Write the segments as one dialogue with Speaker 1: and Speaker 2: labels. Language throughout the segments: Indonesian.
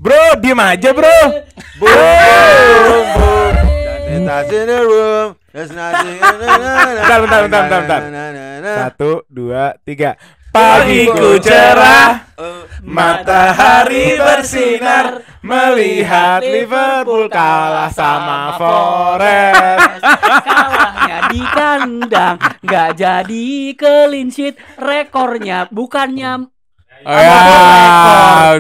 Speaker 1: Bro, diem aja bro.
Speaker 2: Boom, boom. That's in the room. There's nothing.
Speaker 1: Bentar. 1, 2, 3. Pagiku cerah, matahari bersinar, melihat Liverpool kalah sama Forest.
Speaker 3: Kalahnya di kandang, nggak jadi clean sheet, rekornya bukannya
Speaker 1: Udah.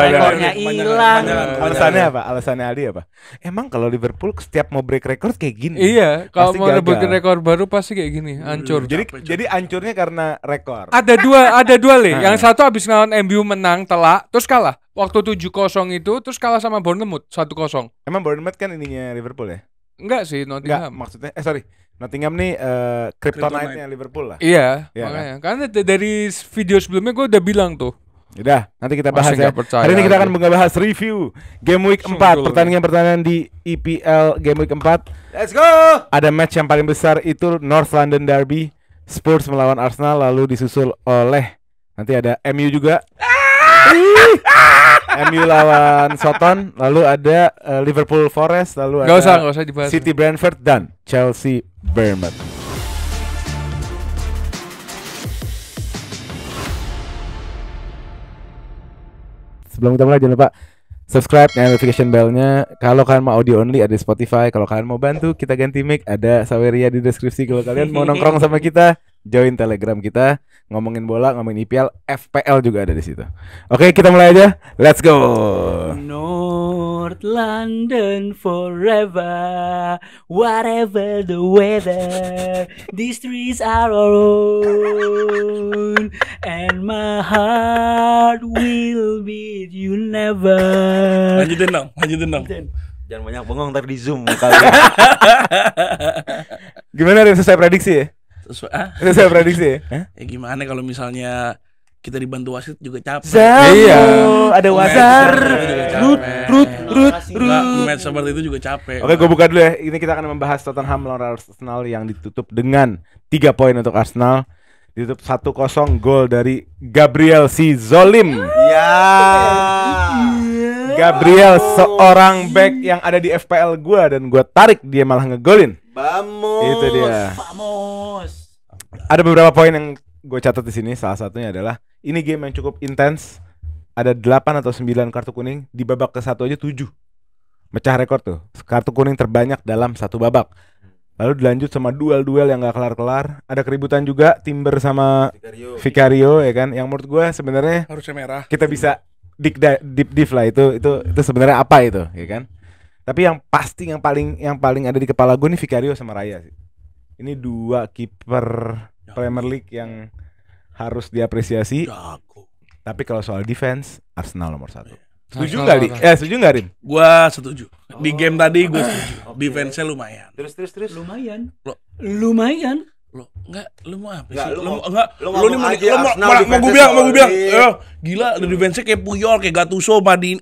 Speaker 3: rekornya hilang.
Speaker 1: Alasannya apa? Alasannya Aldi apa? Emang kalau Liverpool setiap mau break record kayak gini?
Speaker 4: Iya, kalau
Speaker 1: pasti
Speaker 4: mau
Speaker 1: gagal.
Speaker 4: rebutin rekor baru pasti kayak gini, hancur.
Speaker 1: Jadi hancurnya karena rekor.
Speaker 4: Ada dua Le. Yang satu habis ngelawan MU menang telak, terus kalah. Waktu 7-0 itu, terus kalah sama Bournemouth 1-0.
Speaker 1: Emang Bournemouth kan ininya Liverpool ya?
Speaker 4: Enggak sih,
Speaker 1: Enggak,
Speaker 4: Nottingham.
Speaker 1: maksudnya Nottingham nih kryptonite-nya Liverpool lah.
Speaker 4: Iya,
Speaker 1: Iya
Speaker 4: makanya. Karena dari video sebelumnya gue udah bilang tuh.
Speaker 1: Udah, nanti kita bahas
Speaker 4: Masih
Speaker 1: ya.
Speaker 4: nggak percaya
Speaker 1: Hari ini kita akan
Speaker 4: aja.
Speaker 1: membahas review Game Week 4, pertandingan-pertandingan di EPL Game Week 4.
Speaker 2: Let's go.
Speaker 1: Ada match yang paling besar itu North London Derby, Spurs melawan Arsenal, lalu disusul oleh nanti ada MU juga. MU lawan Soton, lalu ada Liverpool Forest, lalu
Speaker 4: Nggak
Speaker 1: ada
Speaker 4: usah dibahas.
Speaker 1: City Brentford dan Chelsea Bournemouth. Sebelum kita mulai jangan lupa subscribe dan notification bell-nya. Kalau kalian mau audio only ada di Spotify. Kalau kalian mau bantu kita ganti mic ada Saweria di deskripsi. Kalau kalian mau nongkrong sama kita join Telegram kita, ngomongin bola, ngomongin IPL, FPL juga ada di situ. Oke, kita mulai aja. Let's go.
Speaker 3: North London forever, whatever the weather, these streets are our own, and my heart will beat you never.
Speaker 5: Lanjutin dong.
Speaker 2: Jangan banyak bengong ntar di Zoom kali.
Speaker 1: Gimana Rim, selesai prediksi ya? Selesai prediksi ya? Hah?
Speaker 5: Ya gimana kalau misalnya kita dibantu wasit juga capek.
Speaker 1: Iya, ada wasar.
Speaker 5: Rut. Match seperti itu juga capek.
Speaker 1: Oke, gue buka dulu ya. Ini kita akan membahas Tottenham melawan Arsenal yang ditutup dengan 3 poin untuk Arsenal. Ditutup 1-0 gol dari Gabriel Zolim.
Speaker 2: Ya.
Speaker 1: Gabriel seorang back yang ada di FPL gua dan gua tarik dia malah ngegolin.
Speaker 2: Vamos.
Speaker 1: Itu dia.
Speaker 3: Vamos.
Speaker 1: Ada beberapa poin yang gue catat di sini. Salah satunya adalah ini game yang cukup intens. Ada 8 atau 9 kartu kuning. Di babak ke-1 aja 7. Mecah rekor tuh. Kartu kuning terbanyak dalam satu babak. Lalu dilanjut sama duel-duel yang gak kelar-kelar. Ada keributan juga Timber sama Vicario ya kan. Yang menurut gue sebenarnya
Speaker 5: Harusnya merah.
Speaker 1: kita bisa deep dive lah itu sebenarnya apa itu ya kan. Tapi yang pasti yang paling ada di kepala gue nih Vicario sama Raya sih. Ini 2 kiper Premier League yang harus diapresiasi.
Speaker 5: Jago.
Speaker 1: Tapi kalau soal defense Arsenal nomor 1. Setuju
Speaker 4: Arsenal
Speaker 1: nggak Di?
Speaker 4: nomor
Speaker 1: Setuju nggak Rim?
Speaker 5: Gua setuju. Di game tadi gua setuju. Defense-nya lumayan.
Speaker 2: Terus.
Speaker 3: Lumayan.
Speaker 5: Lo-
Speaker 3: Lumayan.
Speaker 5: Lo enggak, lu mau apa
Speaker 2: Enggak,
Speaker 5: sih?
Speaker 2: lu mau-
Speaker 5: enggak,
Speaker 2: lu
Speaker 5: lu
Speaker 2: ngomong
Speaker 5: nih
Speaker 2: aja
Speaker 5: lu
Speaker 2: Arsenal
Speaker 5: mau
Speaker 2: defense-nya
Speaker 5: gue bilang,
Speaker 2: solid.
Speaker 5: gila, lu defense-nya kayak Puyol, kayak Gattuso,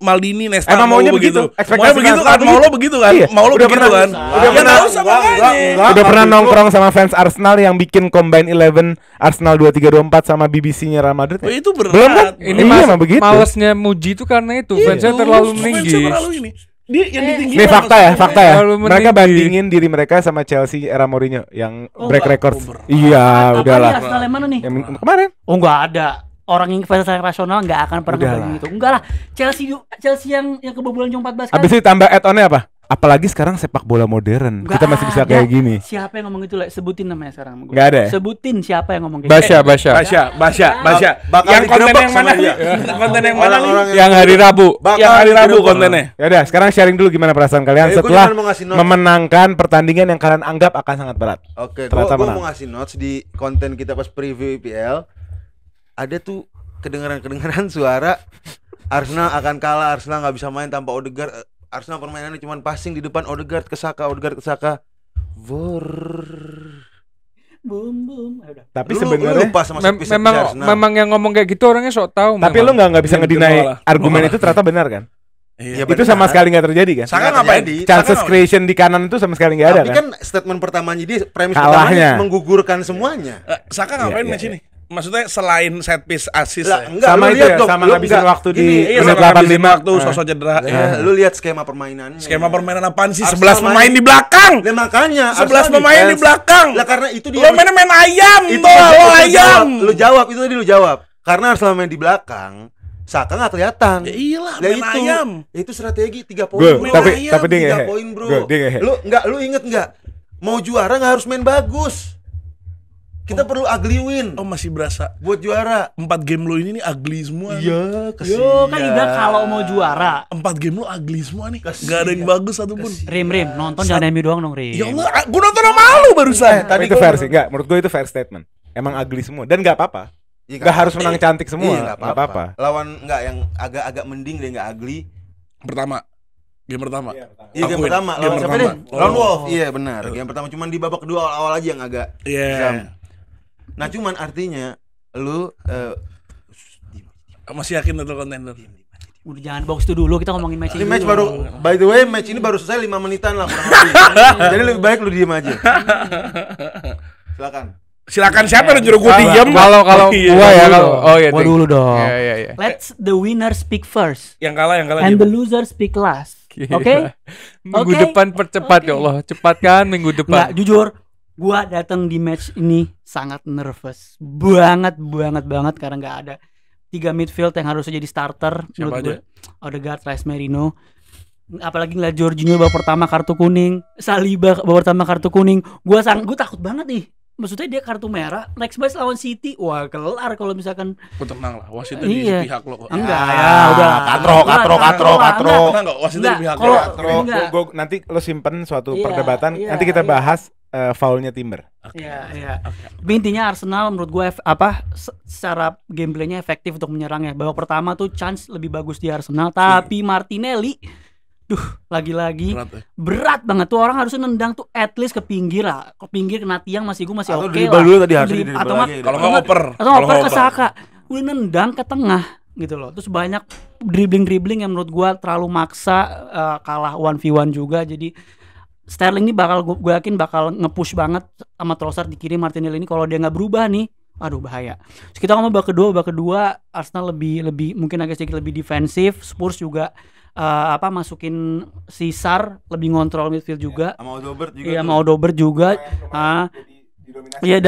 Speaker 5: Maldini, Nesta.
Speaker 1: Emang
Speaker 5: mau
Speaker 1: maunya begitu?
Speaker 5: Maunya
Speaker 1: Ekspektasi
Speaker 5: begitu kan?
Speaker 1: Arsenal
Speaker 5: Mau lo begitu kan?
Speaker 1: Iya.
Speaker 5: Mau lo
Speaker 1: Udah
Speaker 5: begitu
Speaker 1: pernah-
Speaker 5: kan?
Speaker 1: udah
Speaker 5: Ya
Speaker 1: pernah-
Speaker 5: enggak usah makanya.
Speaker 1: Udah pernah nongkrong sama fans Arsenal yang bikin Combine 11 Arsenal 2324 sama BBC-nya Real Madrid.
Speaker 5: Oh, itu berat.
Speaker 1: Belum kan?
Speaker 4: Ini
Speaker 1: Iya, emang begitu.
Speaker 4: malesnya muji itu karena itu fansnya terlalu meninggi.
Speaker 5: Fansnya terlalu ini. Dia yang ditinggiin.
Speaker 1: Ini fakta ya.
Speaker 4: Terlalu
Speaker 1: Mereka
Speaker 4: meninggi.
Speaker 1: bandingin diri mereka sama Chelsea era Mourinho yang break record.
Speaker 5: berat.
Speaker 1: Iya,
Speaker 3: Apa
Speaker 1: udahlah.
Speaker 3: nih Arsenal yang mana nih?
Speaker 1: Yang kemarin.
Speaker 3: Oh nggak ada. Orang yang investasi rasional nggak akan pernah
Speaker 1: Udahlah.
Speaker 3: ngebandingin itu. Enggak lah. Chelsea yang kebobolan cuma 14 kali.
Speaker 1: Habis itu tambah add-onnya apa? Apalagi sekarang sepak bola modern.
Speaker 3: Nggak
Speaker 1: Kita masih bisa
Speaker 3: ada.
Speaker 1: kayak gini.
Speaker 3: Siapa yang ngomong itu? Le? Sebutin namanya sekarang sama gua.
Speaker 1: Nggak ada ya?
Speaker 3: Sebutin siapa yang ngomong kayak gitu.
Speaker 4: Basya.
Speaker 2: Bakal
Speaker 5: Yang konten
Speaker 2: digerebek
Speaker 5: yang
Speaker 2: sama
Speaker 5: mana?
Speaker 2: dia.
Speaker 5: Konten yang mana nih?
Speaker 2: Orang-orang
Speaker 4: Yang hari Rabu.
Speaker 2: bakal
Speaker 5: Yang hari Rabu
Speaker 2: digerebek.
Speaker 5: kontennya.
Speaker 1: Ya udah, sekarang sharing dulu gimana perasaan kalian
Speaker 2: Gue
Speaker 1: setelah
Speaker 2: cuma mau ngasih notes.
Speaker 1: memenangkan pertandingan yang kalian anggap akan sangat berat.
Speaker 2: Oke,
Speaker 1: Ternyata
Speaker 2: gua
Speaker 1: menang.
Speaker 2: mau ngasih notes di konten kita pas preview IPL. Ada tuh kedengaran suara Arsenal akan kalah, Arsenal nggak bisa main tanpa Odegaard. Arsenal permainannya cuma passing di depan Odegaard ke Saka. Vor.
Speaker 3: Boom. Ayo udah.
Speaker 1: Tapi
Speaker 2: Lu
Speaker 1: sebenarnya
Speaker 2: lupa sama set-piece
Speaker 4: Memang
Speaker 2: Arsenal.
Speaker 4: memang yang ngomong kayak gitu orangnya sok tahu.
Speaker 1: tapi lu
Speaker 4: memang.
Speaker 1: nggak bisa
Speaker 5: Iya,
Speaker 1: ngedinai
Speaker 5: betul lah.
Speaker 1: argumen
Speaker 5: Betul
Speaker 1: itu ternyata benar kan?
Speaker 2: Iya,
Speaker 1: Itu
Speaker 2: benar.
Speaker 1: sama sekali nggak terjadi kan?
Speaker 5: Saka
Speaker 2: Nggak
Speaker 5: ngapain?
Speaker 2: terjadi.
Speaker 1: Chances
Speaker 5: Saka
Speaker 1: creation di kanan itu sama sekali nggak ada
Speaker 2: Tapi
Speaker 1: kan?
Speaker 2: kan statement pertamanya dia premis
Speaker 1: Kalahnya.
Speaker 2: pertamanya menggugurkan semuanya.
Speaker 5: Saka ngapain
Speaker 1: Iya,
Speaker 5: match ini? Maksudnya selain set piece assist
Speaker 2: Lah,
Speaker 5: ya.
Speaker 2: enggak,
Speaker 1: Sama
Speaker 2: lu
Speaker 1: itu
Speaker 2: lihat
Speaker 1: ya,
Speaker 2: dong,
Speaker 1: sama
Speaker 2: lu
Speaker 1: ngabisin
Speaker 2: enggak.
Speaker 1: waktu di
Speaker 2: Gini,
Speaker 5: Iya,
Speaker 1: menit
Speaker 5: sama habisin
Speaker 1: 85.
Speaker 5: waktu sosok cedera.
Speaker 2: Lu lihat skema permainannya.
Speaker 5: Skema permainan apaan sih?
Speaker 2: Arsenal
Speaker 5: 11 pemain di belakang.
Speaker 2: Lah makanya
Speaker 5: 11
Speaker 2: Arsenal
Speaker 5: pemain di
Speaker 2: defense.
Speaker 5: belakang.
Speaker 2: Lah karena itu dia.
Speaker 5: Lo main ayam,
Speaker 2: itu
Speaker 5: tuh lo ayam.
Speaker 2: Lu jawab itu tadi lu jawab. Karena Arsenal main di belakang, Saka nggak kelihatan.
Speaker 5: Ya iyalah,
Speaker 2: Lah
Speaker 5: main ayam.
Speaker 2: Itu strategi 3 poin.
Speaker 1: Gue,
Speaker 2: bro.
Speaker 1: tapi
Speaker 5: ayam,
Speaker 1: dia
Speaker 2: 3
Speaker 1: ngehe.
Speaker 2: poin, bro.
Speaker 1: Gue, dia ngehe.
Speaker 2: Lu inget nggak? Mau juara nggak harus main bagus. Kita perlu ugly win
Speaker 5: Oh masih berasa
Speaker 2: buat juara.
Speaker 5: 4 game lo ini nih ugly semua.
Speaker 2: Iya,
Speaker 3: Yo, kan dibilang kalau mau juara.
Speaker 5: 4 game lo ugly semua nih.
Speaker 2: Kasian.
Speaker 5: Gak ada yang bagus satupun.
Speaker 3: Rim, nonton jangan MU doang dong, Rim.
Speaker 5: Ya Allah, gue nonton sama lu barusan.
Speaker 2: Tadi
Speaker 1: itu
Speaker 2: gua-
Speaker 1: fair sih, enggak, menurut gue itu fair statement. Emang ugly semua dan enggak apa-apa.
Speaker 2: Iya,
Speaker 1: Enggak harus menang cantik semua,
Speaker 2: Iya,
Speaker 1: enggak apa-apa.
Speaker 2: Lawan enggak yang agak-agak mending deh, enggak ugly.
Speaker 5: Game pertama.
Speaker 2: Iya, game
Speaker 5: Akuin.
Speaker 2: pertama.
Speaker 5: Game
Speaker 2: Lawan siapa
Speaker 5: pertama.
Speaker 2: deh? Lawan Wolf. Iya, benar. Game pertama cuman di babak kedua awal-awal aja yang agak
Speaker 5: Iya.
Speaker 2: jam. Nah, cuman artinya lu
Speaker 5: Masih yakin itu kontender?
Speaker 3: Udah jangan box itu dulu, kita ngomongin match
Speaker 2: ini
Speaker 3: ini
Speaker 2: match
Speaker 3: dulu.
Speaker 2: baru, by the way, match ini baru selesai 5 menitan lah kurang lebih. Jadi lebih baik lu diem aja. Silakan.
Speaker 5: Silakan siapa yang nyuruh gue diem?
Speaker 4: Kalau
Speaker 5: Iya.
Speaker 4: gua ya kalau
Speaker 3: Gua dulu dong.
Speaker 4: Iya.
Speaker 3: Let's the winner speak first
Speaker 5: Yang kalah
Speaker 3: and
Speaker 5: diem.
Speaker 3: the loser speak last. Oke?
Speaker 4: Minggu
Speaker 3: Oke.
Speaker 4: depan percepat ya Allah. Cepat kan minggu
Speaker 3: Nggak,
Speaker 4: depan.
Speaker 3: jujur, gua datang di match ini sangat nervous. Banget karena nggak ada 3 midfield yang harusnya jadi starter.
Speaker 5: Siapa
Speaker 3: Menurut
Speaker 5: aja?
Speaker 3: gue, Odegaard, Rice Merino. Apalagi ngeliat Jorginho babak pertama kartu kuning, Saliba babak pertama kartu kuning. Gue takut banget nih. Maksudnya dia kartu merah, next match lawan City, wah kelar kalau misalkan
Speaker 5: Gue tenang lah, wasitnya
Speaker 3: Iya.
Speaker 5: di pihak lo kok.
Speaker 3: enggak
Speaker 2: Ya,
Speaker 3: ya, udah
Speaker 2: katro.
Speaker 5: Tenang nggak, wasitnya di pihak lo.
Speaker 3: Kalau
Speaker 2: Katro.
Speaker 1: Gue nanti lo simpen suatu
Speaker 3: Iya,
Speaker 1: perdebatan,
Speaker 3: iya,
Speaker 1: nanti kita
Speaker 3: iya.
Speaker 1: bahas foulnya Timber.
Speaker 3: Iya. Tapi intinya Arsenal menurut gue secara gameplaynya efektif untuk menyerangnya. Babak pertama tuh chance lebih bagus di Arsenal, tapi Martinelli, lagi-lagi
Speaker 5: Berat ya.
Speaker 3: berat banget tuh, orang harusnya nendang tuh at least ke pinggir lah, ke pinggir kena tiang masih gue masih
Speaker 2: Atau
Speaker 3: oke
Speaker 2: dribble
Speaker 3: lah.
Speaker 2: dulu tadi, harusnya
Speaker 3: Dribble,
Speaker 2: dribble
Speaker 3: atau
Speaker 2: lagi.
Speaker 5: Kalau nggak oper.
Speaker 3: atau oper ke Saka, udah nendang ke tengah gitu loh. Terus banyak dribbling yang menurut gua terlalu maksa, kalah 1v1 juga. Jadi Sterling ini gue yakin bakal nge-push banget sama Trossard di kiri. Martinelli ini kalau dia nggak berubah nih, aduh bahaya. Terus kita ngomong babak kedua Arsenal lebih mungkin agak sedikit lebih defensif. Spurs juga masukin si Sar lebih ngontrol midfield juga.
Speaker 2: Sama Odobert juga.
Speaker 3: Iya,
Speaker 2: tuh.
Speaker 3: mau Dober juga. Iya,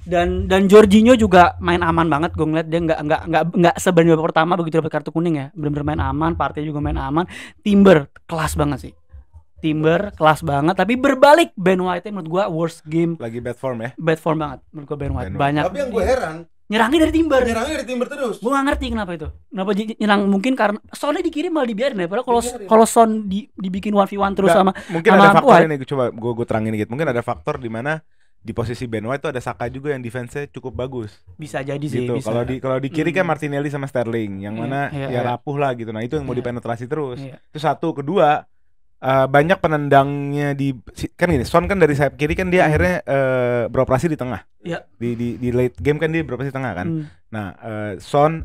Speaker 3: dan Jorginho juga main aman banget. Gue ngeliat dia nggak sebenarnya babak pertama begitu dapat kartu kuning ya, benar-benar main aman. Partey juga main aman. Timber kelas banget sih. Tapi berbalik Ben White menurut gue worst game,
Speaker 1: Lagi bad form ya.
Speaker 3: bad form banget menurut gue Ben White.
Speaker 1: Ben White.
Speaker 3: Banyak
Speaker 2: Tapi yang gue heran,
Speaker 3: nyerangnya dari Timber.
Speaker 2: nyerangnya dari Timber terus.
Speaker 3: Gue gak ngerti kenapa itu. Kenapa nyerang, mungkin karena Sonnya dikirim malah dibiarin ya. Padahal kalau Son dibikin 1v1 terus sama
Speaker 1: Mungkin
Speaker 3: sama
Speaker 1: ada faktor
Speaker 3: White.
Speaker 1: ini, coba gue terangin dikit. Mungkin ada faktor di mana di posisi Ben White tuh ada Saka juga yang defense-nya cukup bagus.
Speaker 3: Bisa jadi sih,
Speaker 1: Gitu.
Speaker 3: bisa.
Speaker 1: Kalau di kiri kan Martinelli sama Sterling, yang
Speaker 3: Iya,
Speaker 1: mana
Speaker 3: iya,
Speaker 1: ya
Speaker 3: iya.
Speaker 1: rapuh lah gitu. Nah itu yang mau
Speaker 3: Iya.
Speaker 1: dipenetrasi terus.
Speaker 3: Iya.
Speaker 1: Itu satu. Kedua, banyak penendangnya kan gini. Son kan dari sayap kiri kan dia akhirnya beroperasi di tengah.
Speaker 3: Iya.
Speaker 1: Di late game kan dia beroperasi di tengah kan. Nah Son,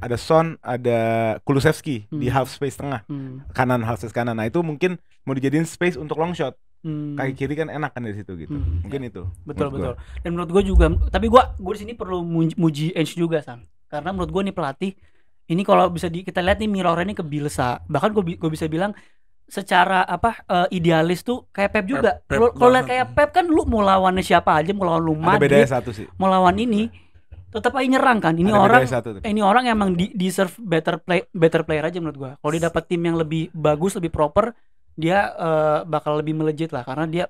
Speaker 1: ada Kulusevski di half space tengah kanan, half space kanan. Nah itu mungkin mau dijadiin space untuk long shot. Kaki kiri kan enak kan dari situ gitu. Mungkin itu.
Speaker 3: Betul.
Speaker 1: menurut
Speaker 3: Dan menurut gue juga, tapi gue di sini perlu muji Ange juga, Sam. Karena menurut gue nih pelatih ini kalau bisa kita lihat nih mirrornya nih ke Bielsa. Bahkan gue bisa bilang secara idealis tuh kayak Pep juga.
Speaker 5: Pep
Speaker 3: Kalau lihat
Speaker 5: banget.
Speaker 3: kayak Pep kan lu mau lawannya siapa aja, mau lawan lu
Speaker 1: gua. Ada
Speaker 3: Madrid,
Speaker 1: bedanya satu sih.
Speaker 3: mau lawan ini tetap aja nyerang kan. Ini
Speaker 1: Ada
Speaker 3: orang
Speaker 1: bedanya satu, tapi.
Speaker 3: ini orang emang deserve better player aja menurut gue. Kalau dia dapat tim yang lebih bagus, lebih proper, dia bakal lebih melejit lah, karena dia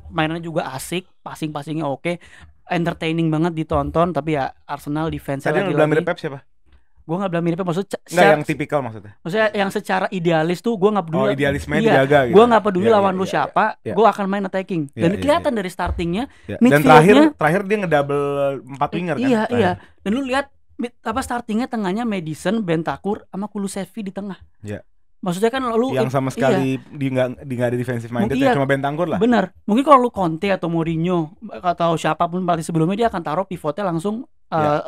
Speaker 3: mainannya juga asik, passingnya oke, entertaining banget ditonton. Tapi ya Arsenal defense
Speaker 1: Tadi yang bilang mirip Pep siapa?
Speaker 3: gue nggak bilang mirip, maksudnya
Speaker 1: Enggak, yang tipikal maksudnya.
Speaker 3: maksudnya yang secara idealis tuh gue nggak peduli.
Speaker 1: Oh, idealismenya
Speaker 3: Iya,
Speaker 1: dijaga gitu.
Speaker 3: gue nggak peduli
Speaker 1: Iya,
Speaker 3: lawan
Speaker 1: iya,
Speaker 3: lu
Speaker 1: iya,
Speaker 3: siapa,
Speaker 1: iya.
Speaker 3: gue akan main attacking.
Speaker 1: Iya,
Speaker 3: Dan
Speaker 1: iya,
Speaker 3: kelihatan
Speaker 1: iya.
Speaker 3: dari startingnya,
Speaker 1: Ya. Dan
Speaker 3: midfieldnya-
Speaker 1: terakhir dia ngedouble 4 winger kan.
Speaker 3: iya.
Speaker 1: terakhir.
Speaker 3: Dan lu lihat startingnya tengahnya Madison, Bentancur sama Kulusevski di tengah.
Speaker 1: Iya.
Speaker 3: Maksudnya kan lu
Speaker 1: yang sama sekali di nggak ada defensive minded ya, cuma Bentancur lah.
Speaker 3: Bener. Mungkin kalau lu Conte atau Mourinho atau siapapun pelatih sebelumnya dia akan taruh pivotnya langsung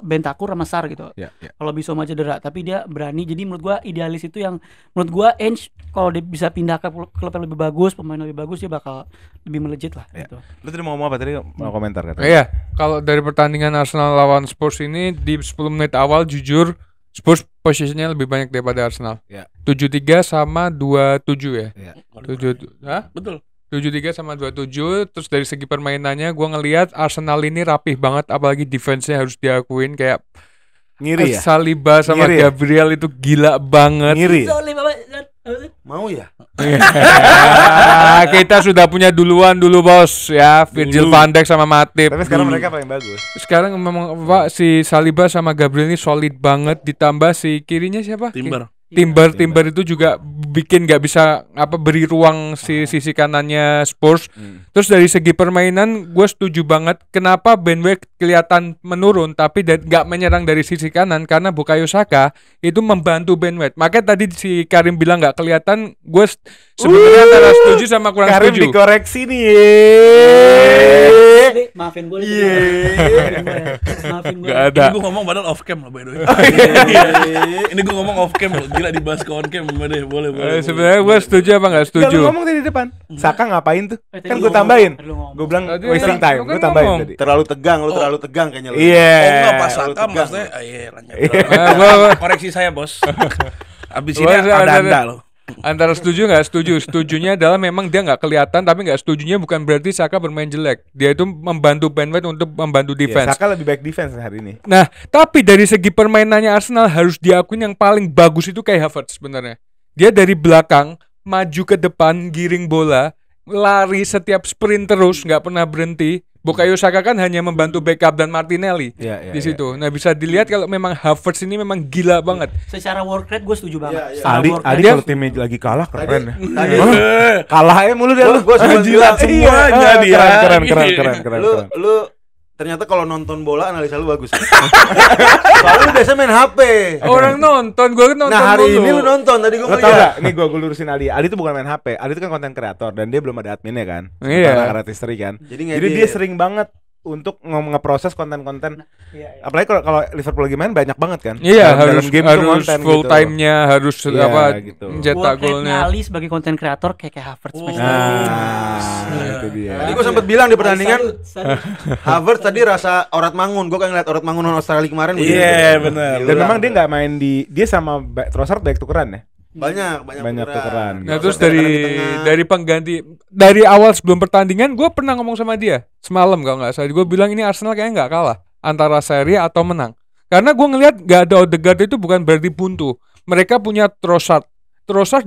Speaker 3: Bentancur sama Sar gitu. Kalau bisa mah cedera, tapi dia berani. Jadi menurut gua idealis itu yang menurut gua Ainge kalau dia bisa pindah ke klub yang lebih bagus, pemain lebih bagus, dia bakal lebih melejit lah gitu.
Speaker 1: Lu tadi mau ngomong apa tadi? Mau komentar katanya?
Speaker 4: Iya, kalau dari pertandingan Arsenal lawan Spurs ini di 10 menit awal jujur Spurs posisinya lebih banyak daripada Arsenal. 7-3 sama 2-7 ya. 7-3 sama 2-7. Terus dari segi permainannya gue ngelihat Arsenal ini rapih banget, apalagi defense-nya harus diakuin kayak
Speaker 1: ngiri ya.
Speaker 4: Saliba sama
Speaker 1: Ngiri
Speaker 4: Gabriel itu gila banget.
Speaker 1: Ngiri.
Speaker 2: Mau ya?
Speaker 4: Kita sudah punya dulu bos ya, Virgil van Dijk sama Matip.
Speaker 1: Tapi sekarang mereka paling bagus.
Speaker 4: Sekarang memang Pak si Saliba sama Gabriel ini solid banget, ditambah si kirinya siapa? Timber itu juga bikin nggak bisa beri ruang si sisi kanannya Spurs. Terus dari segi permainan gue setuju banget kenapa Ben White kelihatan menurun tapi nggak menyerang dari sisi kanan karena Bukayo Saka itu membantu Ben White. Makanya tadi si Karim bilang nggak kelihatan, gue sebenarnya antara setuju sama kurang
Speaker 1: Karim
Speaker 4: setuju.
Speaker 1: dikoreksi nih.
Speaker 3: Maafin gue. Maafin gue.
Speaker 4: Gak ada.
Speaker 5: Ini gue ngomong padahal off cam loh by the way. Ini gue ngomong off cam loh. Gila dibahas ke on cam. Boleh.
Speaker 4: Sebenarnya gue setuju apa nggak setuju?
Speaker 1: Lu ngomong tadi di depan. Saka ngapain tuh? Kan gue tambahin. Gue bilang wasting time. Gue tambahin tadi.
Speaker 2: Terlalu tegang kayaknya lu.
Speaker 1: Iya.
Speaker 5: Oh enggak pas Saka maksudnya. Lanjut. Koreksi saya bos. Abis ini ada loh.
Speaker 4: Antara setuju nggak setuju. Setujunya adalah memang dia nggak kelihatan, tapi nggak setujunya bukan berarti Saka bermain jelek. Dia itu membantu Ben White untuk membantu defense.
Speaker 1: Saka lebih baik defense hari ini.
Speaker 4: Nah, tapi dari segi permainannya Arsenal harus diakui yang paling bagus itu Kai Havertz sebenarnya. Dia dari belakang maju ke depan, giring bola, lari setiap sprint terus, nggak pernah berhenti. Bukayo Saka kan hanya membantu backup dan Martinelli di situ. Nah, bisa dilihat kalau memang Havertz ini memang gila banget.
Speaker 3: Secara work rate gue setuju banget.
Speaker 1: Adi kalau timnya lagi kalah keren ya. Kalah mulu dia lu.
Speaker 2: Gue
Speaker 5: jilat semuanya dia.
Speaker 1: Keren.
Speaker 2: Lu ternyata kalau nonton bola analisa lu bagus. Soalnya lu biasa main HP.
Speaker 4: Orang nonton, gue nonton.
Speaker 2: Nah hari
Speaker 4: dulu.
Speaker 2: ini lu nonton, tadi gue
Speaker 1: ngeliat. Tau gak? Nih gue lurusin Ali. Ali itu bukan main HP. Ali itu kan konten kreator dan dia belum ada adminnya kan.
Speaker 4: Iya.
Speaker 1: Karena history kan. Jadi dia sering banget untuk ngeproses konten-konten. Apalagi kalau Liverpool lagi main banyak banget kan.
Speaker 4: Iya,
Speaker 1: dalam
Speaker 4: harus
Speaker 1: game
Speaker 4: full
Speaker 1: gitu.
Speaker 4: time-nya harus
Speaker 1: gitu.
Speaker 3: Cetak
Speaker 4: golnya.
Speaker 3: Ali sebagai konten kreator kayak Havertz.
Speaker 1: Itu dia.
Speaker 2: Tadi gue sempat bilang di pertandingan Havertz tadi rasa Orat Mangun. Gue kan ngeliat Orat Mangun Australia kemarin.
Speaker 5: Iya benar.
Speaker 1: Dan memang dia nggak main dia sama Trossard baik tukeran ya.
Speaker 2: Banyak
Speaker 1: tukeran.
Speaker 4: Nah terus dari pengganti dari awal sebelum pertandingan gue pernah ngomong sama dia semalam kalau nggak salah, gue bilang ini Arsenal kayaknya nggak kalah antara seri atau menang karena gue ngelihat nggak ada Odegaard itu bukan berarti buntu. Mereka punya Trossard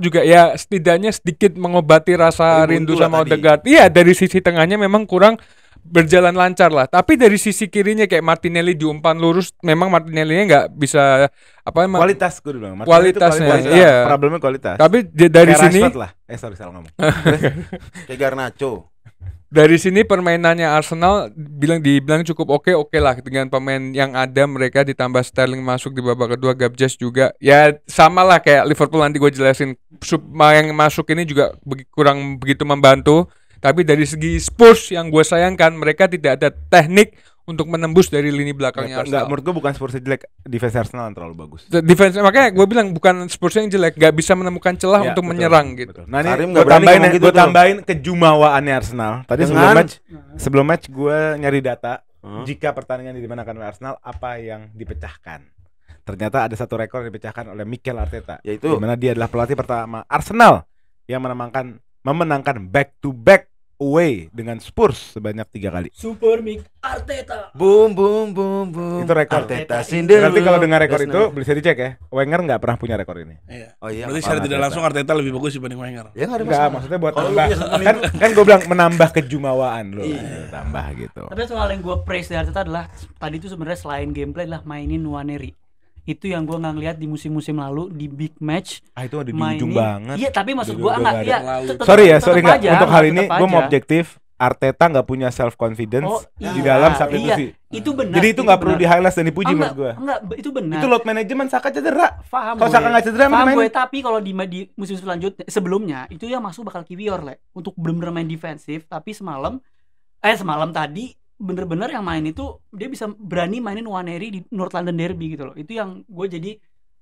Speaker 4: juga ya setidaknya sedikit mengobati rasa rindu sama Odegaard. Iya dari sisi tengahnya memang kurang berjalan lancar lah, tapi dari sisi kirinya kayak Martinelli diumpan lurus, memang Martinelli-nya nggak bisa
Speaker 1: kualitas gue bilang.
Speaker 4: Kualitasnya, iya.
Speaker 1: Problemnya kualitas.
Speaker 4: Tapi dari
Speaker 1: kayak
Speaker 4: sini
Speaker 1: lah. Salah ngomong.
Speaker 2: Kayak Garnacho.
Speaker 4: Dari sini permainannya Arsenal dibilang cukup oke lah dengan pemain yang ada, mereka ditambah Sterling masuk di babak kedua, Gabjes juga. Ya sama lah kayak Liverpool, nanti gue jelasin. Yang masuk ini juga kurang begitu membantu. Tapi dari segi Spurs yang gue sayangkan, mereka tidak ada teknik untuk menembus dari lini belakangnya Arsenal.
Speaker 1: Menurut gue bukan Spurs yang jelek, defense Arsenal yang terlalu bagus.
Speaker 4: Defense, makanya gue bilang bukan Spurs yang jelek, gak bisa menemukan celah untuk menyerang gitu.
Speaker 1: Nah ini gue tambahin kejumawaannya Arsenal. Tadi sebelum match gue nyari data jika pertandingan dimenangkan oleh Arsenal, apa yang dipecahkan. Ternyata ada satu rekor yang dipecahkan oleh Mikel Arteta, yaitu dimana dia adalah pelatih pertama Arsenal yang memenangkan back to back away dengan Spurs sebanyak 3 kali.
Speaker 3: Super Mick Arteta.
Speaker 2: Boom.
Speaker 1: Itu rekor.
Speaker 2: Arteta
Speaker 1: Berarti kalau dengan rekor itu bisa dicek ya. Wenger nggak pernah punya rekor ini.
Speaker 5: Iya.
Speaker 2: Oh iya.
Speaker 5: Berarti secara tidak langsung Arteta lebih bagus dibanding Wenger.
Speaker 2: Ya enggak ada
Speaker 1: masalah.
Speaker 2: masalah.
Speaker 1: Maksudnya buat tambah. Kan gue bilang menambah kejumawaan loh. Tambah gitu.
Speaker 3: Tapi soal yang gue praise dari Arteta adalah tadi itu sebenarnya selain gameplay adalah mainin Nwaneri. Itu yang gue nggak ngeliat di musim-musim lalu di big match.
Speaker 1: Itu ada di ujung banget.
Speaker 3: Iya, tapi maksud gue enggak ya.
Speaker 1: Sorry nggak. Untuk hari ini gue mau objektif. Arteta nggak punya self confidence
Speaker 3: Oh,
Speaker 1: di
Speaker 3: iya,
Speaker 1: dalam Saka itu
Speaker 3: iya.
Speaker 1: sih.
Speaker 3: Itu benar.
Speaker 1: Jadi itu nggak perlu
Speaker 3: benar.
Speaker 1: di highlight dan dipuji
Speaker 3: Oh,
Speaker 1: menurut gue.
Speaker 3: Enggak, itu benar.
Speaker 1: Itu load management Saka cedera.
Speaker 3: Paham
Speaker 1: Kalau Saka nggak cedera
Speaker 3: paham
Speaker 1: main.
Speaker 3: gue, tapi kalau di musim selanjutnya sebelumnya itu yang masuk bakal Kiwior untuk bener-bener main defensif. Tapi semalam tadi bener-bener yang main itu dia bisa berani mainin Nwaneri di North London Derby gitu loh. Itu yang gue jadi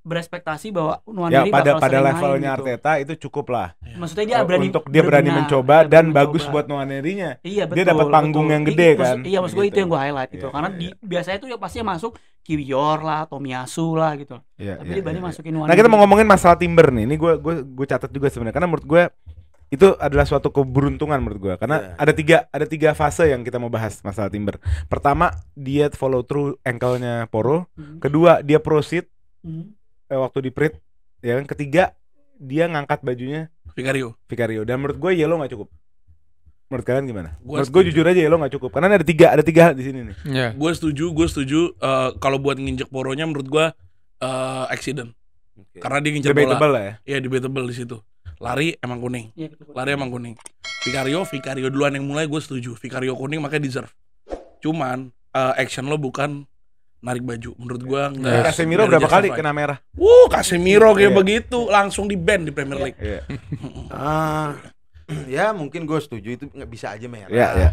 Speaker 3: berespektasi bahwa
Speaker 1: Ya
Speaker 3: Nwaneri
Speaker 1: pada
Speaker 3: bakal sering
Speaker 1: levelnya
Speaker 3: main gitu.
Speaker 1: Arteta itu cukup lah.
Speaker 3: Maksudnya dia berani
Speaker 1: untuk dia berani
Speaker 3: berbenah,
Speaker 1: mencoba
Speaker 3: dia
Speaker 1: dan
Speaker 3: berani
Speaker 1: bagus
Speaker 3: mencoba.
Speaker 1: buat Nwanerinya.
Speaker 3: Iya betul.
Speaker 1: Dia dapat panggung yang gede kan.
Speaker 3: Iya maksud gue
Speaker 1: Gitu.
Speaker 3: itu yang gue highlight gitu.
Speaker 1: Iya,
Speaker 3: Karena
Speaker 1: iya.
Speaker 3: biasanya tuh ya pasti yang masuk Kiwior lah, Tomiyasu lah gitu.
Speaker 1: Iya,
Speaker 3: Tapi
Speaker 1: iya,
Speaker 3: dia berani
Speaker 1: iya.
Speaker 3: masukin
Speaker 1: Nah, kita
Speaker 3: Nwaneri.
Speaker 1: mau ngomongin masalah Timber nih. Ini gue catat juga sebenarnya karena menurut gue itu adalah suatu keberuntungan menurut gue karena ada tiga fase yang kita mau bahas masalah Timber. Pertama, dia follow through ankle-nya Poro. Kedua, dia proceed waktu di Prit. Ya kan, ketiga dia ngangkat bajunya Vicario. Dan menurut gue yellow nggak cukup. Menurut kalian gimana? Menurut gue jujur aja yellow nggak cukup karena ada tiga di sini nih.
Speaker 4: Iya.
Speaker 5: Gue setuju. Kalau buat nginjek poronya menurut gue accident. Karena dia nginjek bola.
Speaker 1: Debatable lah ya.
Speaker 5: Iya, debatable di situ. Lari emang kuning.
Speaker 3: Iya, betul.
Speaker 5: Lari emang kuning. Vicario duluan yang mulai, gue setuju. Vicario kuning makanya deserve. Cuman action lo bukan narik baju. Menurut gue enggak.
Speaker 1: Casemiro berapa kali kena merah?
Speaker 5: Casemiro kayak
Speaker 1: Iya.
Speaker 5: begitu langsung di ban di Premier League.
Speaker 1: Iya.
Speaker 2: Ya mungkin gue setuju itu nggak bisa aja merah.
Speaker 1: Iya.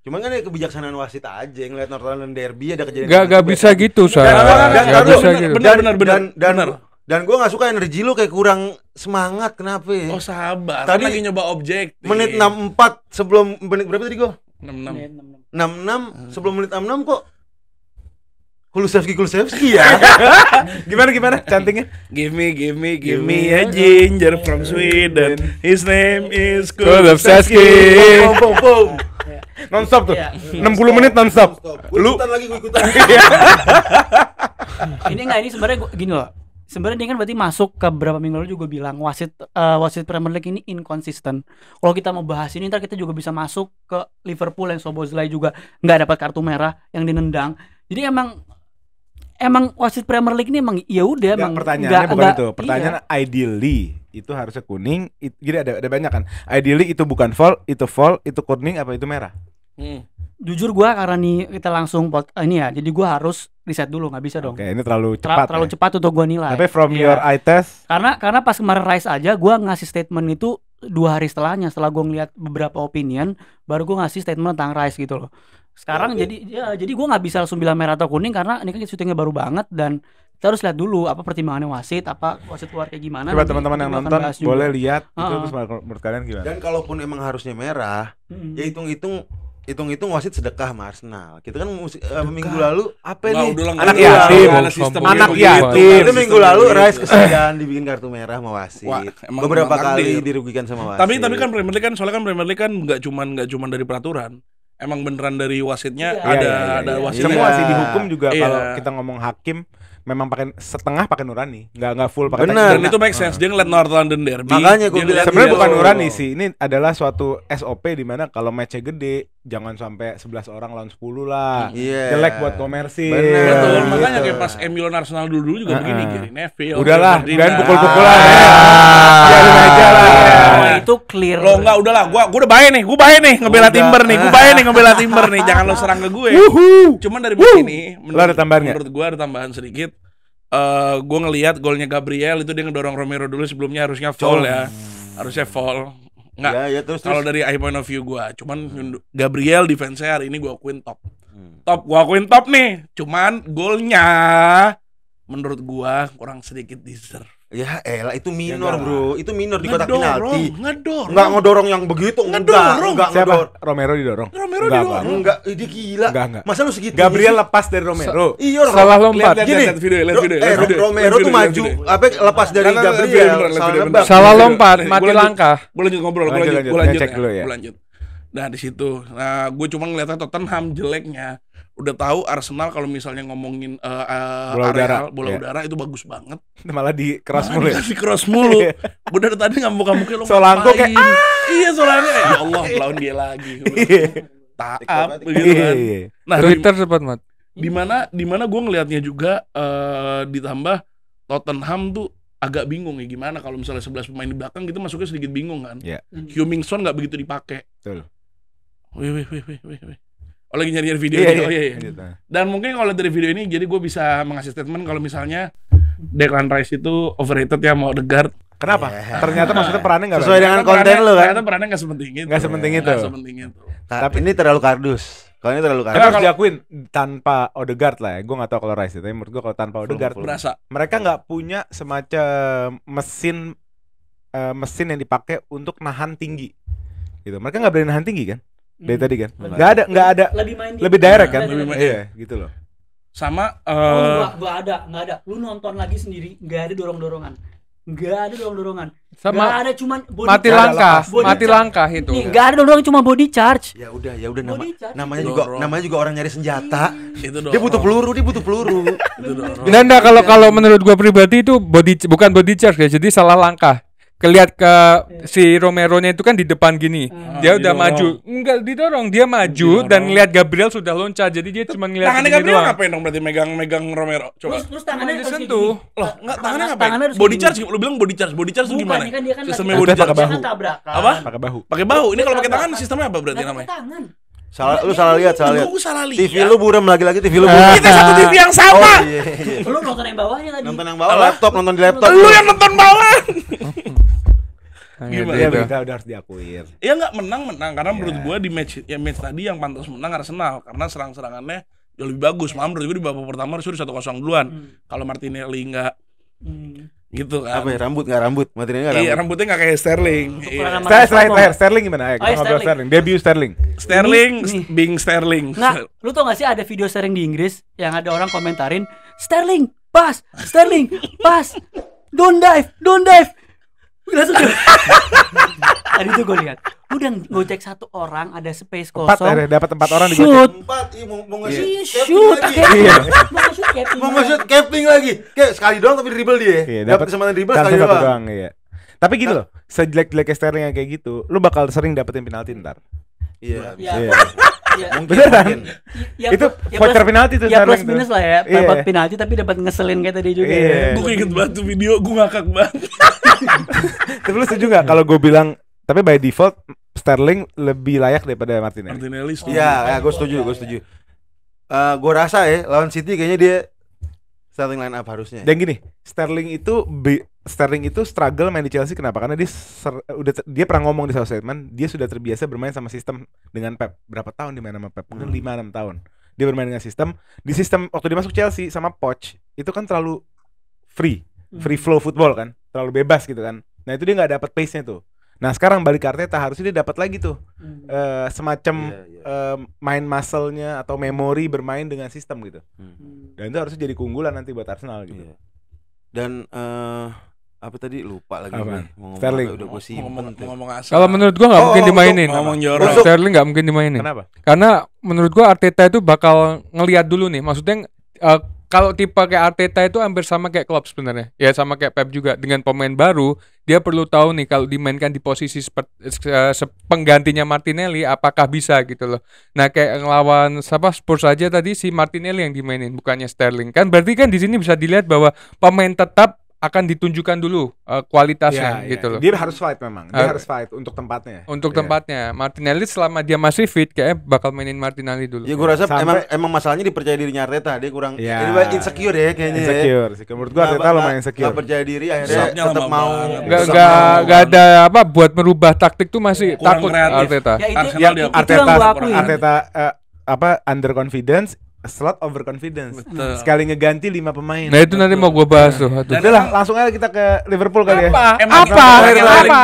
Speaker 2: Cuman kan ya kebijaksanaan wasit aja ngeliat North London Derby ada kejadian.
Speaker 4: Gak bisa gitu, Sa.
Speaker 5: Enggak,
Speaker 4: Gak bisa gitu.
Speaker 5: benar.
Speaker 2: Dan gue nggak suka energi lu kayak kurang semangat, kenapa ya?
Speaker 5: Oh, sabar.
Speaker 2: Tadi
Speaker 5: Tadi lagi nyoba objektif.
Speaker 2: Menit 64 sebelum menit berapa tadi gol?
Speaker 5: 66.
Speaker 2: 66 sebelum menit 66 kok Kulusevski ya.
Speaker 1: Gimana cantingnya?
Speaker 5: Give me a ginger from Sweden. His name is
Speaker 4: Kulusevski.
Speaker 2: Pom.
Speaker 1: Non-stop tuh.
Speaker 3: Iya.
Speaker 1: 60 menit non-stop.
Speaker 2: Lu ikutan lagi, gue ikutan.
Speaker 3: Ini sebenarnya gini loh. Sebenarnya dia kan berarti masuk ke berapa minggu lalu juga bilang wasit Premier League ini inconsistent. Kalau kita mau bahas ini ntar kita juga bisa masuk ke Liverpool yang Szoboszlai juga nggak dapat kartu merah yang dinendang. Jadi emang wasit Premier League ini emang ya udah emang
Speaker 1: Pertanyaannya bukan itu.
Speaker 3: iya.
Speaker 1: Pertanyaan ideally itu harusnya kuning. Jadi ada banyak kan. Ideally itu bukan foul, itu kuning apa itu merah?
Speaker 3: Jujur gua karena nih kita langsung ini ya. Jadi gua harus riset dulu, nggak bisa dong.
Speaker 1: Oke, ini terlalu cepat.
Speaker 3: Terlalu
Speaker 1: ya.
Speaker 3: cepat untuk gua nilai.
Speaker 1: Tapi from
Speaker 3: Iya.
Speaker 1: your eye test,
Speaker 3: Karena pas kemarin Rice aja gua ngasih statement itu 2 hari setelahnya, setelah gua ngeliat beberapa opinion baru gua ngasih statement tentang Rice gitu loh. Sekarang jadi gua nggak bisa langsung bilang merah atau kuning karena ini kan syutingnya baru banget dan kita harus lihat dulu apa pertimbangannya wasit, apa wasit keluar kayak gimana.
Speaker 1: coba
Speaker 3: Nanti
Speaker 1: teman-teman yang
Speaker 3: gua akan
Speaker 1: nonton
Speaker 3: bahas juga.
Speaker 1: boleh lihat itu
Speaker 3: Heeh.
Speaker 1: terus menurut kalian gimana?
Speaker 2: Dan kalaupun emang harusnya merah, ya hitung-hitung wasit sedekah sama Arsenal. Kita kan minggu lalu apa
Speaker 5: Nggak,
Speaker 2: nih?
Speaker 5: udah lah,
Speaker 1: Anak
Speaker 5: nggak ada.
Speaker 1: yatim.
Speaker 5: Nggak ada sistem
Speaker 1: Anak
Speaker 5: kayak begitu.
Speaker 1: yatim.
Speaker 2: Itu minggu lalu Rice kesian dibikin kartu merah sama wasit.
Speaker 5: Wah, emang
Speaker 2: Beberapa
Speaker 5: kurang
Speaker 2: kali
Speaker 5: takdir.
Speaker 2: dirugikan sama wasit.
Speaker 5: Tapi kan Premier League kan soalnya kan Premier League kan nggak cuman dari peraturan. Emang beneran dari wasitnya
Speaker 3: Iya,
Speaker 5: ada
Speaker 1: iya.
Speaker 5: wasitnya.
Speaker 1: Semua sih dihukum juga
Speaker 5: Iya.
Speaker 1: kalau kita ngomong hakim memang pakai setengah pakai nurani, nggak full pakai
Speaker 2: Bener.
Speaker 5: Dan itu make sense. Dia ngeliat North London Derby.
Speaker 2: Makanya gua
Speaker 5: dia
Speaker 2: bilang
Speaker 5: ngeliat
Speaker 1: Sebenarnya
Speaker 2: Iya.
Speaker 1: bukan nurani sih, ini adalah suatu SOP di mana kalau matchnya gede jangan sampai 11 orang lawan 10 lah.
Speaker 2: Iya.
Speaker 1: Jelek buat komersil.
Speaker 2: Bener.
Speaker 5: Betul,
Speaker 2: Gitu.
Speaker 5: makanya kayak pas MU lawan Arsenal dulu juga begini Gary Neville.
Speaker 1: Udahlah,
Speaker 5: Ferdinand.
Speaker 1: jangan pukul-pukulan.
Speaker 2: Ah.
Speaker 1: Biarin aja lah.
Speaker 3: Oh, itu clear.
Speaker 5: Lo enggak udahlah, gua udah bae nih ngebela Timber nih. Gua bae nih ngebela Timber nih. Jangan lo serang ke gue. Cuman dari match ini
Speaker 1: Lo ada tambahan nggak?
Speaker 5: menurut gua ada tambahan sedikit. Gua ngelihat golnya Gabriel itu dia ngedorong Romero dulu sebelumnya harusnya foul ya. Harusnya foul. Enggak.
Speaker 2: Ya, terus
Speaker 5: Kalau dari eye point of view gua, cuman Gabriel defense-nya hari ini gua akuin top. Gua akuin top nih. Cuman golnya menurut gua kurang sedikit deserve.
Speaker 2: ya elah itu minor,
Speaker 1: Ya,
Speaker 2: bro. Itu minor di kotak penalti.
Speaker 5: Ngedorong.
Speaker 2: Enggak ngedorong yang begitu,
Speaker 5: Ngedorong.
Speaker 2: enggak
Speaker 1: Siapa?
Speaker 2: ngedorong.
Speaker 1: Romero didorong.
Speaker 5: Romero
Speaker 1: Enggak,
Speaker 5: didorong.
Speaker 1: Pak.
Speaker 2: Enggak, dia gila.
Speaker 1: Enggak.
Speaker 2: Masa lu segitu?
Speaker 1: Gabriel lepas dari Romero.
Speaker 2: Iya,
Speaker 4: Salah lompat.
Speaker 2: Gini,
Speaker 5: Lihat video.
Speaker 2: Romero tuh maju, apa lepas dari Gabriel, salah nebak.
Speaker 4: Salah lompat, mati langkah.
Speaker 5: Gue lanjut ngobrol,
Speaker 1: Lanjut,
Speaker 5: gue
Speaker 1: lanjut.
Speaker 5: lanjut,
Speaker 1: Cek dulu ya.
Speaker 5: Gue lanjut. Nah di situ, nah gue cuma ngeliatnya Tottenham jeleknya. Udah tahu Arsenal kalau misalnya ngomongin
Speaker 1: Bola
Speaker 5: areal,
Speaker 1: udara,
Speaker 5: bola
Speaker 1: iya.
Speaker 5: udara itu bagus banget.
Speaker 1: Malah di keras mulu ya.
Speaker 5: Dikasih cross mulu. Gue dari tadi ngamuk-ngamuknya lo
Speaker 1: Solanko
Speaker 5: ngapain?
Speaker 1: kayak,
Speaker 5: Iya Solanko ya Allah lawan dia lagi. Taap begitu kan.
Speaker 1: Iya.
Speaker 5: Nah
Speaker 4: Twitter cepat mat.
Speaker 5: di mana gue ngelihatnya juga ditambah Tottenham tuh agak bingung ya gimana kalau misalnya 11 pemain di belakang gitu masuknya sedikit bingung kan.
Speaker 1: Iya.
Speaker 5: Heung-min Son nggak begitu dipakai.
Speaker 1: Betul.
Speaker 5: Wih. Oh, lagi nyari video
Speaker 1: Iya,
Speaker 5: ini.
Speaker 1: iya.
Speaker 5: Oh iya.
Speaker 1: Lanjut.
Speaker 5: Dan mungkin kalau dari video ini jadi gue bisa mengasih statement kalau misalnya Declan Rice itu overrated ya mau Odegaard.
Speaker 1: Kenapa?
Speaker 2: Yeah.
Speaker 1: Ternyata maksudnya perannya nggak
Speaker 2: Sesuai
Speaker 1: banyak.
Speaker 2: dengan konten lu kan.
Speaker 5: Ternyata perannya nggak sepenting itu.
Speaker 1: Nggak sepenting itu.
Speaker 5: Nggak sepenting itu.
Speaker 2: Tapi ini terlalu kardus. Kalau ini terlalu
Speaker 1: Tapi
Speaker 2: kardus.
Speaker 1: harus diakuin tanpa Odegaard lah ya. Gue nggak tahu kalau Rice, tapi menurut gue kalau tanpa Odegaard
Speaker 5: Berasa.
Speaker 1: mereka nggak punya semacam mesin yang dipakai untuk nahan tinggi. Gitu. Mereka nggak berani nahan tinggi kan? Dari tadi kan? Nggak ada. Lebih direct kan?
Speaker 5: Lebih main.
Speaker 1: Iya, gitu loh.
Speaker 5: Sama
Speaker 3: Gak ada. Lu nonton lagi sendiri, gak ada dorong-dorongan.
Speaker 4: Sama
Speaker 3: Gak ada, cuman body
Speaker 4: mati
Speaker 3: charge.
Speaker 4: langkah,
Speaker 3: Body
Speaker 4: mati
Speaker 3: charge.
Speaker 4: langkah itu.
Speaker 3: Nih, gak ada dorong, cuma body charge.
Speaker 2: Ya udah
Speaker 3: Body charge
Speaker 2: namanya
Speaker 3: itu.
Speaker 2: juga
Speaker 5: Dorong.
Speaker 2: namanya juga orang nyari senjata.
Speaker 5: itu
Speaker 2: Dia butuh peluru.
Speaker 5: Itu dorong.
Speaker 4: Dan kalau menurut gua pribadi itu bukan body charge ya, jadi salah langkah. Kelihat ke si Romero-nya itu kan di depan gini. Dia udah
Speaker 5: didorong.
Speaker 4: maju. Enggak didorong, dia maju dan lihat Gabriel sudah loncat. Jadi dia cuma ngeliat
Speaker 5: Tangannya
Speaker 4: segini
Speaker 5: Gabriel
Speaker 4: doang.
Speaker 5: ngapain dong berarti megang Romero? Coba.
Speaker 3: Terus tangannya harus
Speaker 4: disentuh.
Speaker 3: kayak gini.
Speaker 5: Loh, enggak tangannya ngapain?
Speaker 3: Tangannya harus
Speaker 5: Body
Speaker 3: gini.
Speaker 5: charge, lu bilang body charge. Body charge itu
Speaker 3: Bukan,
Speaker 5: gimana?
Speaker 3: ini kan dia kan
Speaker 5: Sistemnya
Speaker 3: lagi-
Speaker 5: body charge.
Speaker 1: Pakai bahu.
Speaker 3: Kan tabrakan.
Speaker 5: Apa?
Speaker 1: Pakai bahu.
Speaker 5: Pakai bahu. Ini kalau pakai
Speaker 3: Tabrakan.
Speaker 5: tangan sistemnya apa berarti
Speaker 3: Nggak
Speaker 5: namanya?
Speaker 3: pakai tangan.
Speaker 2: Lu salah lihat.
Speaker 5: Gue salah lihat.
Speaker 2: TV lu buram lagi TV lu buram.
Speaker 5: Kita satu TV yang sama.
Speaker 2: Iya.
Speaker 3: Lu nonton yang bawahnya tadi.
Speaker 2: Nonton yang bawah laptop, nonton di laptop.
Speaker 5: Lu yang nonton bawah.
Speaker 4: Gitu,
Speaker 5: Gimana?
Speaker 1: Iya,
Speaker 4: gitu.
Speaker 1: udah harus diakuin.
Speaker 5: Ya nggak menang karena menurut gua di match tadi yang pantas menang Arsenal karena serang-serangannya jauh lebih bagus. Malah menurut gua di babak pertama harus 1-0 duluan. Kalau Martinelli nggak gitu kan.
Speaker 2: Apa ya? Rambut. Martinelli enggak
Speaker 5: Iya,
Speaker 2: rambut.
Speaker 5: rambutnya nggak kayak Sterling.
Speaker 3: Untuk
Speaker 5: Iya.
Speaker 3: pelayanan
Speaker 1: Terakhir Sterling gimana? Ayo,
Speaker 3: Oh,
Speaker 1: kita
Speaker 3: iya,
Speaker 1: ngobrol
Speaker 3: Sterling.
Speaker 1: Sterling. Debut Sterling.
Speaker 5: Sterling,
Speaker 3: Nih.
Speaker 5: Bing Sterling.
Speaker 3: Nggak, lu tau gak sih ada video Sterling di Inggris yang ada orang komentarin Sterling, pas, don't dive. Langsung tadi tuh gue lihat, udah ngocek satu orang ada space kosong.
Speaker 1: Dapat 4 orang di
Speaker 3: Shoot,
Speaker 2: Empat, mau nge-shoot.
Speaker 3: Iya,
Speaker 2: Capping
Speaker 3: shoot,
Speaker 2: lagi.
Speaker 1: Iya.
Speaker 2: Mau nge-shoot capping lagi. Kayak sekali doang tapi dribble dia.
Speaker 1: Iya,
Speaker 2: Dapat kesempatan dribble sekali
Speaker 1: satu
Speaker 2: doang.
Speaker 1: doang, iya. Tapi gitu loh, sejelek-jeleknya Sterling yang kayak gitu, lu bakal sering dapetin penalti ntar.
Speaker 2: Iya.
Speaker 3: Ya,
Speaker 1: Iya.
Speaker 3: ya,
Speaker 1: Beneran?
Speaker 3: ya,
Speaker 1: Itu
Speaker 3: ya
Speaker 1: voucher
Speaker 3: plus-
Speaker 1: penalti tuh
Speaker 3: ya
Speaker 1: Sterling
Speaker 3: plus minus
Speaker 1: tuh.
Speaker 3: lah ya,
Speaker 1: Iya.
Speaker 3: dapat penalti tapi dapat ngeselin kayak tadi juga.
Speaker 1: Iya.
Speaker 3: Ya.
Speaker 5: Gue inget banget tuh video, gue ngakak banget.
Speaker 1: Tapi lu setuju gak kalau gue bilang, tapi by default Sterling lebih layak daripada Martinelli?
Speaker 5: Martinelli setuju.
Speaker 2: Iya, gue setuju. Gue rasa ya lawan City kayaknya dia starting line up harusnya.
Speaker 1: Dan gini, Sterling itu struggle main di Chelsea kenapa? Karena dia pernah ngomong di Southampton, dia sudah terbiasa bermain sama sistem dengan Pep. Berapa tahun dia main sama Pep? Mungkin 5-6 tahun. Dia bermain dengan sistem. Di sistem waktu dia masuk Chelsea sama Poch, itu kan terlalu free flow football kan, terlalu bebas gitu kan. Nah, itu dia nggak dapat pace-nya tuh. Nah, sekarang balik ke Arteta harusnya dia dapat lagi tuh semacam main muscle-nya atau memori bermain dengan sistem gitu. Dan itu harusnya jadi keunggulan nanti buat Arsenal gitu.
Speaker 2: Iya. Dan apa tadi lupa lagi
Speaker 1: Apaan?
Speaker 2: gue. Ngomong
Speaker 1: Sterling.
Speaker 2: apa, udah gue simpen tuh.
Speaker 5: Ngomong asal.
Speaker 4: Kalau menurut gua nggak mungkin dimainin.
Speaker 5: ngomong
Speaker 4: Kalau
Speaker 5: jorok.
Speaker 4: Sterling nggak mungkin dimainin.
Speaker 1: Kenapa?
Speaker 4: Karena menurut gua Arteta itu bakal ngelihat dulu nih. Maksudnya kalau tipe kayak Arteta itu hampir sama kayak Klopp sebenarnya. Ya sama kayak Pep juga, dengan pemain baru, dia perlu tahu nih kalau dimainkan di posisi penggantinya Martinelli apakah bisa gitu loh. Nah, kayak ngelawan Spurs aja tadi si Martinelli yang dimainin bukannya Sterling. Kan berarti kan di sini bisa dilihat bahwa pemain tetap akan ditunjukkan dulu kualitasnya
Speaker 1: Iya,
Speaker 4: gitu loh.
Speaker 1: Dia harus fight memang. Dia
Speaker 4: Har-
Speaker 1: harus fight untuk tempatnya.
Speaker 4: Untuk
Speaker 1: Iya.
Speaker 4: tempatnya Martinelli selama dia masih fit kayak bakal mainin Martinelli dulu.
Speaker 2: Ya gue rasa
Speaker 1: Sampai-
Speaker 2: emang masalahnya dipercaya dirinya Arteta, dia kurang
Speaker 1: Iya.
Speaker 2: dia insecure ya kayaknya.
Speaker 1: Insecure sih. Menurut gua Arteta lumayan insecure.
Speaker 2: Gak percaya diri akhirnya
Speaker 5: Susahnya
Speaker 2: tetap
Speaker 5: lama
Speaker 2: mau
Speaker 5: banget.
Speaker 4: Nggak ada apa buat merubah taktik tuh masih
Speaker 5: Kurang
Speaker 4: takut
Speaker 5: kreatif.
Speaker 4: Arteta.
Speaker 3: Ya itu,
Speaker 5: Arsenal
Speaker 3: yang,
Speaker 5: dia-
Speaker 3: itu yang
Speaker 1: Arteta
Speaker 3: gua akuin.
Speaker 1: underconfidence, slot overconfidence.
Speaker 5: Betul.
Speaker 1: Sekali ngeganti 5 pemain.
Speaker 4: Nah itu nanti mau gue bahas tuh. Aduh.
Speaker 5: Dan
Speaker 1: Udah lah, langsung aja kita ke Liverpool kali ya.
Speaker 5: Emang
Speaker 2: Terakhir,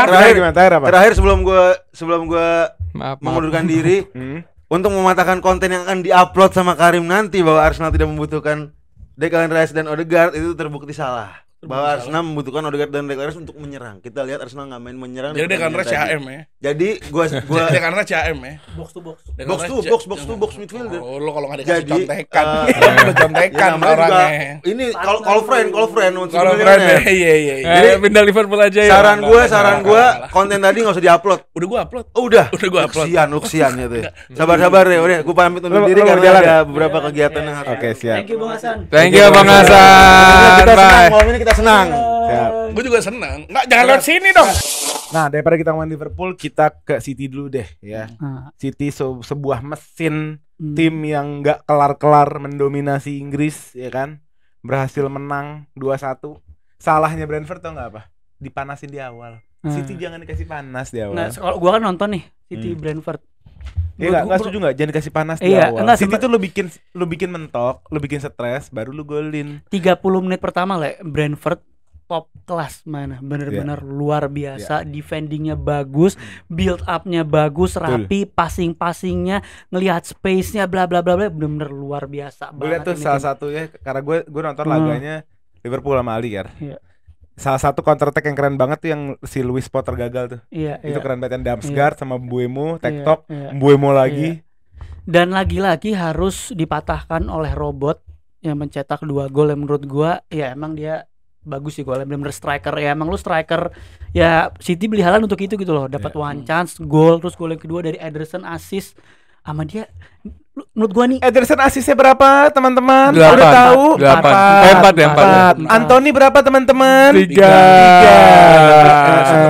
Speaker 1: Terakhir gimana? Terakhir apa?
Speaker 2: Terakhir sebelum gue
Speaker 4: Maaf.
Speaker 2: mengundurkan diri
Speaker 1: Hmm.
Speaker 2: untuk mematahkan konten yang akan diupload sama Karim nanti bahwa Arsenal tidak membutuhkan Declan Rice dan Odegaard itu terbukti salah. Bahwa Arsenal membutuhkan Odegaard dan Declan Rice untuk menyerang. Kita lihat Arsenal nggak main menyerang.
Speaker 5: Jadi
Speaker 2: di
Speaker 5: dia kan
Speaker 2: pertandingan
Speaker 5: CM
Speaker 2: tadi.
Speaker 5: ya.
Speaker 2: Jadi gua
Speaker 5: Dia karena CM ya.
Speaker 3: Box to box.
Speaker 2: box midfielder.
Speaker 5: Oh, lo kalau nggak dikasih
Speaker 2: Jadi,
Speaker 5: contekan,
Speaker 2: eh,
Speaker 5: lo contekan
Speaker 2: namanya juga
Speaker 5: orangnya.
Speaker 2: ini call friend
Speaker 5: Kalau
Speaker 2: sebenarnya
Speaker 5: keren
Speaker 2: kan ya.
Speaker 5: ya, iya.
Speaker 4: Jadi pindah Liverpool aja ya.
Speaker 2: Saran gua konten tadi nggak usah diupload.
Speaker 5: Udah gua upload.
Speaker 2: Oh, udah
Speaker 5: Gua upload.
Speaker 2: lu kesian gitu ya. Sabar ya, udah gua pamit undur
Speaker 1: Lu
Speaker 2: diri
Speaker 1: mau
Speaker 2: karena
Speaker 1: jalan
Speaker 2: ada
Speaker 1: ya?
Speaker 2: beberapa kegiatan yang harus.
Speaker 1: Oke, siap.
Speaker 3: Thank you Bang Hasan.
Speaker 4: Thank you Bang
Speaker 2: Kita
Speaker 4: Hasan.
Speaker 2: senang
Speaker 4: Bye.
Speaker 2: malam ini kita kita senang.
Speaker 1: Siap.
Speaker 5: Gue juga senang. Enggak, jangan lewat sini dong.
Speaker 1: Nah, daripada kita ngomongin Liverpool, kita ke City dulu deh ya.
Speaker 3: Nah,
Speaker 1: City sebuah mesin tim yang nggak kelar-kelar mendominasi Inggris ya kan. Berhasil menang 2-1. Salahnya Brentford tau nggak apa? Dipanasin di awal. City jangan dikasih panas di awal.
Speaker 3: Nah, kalau gua kan nonton nih City Brentford.
Speaker 1: Iya nggak setuju nggak? Jangan dikasih panas di
Speaker 3: Iya,
Speaker 1: awal.
Speaker 3: enggak,
Speaker 1: City tuh lu bikin mentok, lu bikin stres, baru lu golin.
Speaker 3: 30 menit pertama Brentford top kelas mana, bener-bener luar biasa, defendingnya bagus, build upnya bagus, rapi, passingnya, ngelihat space-nya, bla bla bla bla, bener-bener luar biasa.
Speaker 1: Gue lihat tuh salah satu ya, karena gue nonton laganya Liverpool sama Ali kan.
Speaker 3: Iya.
Speaker 1: Salah satu counter attack yang keren banget tuh yang si Luis Potter gagal tuh.
Speaker 3: Iya,
Speaker 1: Itu
Speaker 3: iya.
Speaker 1: keren banget, yang Damsgaard sama Mbuemo, TikTok,
Speaker 3: iya.
Speaker 1: Mbuemo lagi.
Speaker 3: Dan lagi-lagi harus dipatahkan oleh robot yang mencetak 2 gol yang menurut gua ya emang dia bagus sih golnya, bener-bener striker ya, emang lu striker ya. City beli Haaland untuk itu gitu loh, dapat one chance gol, terus gol yang kedua dari Ederson assist sama dia. Menurut gua nih
Speaker 1: Ederson asisnya berapa teman-teman?
Speaker 4: 8.
Speaker 1: Udah tahu?
Speaker 4: 8.
Speaker 1: 4. Anthony berapa teman-teman?
Speaker 4: 3.
Speaker 5: Ederson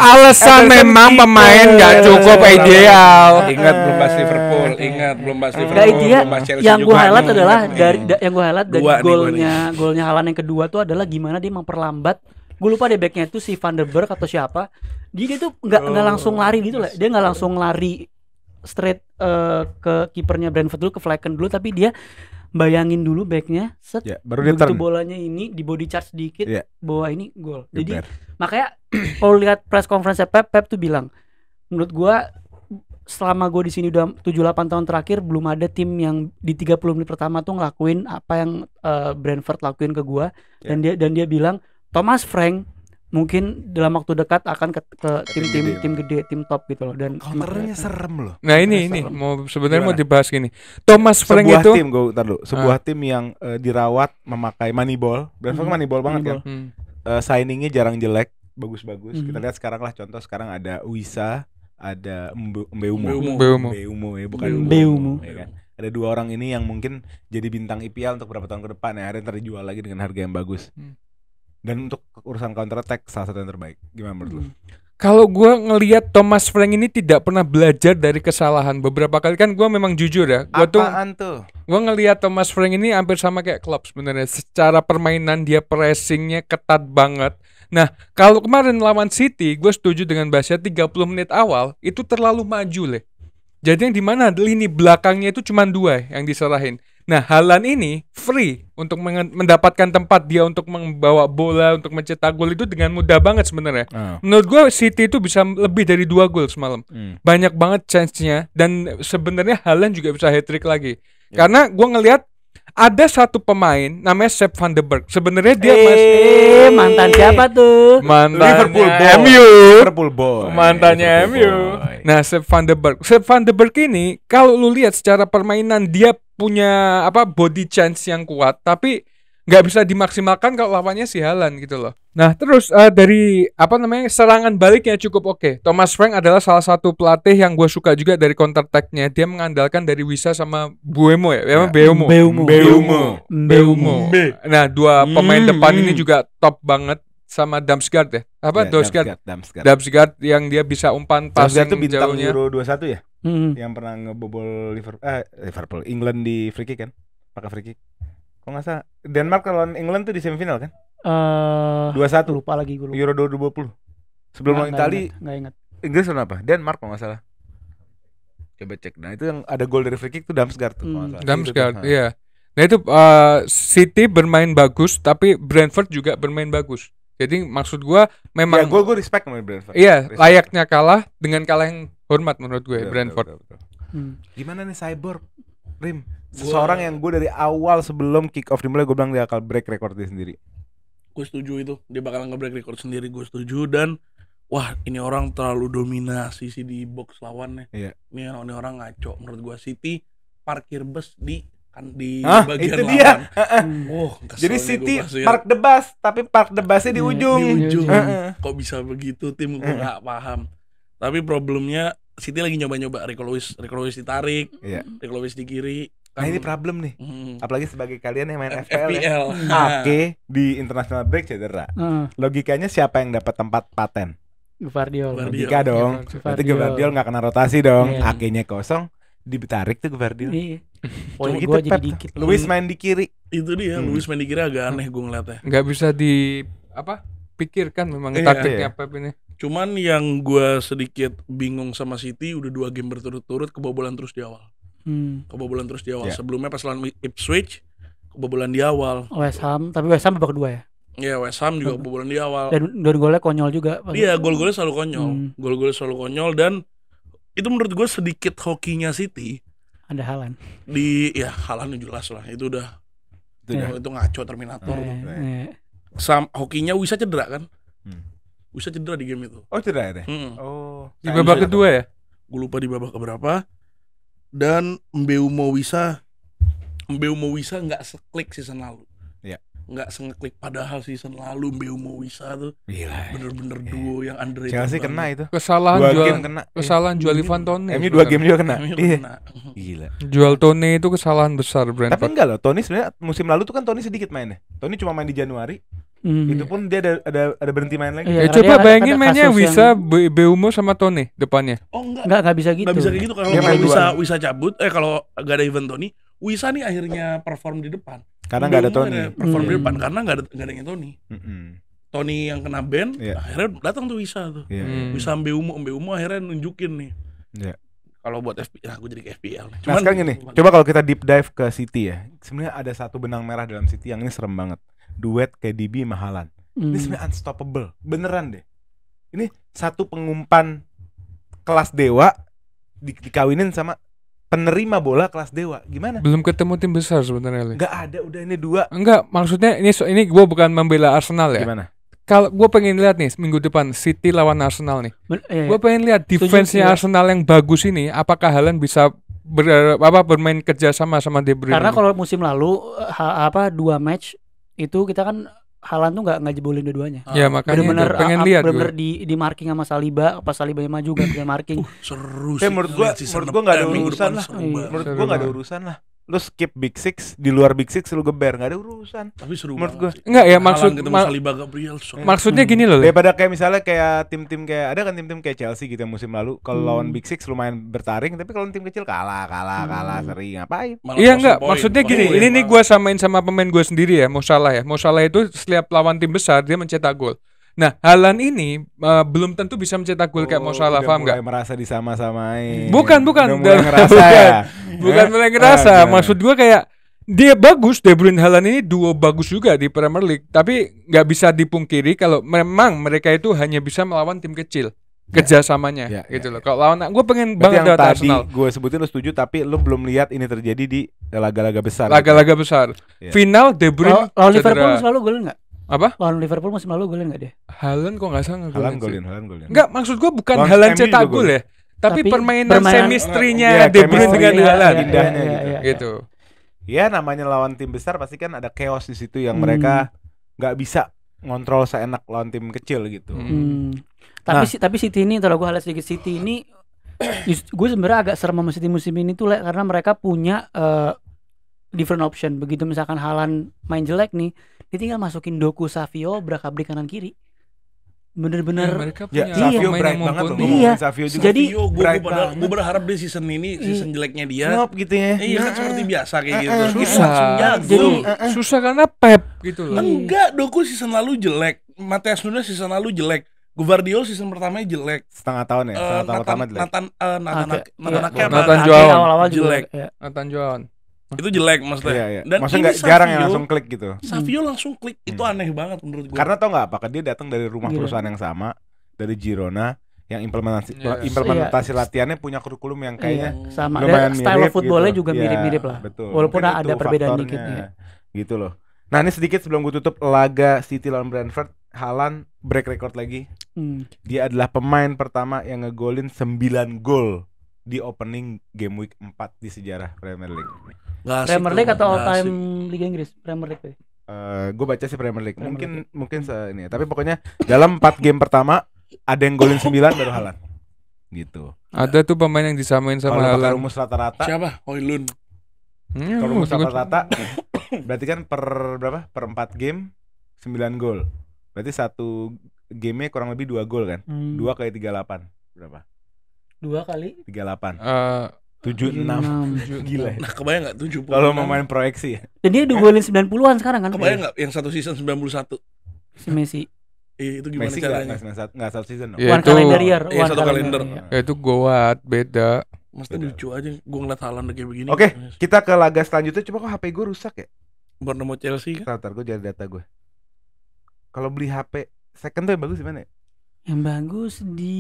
Speaker 4: Alasan memang
Speaker 5: tiga.
Speaker 4: pemain nggak cukup ideal.
Speaker 5: Ingat belum bahas Liverpool, ingat belum bahas Liverpool.
Speaker 3: Nggak, intinya
Speaker 5: belum bahas Chelsea
Speaker 3: yang gue
Speaker 5: juga.
Speaker 3: highlight adalah yang gue highlight dari
Speaker 5: Dua nih gua
Speaker 3: golnya Haaland yang kedua tuh adalah gimana dia memperlambat. Gue lupa deh backnya itu si Van der Berg atau siapa. Dia tuh nggak langsung lari gitu lah. Dia nggak langsung lari straight ke kipernya Brentford dulu, ke Flecken dulu, tapi dia bayangin dulu backnya, set,
Speaker 1: Ya, baru dia
Speaker 3: begitu
Speaker 1: turn.
Speaker 3: bolanya ini di body charge sedikit,
Speaker 1: Iya.
Speaker 3: bawa ini gol. Jadi
Speaker 1: Geber.
Speaker 3: makanya kalau lihat press conference Pep tuh bilang, menurut gua selama gue di sini udah 7-8 tahun terakhir belum ada tim yang di 30 menit pertama tuh ngelakuin apa yang Brentford lakuin ke gua. Dan dia bilang Thomas Frank mungkin dalam waktu dekat akan ke tim gede, tim top gitu loh. Dan
Speaker 1: Counternya serem loh.
Speaker 4: Nah ini mau sebenarnya mau dibahas gini. Thomas Frank
Speaker 1: Sebuah
Speaker 4: itu
Speaker 1: tim, gue ntar dulu. Sebuah tim yang dirawat memakai Moneyball. Brentford Moneyball banget kan. Signingnya jarang jelek, bagus-bagus. Kita lihat sekarang lah, contoh sekarang ada Wisa, ada Mbeumo ya, bukan
Speaker 3: Mbeumo.
Speaker 1: ya kan. Ada 2 orang ini yang mungkin jadi bintang IPL untuk beberapa tahun ke depan ya. Akhirnya ntar dijual lagi dengan harga yang bagus. Dan untuk urusan counter attack salah satu yang terbaik. Gimana menurut lu?
Speaker 4: Kalau gue ngelihat Thomas Frank ini tidak pernah belajar dari kesalahan. Beberapa kali kan gue memang jujur ya.
Speaker 1: Apaan tuh?
Speaker 4: Gue ngelihat Thomas Frank ini hampir sama kayak Klopp sebenarnya. Secara permainan dia pressingnya ketat banget. Nah kalau kemarin lawan City, gue setuju dengan Basya 30 menit awal itu terlalu maju leh. Jadi yang dimana lini belakangnya itu cuma 2 yang diserahin. Nah Haaland ini free untuk mendapatkan tempat dia untuk membawa bola, untuk mencetak gol itu dengan mudah banget sebenarnya. Menurut gue City itu bisa lebih dari 2 gol semalam. Banyak banget chance-nya. Dan sebenarnya Haaland juga bisa hat-trick lagi. Karena gue ngelihat ada satu pemain namanya Sepp van der Berg. Sebenarnya dia
Speaker 3: mantan siapa tuh?
Speaker 1: Liverpool boy.
Speaker 4: Mantannya MU. Nah, Sepp van der Berg ini kalau lu lihat secara permainan dia punya body chance yang kuat, tapi nggak bisa dimaksimalkan kalau lawannya si Haaland gitu loh. Nah, terus dari serangan baliknya cukup oke. Thomas Frank adalah salah satu pelatih yang gue suka juga dari counter attack-nya. Dia mengandalkan dari Wisa sama Mbeumo ya. Mbeumo. Nah, 2 pemain depan ini juga top banget, sama Damsgaard ya. Damsgaard yang dia bisa umpan passing
Speaker 1: itu bintang
Speaker 4: jauhnya.
Speaker 1: Euro 21 ya? Yang pernah ngebobol Liverpool England di free kick kan? Pakai free kick. Kok nggak salah Denmark lawan England tuh di semifinal kan? 2-1
Speaker 3: lupa lagi gue.
Speaker 1: Euro 2020. Sebelum lawan Itali,
Speaker 3: nggak ingat.
Speaker 1: Inggris lawan apa? Denmark kalau nggak salah. Coba cek. Nah itu yang ada gol dari free kick tuh Damsgaard tuh.
Speaker 4: Damsgaard, iya. Nah itu City bermain bagus, tapi Brentford juga bermain bagus. Jadi maksud gue memang.
Speaker 1: Ya gue respect sama Brentford.
Speaker 4: Iya, layaknya kalah dengan kalah yang hormat menurut gue Brentford.
Speaker 1: Betul. Gimana nih Cyborg, Rim? Seseorang yang gue dari awal sebelum kick off dimulai gue bilang dia akan break record dia sendiri.
Speaker 5: Gue setuju itu, dia bakal nge-break record sendiri, gue setuju. Dan wah ini orang terlalu dominasi sih di box lawannya.
Speaker 1: Iya.
Speaker 5: Ini orang ngaco menurut gue. City parkir bus di
Speaker 1: itu
Speaker 5: bagian
Speaker 1: dia.
Speaker 5: lawan.
Speaker 1: Jadi City park the bus, tapi park the busnya di ujung.
Speaker 5: Kok bisa begitu tim, gue nggak paham. Tapi problemnya City lagi nyoba-nyoba Rico Lewis ditarik, Rico Lewis di kiri.
Speaker 1: Nah ini problem nih. Apalagi sebagai kalian yang main FPL ya.
Speaker 5: FPL.
Speaker 1: Ake di international break cedera. Logikanya siapa yang dapat tempat paten?
Speaker 3: Gvardiol.
Speaker 1: Logika dong. Berarti Gvardiol nggak kena rotasi dong. Akenya kosong, ditarik tuh Gvardiol.
Speaker 3: Iya. Poin
Speaker 1: Gitu,
Speaker 3: gua jadi
Speaker 1: Pep.
Speaker 3: dikit.
Speaker 1: Luis main di kiri.
Speaker 5: Itu dia, Luis main di kiri agak aneh gue ngeliatnya.
Speaker 4: Nggak bisa pikirkan memang
Speaker 1: Iya,
Speaker 4: taktiknya
Speaker 1: iya.
Speaker 4: Pep ini.
Speaker 5: Cuman yang gue sedikit bingung sama City udah 2 game berturut-turut kebobolan terus di awal. Kebobolan terus di awal.
Speaker 1: Iya.
Speaker 5: Sebelumnya pas lawan Ipswich kebobolan di awal.
Speaker 3: West Ham, tapi West Ham babak 2 ya.
Speaker 5: Ya West Ham juga kebobolan di awal.
Speaker 3: Dan golnya konyol juga.
Speaker 5: Iya, gol-golnya selalu konyol. Gol-golnya selalu konyol dan itu menurut gue sedikit hokinya City
Speaker 3: Ada Haaland.
Speaker 5: Haaland jelas lah. Itu udah
Speaker 1: Itu
Speaker 5: itu ngaco Terminator.
Speaker 3: Iya.
Speaker 5: Hokinya Wisa cedera kan? Wisa cedera di game itu.
Speaker 1: Oh cedera ya deh.
Speaker 5: Mm.
Speaker 1: Oh.
Speaker 4: Di babak kedua ya.
Speaker 5: Gue lupa di babak keberapa. Dan Mbeumo Wisa nggak seklik season lalu.
Speaker 1: Iya.
Speaker 5: Nggak ngeklik, padahal season lalu Mbeumo Wisa tuh
Speaker 1: Gila.
Speaker 5: bener-bener duo yang underrated.
Speaker 1: Chelsea
Speaker 5: banget.
Speaker 1: kena itu.
Speaker 4: Kesalahan
Speaker 1: 2
Speaker 4: jual
Speaker 1: game kena.
Speaker 4: jual Ivan Toney.
Speaker 1: MU 2 game juga kena.
Speaker 5: MU
Speaker 1: Iya.
Speaker 5: kena.
Speaker 1: Gila.
Speaker 4: Jual Toney itu kesalahan besar
Speaker 1: Tapi
Speaker 4: Brentford.
Speaker 1: enggak loh, Tony sebenarnya musim lalu tuh kan Tony sedikit mainnya. Tony cuma main di Januari. Itu pun dia ada berhenti main lagi.
Speaker 3: Iya.
Speaker 4: Ya
Speaker 3: karena
Speaker 4: coba
Speaker 3: dia
Speaker 4: bayangin
Speaker 3: ada
Speaker 4: mainnya
Speaker 3: kasus
Speaker 4: Wisa, Beumo sama Toney depannya.
Speaker 5: Oh enggak.
Speaker 3: Enggak bisa gitu.
Speaker 5: Nggak bisa kayak gitu kalau
Speaker 1: Dia main
Speaker 5: Wisa cabut. Kalau gak ada Ivan Toney, Wisa nih akhirnya perform di depan.
Speaker 1: Karena enggak ada
Speaker 5: Mbeumo
Speaker 1: Tony.
Speaker 5: perform di depan karena nggak ada yang Tony.
Speaker 1: Mm-mm.
Speaker 5: Tony yang kena ban,
Speaker 1: Iya.
Speaker 5: akhirnya datang tuh Wisa tuh.
Speaker 1: Iya.
Speaker 5: Wisa Mbeumo akhirnya nunjukin nih.
Speaker 1: Iya.
Speaker 5: Kalau buat FPL, aku jadi ke FPL.
Speaker 1: Nah sekarang gini, coba kalau kita deep dive ke City ya. Sebenarnya ada satu benang merah dalam City yang ini serem banget. Duet KDB sama Haaland. Ini sebenarnya unstoppable, beneran deh. Ini satu pengumpan kelas dewa dikawinin sama penerima bola kelas dewa. Gimana?
Speaker 4: Belum ketemu tim besar sebenarnya.
Speaker 1: Gak ada, udah ini 2.
Speaker 4: Enggak, maksudnya ini gue bukan membela Arsenal ya.
Speaker 1: Gimana?
Speaker 4: Kalau gue pengen lihat nih minggu depan City lawan Arsenal nih. Gue pengen lihat defense-nya
Speaker 3: iya.
Speaker 4: Arsenal yang bagus ini, apakah Haaland bisa bermain kerjasama sama De Bruyne.
Speaker 3: Karena kalau musim lalu 2 match itu kita kan Haaland tuh nggak jebolin dua-duanya.
Speaker 4: Ya makanya
Speaker 3: Bener-bener
Speaker 4: itu, pengen lihat
Speaker 3: bener-bener
Speaker 4: gue.
Speaker 3: di marking sama Saliba, pas Salibanya maju gak bisa marking.
Speaker 5: Seru
Speaker 1: Tapi
Speaker 5: sih.
Speaker 1: menurut gua nggak ada urusan lah. Menurut gua nggak ada urusan lah. Lu skip Big Six, di luar Big Six lu geber, nggak ada urusan.
Speaker 5: Tapi seru
Speaker 1: Menurut
Speaker 5: banget.
Speaker 4: Enggak ya
Speaker 5: Haaland ketemu Saliba Gabriel.
Speaker 4: maksudnya gini loh.
Speaker 1: Daripada kayak misalnya kayak tim-tim kayak ada kan tim-tim kayak Chelsea gitu yang musim lalu kalau lawan Big Six lumayan bertaring, tapi kalau tim kecil kalah sering ngapain?
Speaker 4: Iya enggak, maksudnya gini, ini nih gue samain sama pemain gue sendiri ya, Mo Salah ya. Mo Salah itu setiap lawan tim besar dia mencetak gol. Nah, Haaland ini belum tentu bisa mencetak gol kayak Mo Salah, paham
Speaker 1: Udah
Speaker 4: enggak?
Speaker 1: mulai merasa disama-samain.
Speaker 4: Bukan.
Speaker 1: Udah mulai ngerasa ya.
Speaker 4: Bukan mulai ngerasa. Maksud gue kayak dia bagus, De Bruyne Haaland ini duo bagus juga di Premier League. Tapi nggak bisa dipungkiri kalau memang mereka itu hanya bisa melawan tim kecil. Kerjasamanya gitu loh. Kalau lawan gue pengen
Speaker 1: Berarti
Speaker 4: banget
Speaker 1: yang
Speaker 4: lihat
Speaker 1: tadi
Speaker 4: Arsenal.
Speaker 1: gue sebutin lu setuju, tapi lu belum lihat ini terjadi di laga-laga besar.
Speaker 4: Laga-laga besar.
Speaker 1: Iya.
Speaker 4: Final De Bruyne
Speaker 3: Lawan Liverpool
Speaker 4: cedera.
Speaker 3: musim lalu golin nggak?
Speaker 4: Apa?
Speaker 3: Lawan Liverpool musim lalu golin nggak dia?
Speaker 4: Haaland kok nggak salah
Speaker 1: Haaland
Speaker 4: ngegolin sih.
Speaker 1: golin.
Speaker 4: Enggak, maksud gue bukan
Speaker 1: Lawan
Speaker 4: Haaland
Speaker 1: MU
Speaker 4: cetak
Speaker 1: juga
Speaker 4: gol ya. Tapi permainan
Speaker 3: permainan-
Speaker 4: chemistry-nya
Speaker 1: Iya,
Speaker 4: De Bruyne
Speaker 1: chemistry,
Speaker 4: dengan
Speaker 1: iya,
Speaker 4: Haaland
Speaker 1: indahnya
Speaker 3: iya.
Speaker 4: gitu.
Speaker 1: Ya namanya lawan tim besar pasti kan ada chaos di situ yang mereka nggak bisa ngontrol seenak lawan tim kecil gitu.
Speaker 3: Tapi City ini kalau gue lihat sedikit City ini gue sebenarnya agak serem sama City musim ini tuh karena mereka punya different option. Begitu misalkan Haaland main jelek nih, dia tinggal masukin Doku, Savio, Brakabri kanan kiri. Bener-bener
Speaker 4: mereka
Speaker 1: Ya,
Speaker 4: punya
Speaker 1: Savio
Speaker 4: pemain
Speaker 1: bright
Speaker 4: yang
Speaker 1: banget loh.
Speaker 4: mumpuni.
Speaker 3: Iya.
Speaker 1: Ngomongin Savio juga.
Speaker 3: Jadi
Speaker 1: bright
Speaker 5: gue
Speaker 1: banget.
Speaker 5: berharap di season ini, season jeleknya dia.
Speaker 1: Ngop gitu ya.
Speaker 5: Iya kan seperti biasa kayak gitu. Terus kita
Speaker 4: Susah.
Speaker 5: langsung jago.
Speaker 3: Jadi
Speaker 4: Susah karena Pep gitu loh.
Speaker 5: Enggak, Doku season lalu jelek. Matias Nunes season lalu jelek. Gvardiol season pertamanya jelek.
Speaker 1: Setengah tahun ya, setengah tahun pertama jelek.
Speaker 4: Nathan Joao.
Speaker 3: awal-awal
Speaker 5: jelek.
Speaker 3: Juga, ya.
Speaker 4: Nathan Joao.
Speaker 5: Itu jelek maksudnya.
Speaker 1: Iya, iya.
Speaker 5: Dan
Speaker 1: Maksudnya
Speaker 5: ini
Speaker 1: nggak jarang yang
Speaker 5: Savio-
Speaker 1: langsung klik gitu.
Speaker 5: Savio langsung klik. Itu aneh banget menurut gue.
Speaker 1: Karena tau nggak apakah dia datang dari rumah
Speaker 3: Gila.
Speaker 1: perusahaan yang sama, dari Girona, yang implementasi
Speaker 4: Yes.
Speaker 1: implementasi latihannya punya kurikulum yang kayaknya
Speaker 3: Iya, sama.
Speaker 1: lumayan
Speaker 3: Dan style
Speaker 1: mirip
Speaker 3: of footballnya
Speaker 1: gitu.
Speaker 3: juga
Speaker 1: Iya,
Speaker 3: mirip-mirip lah.
Speaker 1: Betul.
Speaker 3: Walaupun
Speaker 1: Mungkin
Speaker 3: ada
Speaker 1: itu
Speaker 3: perbedaan
Speaker 1: faktornya.
Speaker 3: dikit ya.
Speaker 1: Gitu loh. Nah ini sedikit sebelum gue tutup laga City lawan Brentford, Haaland break record lagi. Dia adalah pemain pertama yang ngegolin 9 gol di opening game week 4 di sejarah Premier League.
Speaker 3: Premier League atau all time Liga Inggris? Premier League.
Speaker 1: Gue baca sih Premier League. Mungkin ini ya. Tapi pokoknya dalam 4 game pertama ada yang golin 9 baru Haaland. Gitu.
Speaker 4: Ada tuh pemain yang disamain sama
Speaker 1: Kalau pakai
Speaker 4: Haaland.
Speaker 1: rumus rata-rata
Speaker 5: Siapa? Højlund.
Speaker 1: Kalau Mustafa Tata berarti kan per berapa? Per 4 game 9 gol. Berarti satu game-nya kurang lebih 2 gol kan? 2 kali 38 berapa?
Speaker 3: 2 kali
Speaker 1: 38. 76.
Speaker 3: 76.
Speaker 1: Gila. Ya.
Speaker 5: Nah, kebayang enggak 70?
Speaker 1: Kalau mau main proyeksi ya.
Speaker 3: Dan dia udah golin 90-an sekarang kan.
Speaker 5: Kebayang enggak yang satu season 91?
Speaker 3: Si Messi.
Speaker 5: Itu gimana
Speaker 1: Messi
Speaker 5: caranya?
Speaker 1: enggak satu season.
Speaker 4: Ya,
Speaker 3: One
Speaker 4: itu-
Speaker 3: calendar year.
Speaker 5: Iya,
Speaker 3: one
Speaker 5: satu
Speaker 3: calendar
Speaker 5: kalender.
Speaker 3: year.
Speaker 4: Ya itu gowat, beda.
Speaker 5: Mesti lucu aja gua ngeliat Haaland kayak begini.
Speaker 1: Oke, kita ke laga selanjutnya. Coba kok HP gue rusak ya?
Speaker 5: Bournemouth Chelsea kan?
Speaker 1: Ntar gue cari data gue. Kalau beli HP second tuh yang bagus di mana ya?
Speaker 3: Yang bagus di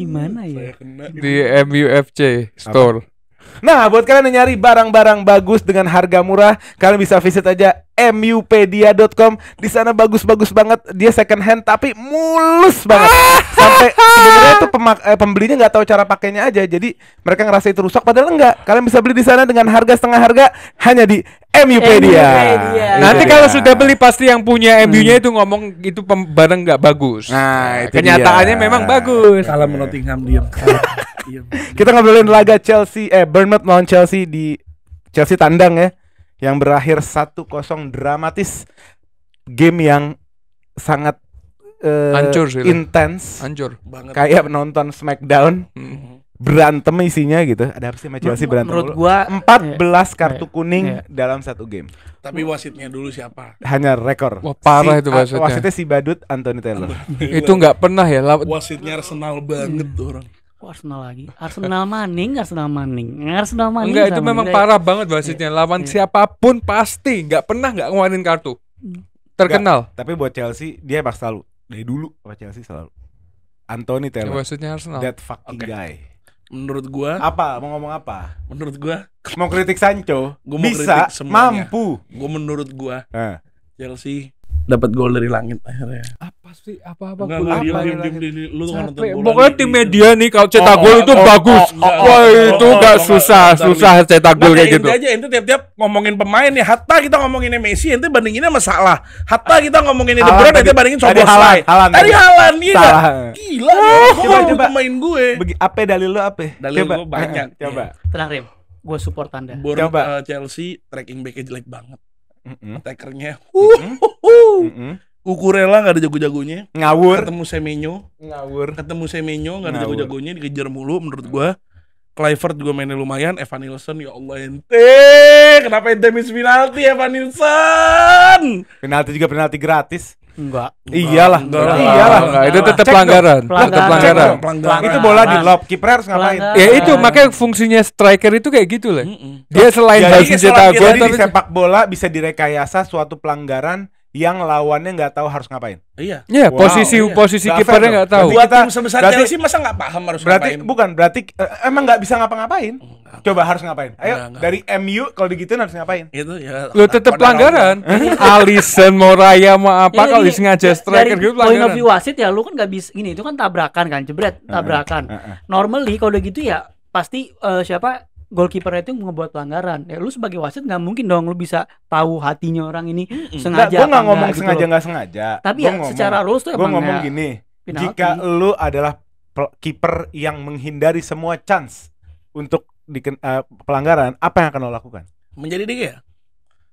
Speaker 3: mana ya?
Speaker 5: Saya kena
Speaker 4: Di MUFC Store.
Speaker 1: Nah, buat kalian yang nyari barang-barang bagus dengan harga murah, kalian bisa visit aja mupedia.com. Di sana bagus-bagus banget. Dia second hand tapi mulus banget. Sampai sebenarnya tuh pembelinya nggak tahu cara pakainya aja. Jadi mereka ngerasa itu rusak padahal enggak. Kalian bisa beli di sana dengan harga setengah harga hanya di MUpedia.
Speaker 3: MUpedia.
Speaker 4: Nanti
Speaker 1: Itu
Speaker 4: kalau
Speaker 1: dia.
Speaker 4: sudah beli pasti yang punya MU-nya itu ngomong itu barang nggak bagus.
Speaker 1: Nah, itu
Speaker 4: kenyataannya
Speaker 1: dia.
Speaker 4: memang bagus.
Speaker 5: Kalah sama Nottingham diam. Diam.
Speaker 1: Kita ngobrolin laga Bournemouth lawan Chelsea di Chelsea tandang ya, yang berakhir 1-0 dramatis. Game yang sangat
Speaker 4: Hancur sih,
Speaker 1: intens,
Speaker 4: Hancur.
Speaker 5: Banget.
Speaker 1: kayak nonton Smackdown, berantem isinya gitu. Ada apa sih sama Chelsea berantem
Speaker 3: Menurut
Speaker 1: mulu?
Speaker 3: gua
Speaker 1: 14 kartu kuning
Speaker 3: Iya.
Speaker 1: dalam satu game.
Speaker 5: Tapi wasitnya dulu siapa?
Speaker 1: Hanya rekor.
Speaker 4: Wah, parah itu wasitnya.
Speaker 1: Wasitnya si badut Anthony Taylor.
Speaker 4: Itu nggak pernah ya.
Speaker 5: Wasitnya Arsenal banget tuh orang.
Speaker 3: Kok Arsenal lagi? Arsenal maning.
Speaker 4: Enggak, itu memang parah banget wasitnya. Lawan siapapun pasti nggak pernah nggak ngeluarin kartu. Terkenal.
Speaker 1: Tapi buat Chelsea dia emang selalu dari dulu sama Chelsea selalu Anthony Taylor.
Speaker 4: Wasitnya Arsenal.
Speaker 1: That fucking
Speaker 5: Oke.
Speaker 1: guy.
Speaker 5: Menurut gua,
Speaker 1: Apa? Mau ngomong apa?
Speaker 5: menurut gua,
Speaker 1: Mau kritik Sancho?
Speaker 5: Gua mau
Speaker 1: Bisa,
Speaker 5: kritik semuanya.
Speaker 1: mampu.
Speaker 5: menurut gua
Speaker 1: Nah,
Speaker 5: Chelsea dapat gol dari langit akhirnya.
Speaker 4: Apa sih? Apa-apa?
Speaker 5: Enggak,
Speaker 4: gua
Speaker 5: enggak,
Speaker 4: lupa.
Speaker 5: diam. Lu tuh nggak nonton
Speaker 4: Capek.
Speaker 5: bola
Speaker 4: Pokoknya
Speaker 5: nih.
Speaker 4: tim media nih kalau cetak gol itu
Speaker 5: oh,
Speaker 4: bagus.
Speaker 5: enggak,
Speaker 4: Wah, itu enggak susah cetak gol kayak gitu.
Speaker 5: Aja ente tiap-tiap ngomongin pemain ya. Hatta kita ngomonginnya Messi, ente bandinginnya sama Salah. Hatta kita ngomonginnya De Bruyne, ente bandingin
Speaker 1: Tadi
Speaker 5: Szoboszlai.
Speaker 1: Haaland
Speaker 5: Tadi Haaland iya. nggak?
Speaker 1: Salah.
Speaker 5: Gila,
Speaker 1: Coba,
Speaker 5: coba
Speaker 1: coba.
Speaker 5: pemain gue.
Speaker 1: Apa dalil lu apa?
Speaker 5: Dalil
Speaker 1: Coba.
Speaker 5: gua banyak.
Speaker 1: Coba.
Speaker 3: Tenang Rim, gue support Anda.
Speaker 1: Coba.
Speaker 5: Chelsea tracking back-nya jelek banget.
Speaker 1: Mm-mm.
Speaker 5: Attackernya.
Speaker 1: Mm-mm.
Speaker 5: Kukurela nggak ada jago-jagonya.
Speaker 1: Ngawur.
Speaker 5: Ketemu Semenyo nggak ada
Speaker 1: Ngawur.
Speaker 5: jago-jagonya, dikejar mulu menurut gua. Kluivert juga mainnya lumayan. Evan Nilsson, ya Allah ente, kenapa ente miss penalti Evan Nilsson?
Speaker 1: Penalti gratis.
Speaker 3: Enggak.
Speaker 1: Iyalah.
Speaker 5: Enggak.
Speaker 1: Iyalah.
Speaker 4: Enggak, itu tetap
Speaker 1: Cek dong.
Speaker 4: pelanggaran.
Speaker 3: Pelanggaran.
Speaker 4: Tetap pelanggaran.
Speaker 5: Cek pelanggaran.
Speaker 1: Itu bola di lob, kiper harus ngapain?
Speaker 3: Pelanggaran.
Speaker 4: Ya itu makanya fungsinya striker itu kayak gitu lah.
Speaker 5: Mm-mm.
Speaker 4: Dia selain
Speaker 1: Jadi
Speaker 4: harus mencetak gol
Speaker 1: Jadi di
Speaker 4: tapi
Speaker 1: sepak bola bisa direkayasa suatu pelanggaran yang lawannya nggak tahu harus ngapain.
Speaker 5: Iya.
Speaker 4: ya
Speaker 1: Wow,
Speaker 4: posisi
Speaker 5: iya.
Speaker 4: posisi
Speaker 1: Nggak
Speaker 4: kipernya
Speaker 1: fair
Speaker 4: nggak
Speaker 1: dong.
Speaker 4: tahu.
Speaker 1: Buat
Speaker 5: Tim sebesar
Speaker 1: berarti-
Speaker 5: Chelsea masa nggak paham harus
Speaker 1: Berarti
Speaker 5: ngapain?
Speaker 1: emang nggak bisa ngapa-ngapain.
Speaker 5: Enggak.
Speaker 1: Coba harus ngapain? Ayo
Speaker 5: Enggak.
Speaker 1: dari MU kalau digituin harus ngapain?
Speaker 5: Itu ya.
Speaker 4: Lu tetap
Speaker 5: pada
Speaker 4: pelanggaran. Alisson mau Raya mau apa
Speaker 3: Iya,
Speaker 4: kalau
Speaker 3: ini
Speaker 4: disengaja
Speaker 3: dari
Speaker 4: striker gitu
Speaker 3: point of
Speaker 4: pelanggaran.
Speaker 3: view wasit ya lu kan nggak bisa gini, itu kan tabrakan kan, jebret, tabrakan. Normally kalau udah gitu ya pasti siapa goalkeeper itu ngebuat pelanggaran. Ya lu sebagai wasit nggak mungkin dong lu bisa tahu hatinya orang ini
Speaker 1: Enggak,
Speaker 3: sengaja
Speaker 1: gue
Speaker 3: apa
Speaker 1: nggak ngomong
Speaker 3: enggak gitu
Speaker 1: sengaja
Speaker 3: loh.
Speaker 1: nggak sengaja.
Speaker 3: Tapi
Speaker 1: Gua
Speaker 3: ya
Speaker 1: ngomong-
Speaker 3: secara rules tuh
Speaker 1: gue
Speaker 3: emang
Speaker 1: ngomong
Speaker 3: ya
Speaker 1: gini,
Speaker 3: penalti.
Speaker 1: jika lu adalah kiper yang menghindari semua chance untuk pelanggaran, apa yang akan lo lakukan?
Speaker 5: Menjadi dia ya.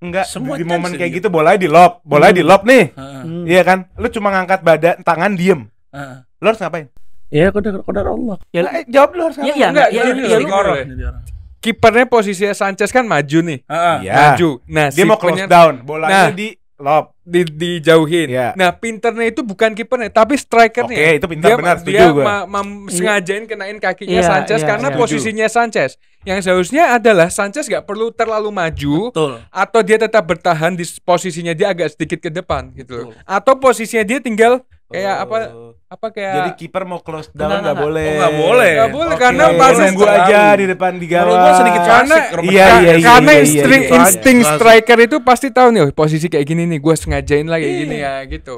Speaker 1: Enggak,
Speaker 5: Semua
Speaker 1: di
Speaker 5: chance
Speaker 1: momen
Speaker 5: ya
Speaker 1: kayak
Speaker 5: dia.
Speaker 1: gitu bolanya di lob nih.
Speaker 5: Heeh.
Speaker 1: Iya kan? Lu cuma ngangkat badan, tangan diem.
Speaker 5: Heeh.
Speaker 1: Lu harus ngapain?
Speaker 5: Ya kodar Allah.
Speaker 3: Ya,
Speaker 1: Nah, jawab lu harus
Speaker 3: ya,
Speaker 1: ngapain?
Speaker 3: ya,
Speaker 4: Enggak,
Speaker 3: ya,
Speaker 4: gini
Speaker 3: ya,
Speaker 4: loh,
Speaker 3: lu-
Speaker 4: gini loh. Kipernya posisinya Sanchez kan maju nih.
Speaker 5: Heeh.
Speaker 1: Iya.
Speaker 4: Maju. Nah,
Speaker 1: Dia
Speaker 4: si
Speaker 1: mau close
Speaker 4: penyerang-
Speaker 1: down, bolanya
Speaker 4: Nah.
Speaker 1: di lob.
Speaker 4: dijauhin.
Speaker 1: Iya.
Speaker 4: Nah, pinternya itu bukan kipernya tapi strikernya.
Speaker 1: Oke, itu pintar, benar, setuju
Speaker 4: Dia
Speaker 1: gua.
Speaker 4: sengajain kenain kakinya
Speaker 3: Iya,
Speaker 4: Sanchez
Speaker 3: iya,
Speaker 4: karena
Speaker 3: iya.
Speaker 4: posisinya Sanchez. Yang seharusnya adalah Sanchez gak perlu terlalu maju
Speaker 5: Betul.
Speaker 4: atau dia tetap bertahan di posisinya dia agak sedikit ke depan gitu loh.
Speaker 5: Betul.
Speaker 4: Atau posisinya dia tinggal kayak apa kayak
Speaker 1: Jadi kiper mau close down
Speaker 3: Enggak,
Speaker 1: nggak
Speaker 3: enggak.
Speaker 1: boleh.
Speaker 5: Oh, nggak boleh.
Speaker 4: Nggak boleh,
Speaker 1: Oke,
Speaker 4: karena
Speaker 1: lu
Speaker 4: pasti
Speaker 1: nunggu
Speaker 5: terlalu.
Speaker 1: aja di depan di
Speaker 5: Menurut
Speaker 1: gawang.
Speaker 5: gua sedikit
Speaker 4: Karena-
Speaker 5: klasik, Robert
Speaker 1: Iya,
Speaker 5: Carlos.
Speaker 1: iya, iya.
Speaker 4: karena
Speaker 1: iya.
Speaker 4: insting
Speaker 5: Klasik.
Speaker 4: striker itu pasti tahu nih oh, posisi kayak gini nih gue sengajain lah kayak gini ya gitu.